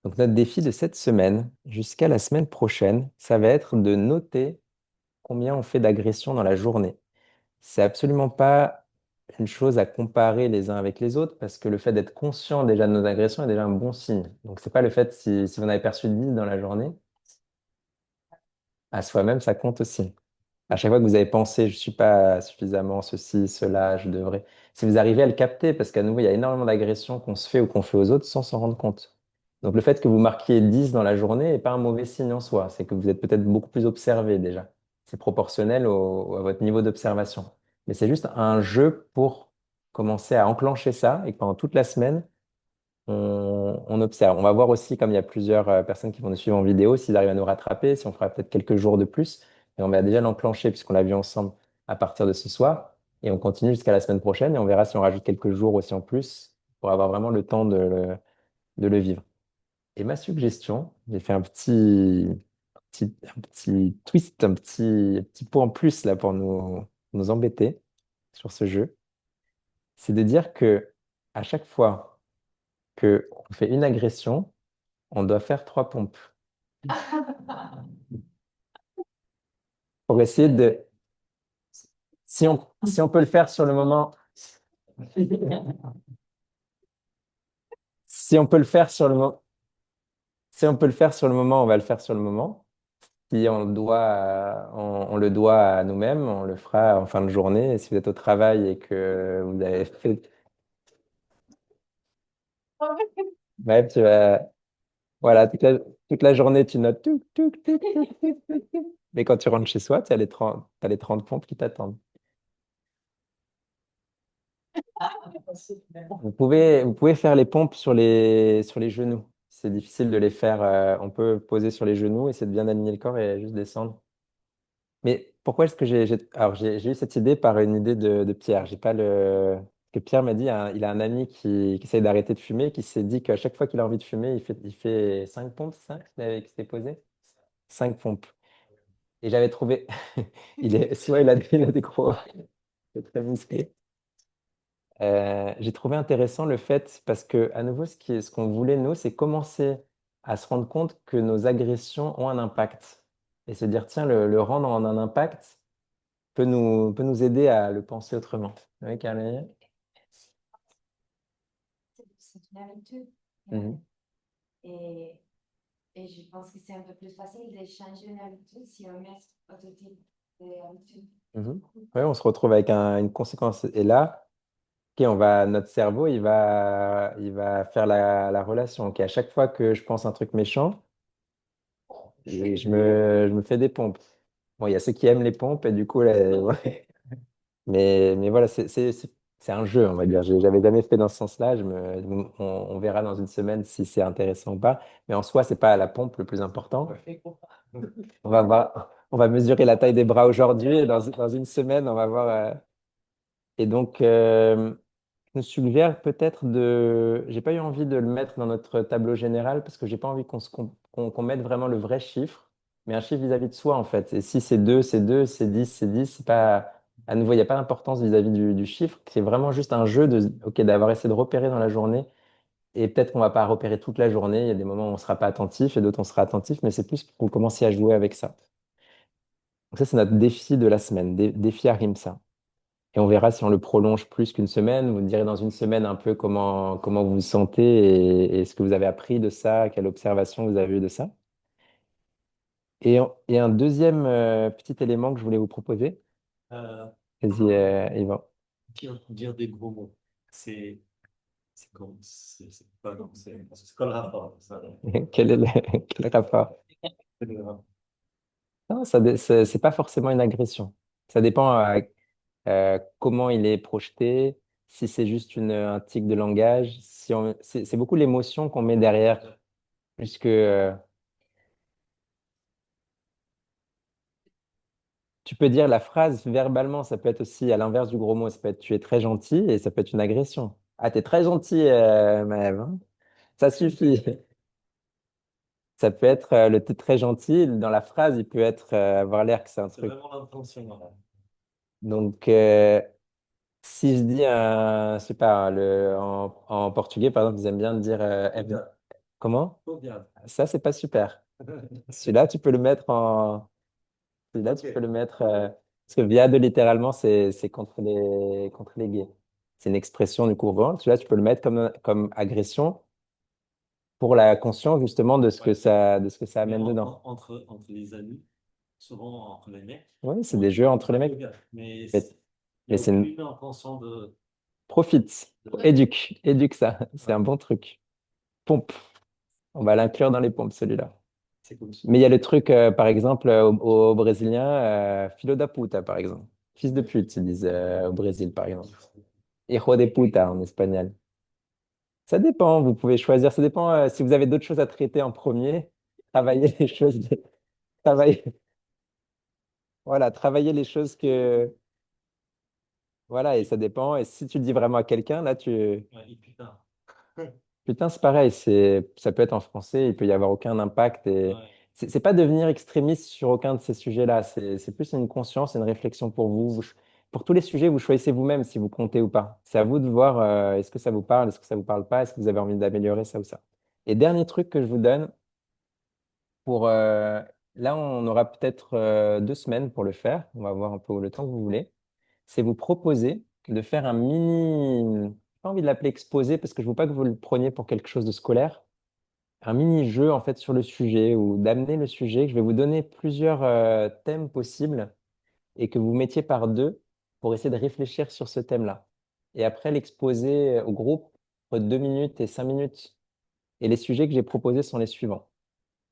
Donc, notre défi de cette semaine jusqu'à la semaine prochaine, ça va être de noter combien on fait d'agressions dans la journée. C'est absolument pas une chose à comparer les uns avec les autres parce que le fait d'être conscient déjà de nos agressions est déjà un bon signe. Donc, c'est pas le fait si vous en avez perçu 10 dans la journée, à soi-même, ça compte aussi. À chaque fois que vous avez pensé, je suis pas suffisamment ceci, cela, je devrais. Si vous arrivez à le capter, parce qu'à nouveau, il y a énormément d'agressions qu'on se fait ou qu'on fait aux autres sans s'en rendre compte. Donc le fait que vous marquiez 10 dans la journée n'est pas un mauvais signe en soi. C'est que vous êtes peut-être beaucoup plus observé déjà. C'est proportionnel à votre niveau d'observation. Mais c'est juste un jeu pour commencer à enclencher ça et que pendant toute la semaine, on observe. On va voir aussi, comme il y a plusieurs personnes qui vont nous suivre en vidéo, s'ils arrivent à nous rattraper, si on fera peut-être quelques jours de plus. Et on va déjà l'enclencher puisqu'on l'a vu ensemble à partir de ce soir. Et on continue jusqu'à la semaine prochaine et on verra si on rajoute quelques jours aussi en plus pour avoir vraiment le temps de le vivre. Et ma suggestion, j'ai fait un petit twist, un petit pot en plus là pour nous embêter sur ce jeu. C'est de dire que à chaque fois qu'on fait une agression, on doit faire 3 pompes pour essayer de... Si on peut le faire sur le moment, si on peut le faire sur le moment, si on peut le faire sur le moment, on va le faire sur le moment. Si on le doit à nous-mêmes, on le fera en fin de journée. Et si vous êtes au travail et que vous avez fait... Bref, voilà, toute la journée, tu notes. Touc, touc, touc, touc, touc, touc, touc. Mais quand tu rentres chez soi, tu as t'as les 30 pompes qui t'attendent. Vous pouvez faire les pompes sur les genoux. C'est difficile de les faire. On peut poser sur les genoux, essayer de bien aligner le corps et juste descendre. Mais pourquoi est-ce que alors j'ai eu cette idée par une idée de Pierre. J'ai pas le que Pierre m'a dit, hein, il a un ami qui essaye d'arrêter de fumer, qui s'est dit qu'à chaque fois qu'il a envie de fumer, il fait 5 pompes, c'est ça qu'il s'était posé? 5 pompes. Et j'avais trouvé, soit il a des gros, il est très musclé. J'ai trouvé intéressant le fait, parce que à nouveau, ce qu'on voulait, nous, c'est commencer à se rendre compte que nos agressions ont un impact. Et se dire, tiens, le rendre en un impact peut nous aider à le penser autrement. Oui, Caroline? C'est une habitude. Mhm. Et, et je pense que c'est un peu plus facile de changer une habitude si on met autre type d'habitude. Mhm. Ouais, on se retrouve avec une conséquence. Et là, ok, notre cerveau, il va faire la relation. Ok, à chaque fois que je pense un truc méchant, je me fais des pompes. Bon, il y a ceux qui aiment les pompes et du coup, là, ouais. Mais voilà, c'est un jeu, on va dire. J'avais jamais fait dans ce sens-là. On verra dans une semaine si c'est intéressant ou pas. Mais en soi, c'est pas la pompe le plus important. On va mesurer la taille des bras aujourd'hui et dans une semaine, on va voir. Et donc, je me suggère peut-être j'ai pas eu envie de le mettre dans notre tableau général parce que j'ai pas envie qu'on mette vraiment le vrai chiffre, mais un chiffre vis-à-vis de soi en fait. Et si c'est 2 c'est 2 c'est 10 c'est 10 c'est pas, à nouveau, il n'y a pas d'importance vis-à-vis du chiffre. C'est vraiment juste un jeu ok, d'avoir essayé de repérer dans la journée. Et peut-être qu'on va pas repérer toute la journée. Il y a des moments où on sera pas attentif et d'autres on sera attentif, mais c'est plus pour commencer à jouer avec ça. Donc ça, c'est notre défi de la semaine, défi à Rimsa. Et on verra si on le prolonge plus qu'une semaine. Vous me direz dans une semaine un peu comment vous vous sentez et ce que vous avez appris de ça, quelle observation vous avez eue de ça. Et un deuxième petit élément que je voulais vous proposer. Euh, Vas-y, Yvan. dire des gros mots. C'est c'est pas, non, c'est quoi le rapport, ça? Quel rapport? C'est le rapport. Non, c'est pas forcément une agression. Ça dépend comment il est projeté, si c'est juste un tic de langage. C'est beaucoup l'émotion qu'on met derrière, puisque tu peux dire la phrase verbalement, ça peut être aussi à l'inverse du gros mot, ça peut être tu es très gentil et ça peut être une agression. Ah, t'es très gentil, Maëv, hein. Ça suffit. Ça peut être le t'es très gentil, dans la phrase, il peut avoir l'air que c'est un C'est truc. vraiment l'intention, voilà. Donc, si je dis, je sais pas, en portugais, par exemple, ils aiment bien dire comment? Trop bien. Ça, c'est pas super. Celui-là, tu peux le mettre en. Celui-là, tu peux le mettre. Parce que viado, littéralement, c'est contre les gays. C'est une expression du courant. Celui-là, tu peux le mettre comme agression pour la conscience, justement, de ce que ça Mais amène dedans. entre les amis, souvent entre les mecs, Oui, c'est on des dit jeux entre les mecs. trop bien. Mais Mais, il n'y mais a c'est une. aucune intention de. Profite. Éduque ça. C'est Ouais, un bon truc. Pompe. On va l'inclure dans les pompes, celui-là. c'est comme ça. Mais il y a le truc, par exemple, au Brésilien, filho da puta, par exemple. Fils de pute, ils disent au Brésil, par exemple. Hijo de puta en espagnol. Ça dépend, vous pouvez choisir. Ça dépend si vous avez d'autres choses à traiter en premier. Travaillez les choses. Travaillez, voilà, travaillez les choses que. Voilà, et ça dépend. Et si tu le dis vraiment à quelqu'un, là, tu. Ouais, et putain. Putain, c'est pareil, ça peut être en français, il peut y avoir aucun impact. Et Ouais. c'est pas devenir extrémiste sur aucun de ces sujets-là, c'est plus une conscience, une réflexion pour vous. Pour tous les sujets, vous choisissez vous-même si vous comptez ou pas. C'est à vous de voir est-ce que ça vous parle, est-ce que ça vous parle pas, est-ce que vous avez envie d'améliorer ça ou ça. Et dernier truc que je vous donne, pour là, on aura peut-être 2 semaines pour le faire, on va voir un peu le temps que vous voulez, c'est vous proposer de faire un mini, j'ai pas envie de l'appeler exposé parce que je veux pas que vous le preniez pour quelque chose de scolaire, un mini-jeu en fait sur le sujet ou d'amener le sujet. Je vais vous donner plusieurs thèmes possibles et que vous mettiez par deux pour essayer de réfléchir sur ce thème-là. Et après l'exposer au groupe entre 2 minutes et 5 minutes. Et les sujets que j'ai proposés sont les suivants.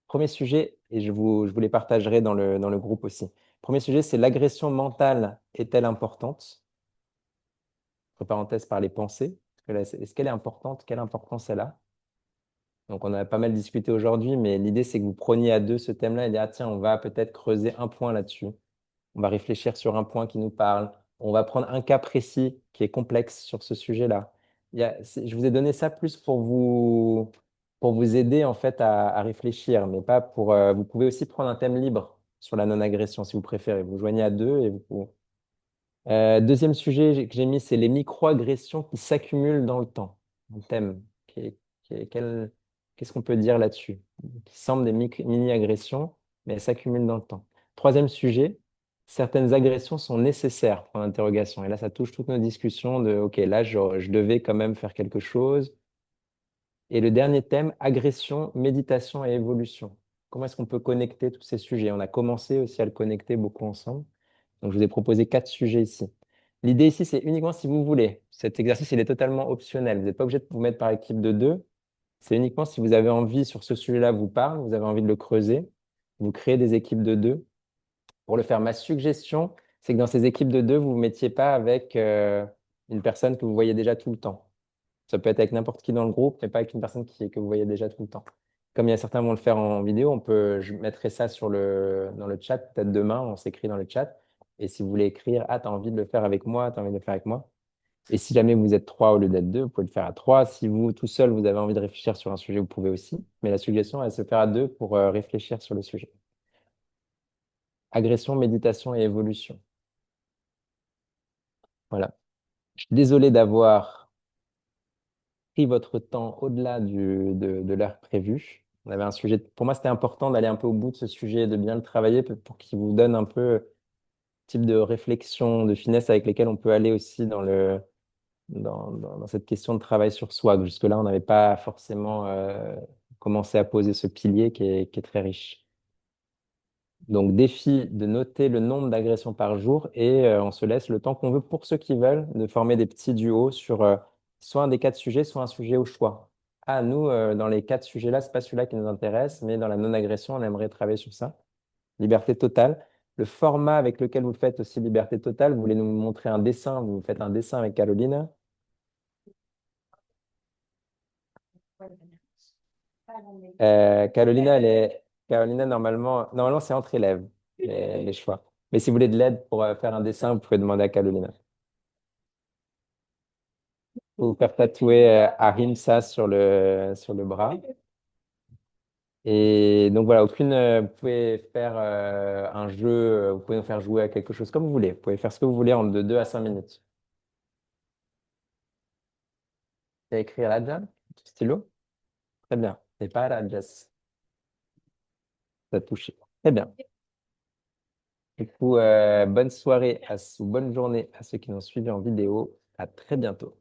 Premier sujet, et je vous les partagerai dans le groupe aussi. Premier sujet, c'est l'agression mentale est-elle importante? Entre parenthèses, par les pensées. Est-ce qu'elle est importante? Quelle importance elle a? Donc, on a pas mal discuté aujourd'hui, mais l'idée, c'est que vous preniez à deux ce thème-là et dire, ah, tiens, on va peut-être creuser un point là-dessus. On va réfléchir sur un point qui nous parle. On va prendre un cas précis qui est complexe sur ce sujet-là. Je vous ai donné ça plus pour vous aider en fait à réfléchir, mais pas pour. Vous pouvez aussi prendre un thème libre sur la non-agression si vous préférez. Vous joignez à deux et vous. Deuxième sujet que j'ai mis, c'est les micro-agressions qui s'accumulent dans le temps. Un thème. Qu'est-ce qu'on peut dire là-dessus? Qui semblent des mini-agressions, mais elles s'accumulent dans le temps. Troisième sujet, certaines agressions sont nécessaires pour l'interrogation. Et là, ça touche toutes nos discussions de, OK, là, je devais quand même faire quelque chose. Et le dernier thème, agression, méditation et évolution. Comment est-ce qu'on peut connecter tous ces sujets? On a commencé aussi à le connecter beaucoup ensemble. Donc, je vous ai proposé 4 sujets ici. L'idée ici, c'est uniquement si vous voulez. Cet exercice, il est totalement optionnel. Vous n'êtes pas obligé de vous mettre par équipe de deux. C'est uniquement si vous avez envie, sur ce sujet-là, vous parle, vous avez envie de le creuser, vous créez des équipes de deux. Pour le faire, ma suggestion, c'est que dans ces équipes de deux, vous ne vous mettiez pas avec une personne que vous voyez déjà tout le temps. Ça peut être avec n'importe qui dans le groupe, mais pas avec une personne que vous voyez déjà tout le temps. Comme il y a certains vont le faire en vidéo, je mettrai ça dans le chat, peut-être demain, on s'écrit dans le chat. Et si vous voulez écrire, ah, tu as envie de le faire avec moi, tu as envie de le faire avec moi. Et si jamais vous êtes trois au lieu d'être deux, vous pouvez le faire à trois. Si vous, tout seul, vous avez envie de réfléchir sur un sujet, vous pouvez aussi. Mais la suggestion, elle se faire à deux pour réfléchir sur le sujet. Agression, méditation et évolution. Voilà. Je suis désolé d'avoir pris votre temps au-delà de l'heure prévue. On avait un sujet, pour moi, c'était important d'aller un peu au bout de ce sujet, de bien le travailler pour qu'il vous donne un peu le type de réflexion, de finesse avec lesquelles on peut aller aussi dans cette question de travail sur soi. Jusque-là, on n'avait pas forcément commencé à poser ce pilier qui est très riche. Donc, défi de noter le nombre d'agressions par jour et on se laisse le temps qu'on veut pour ceux qui veulent de former des petits duos sur soit un des 4 sujets, soit un sujet au choix. Ah, nous, dans les 4 sujets-là, c'est pas celui-là qui nous intéresse, mais dans la non-agression, on aimerait travailler sur ça. Liberté totale. Le format avec lequel vous faites aussi liberté totale, vous voulez nous montrer un dessin, vous faites un dessin avec Caroline. Carolina, normalement c'est entre élèves, les choix. Mais si vous voulez de l'aide pour faire un dessin, vous pouvez demander à Carolina. Vous faire tatouer Harim ça sur le bras. Et donc voilà, vous pouvez faire un jeu, vous pouvez nous faire jouer à quelque chose comme vous voulez. Vous pouvez faire ce que vous voulez en de 2 à 5 minutes. Tu as écrit à la Jam, stylo? Très bien. C'est pas à la Jazz. Ça a touché. Très bien. Du coup, bonne soirée ou bonne journée à ceux qui nous ont suivis en vidéo. À très bientôt.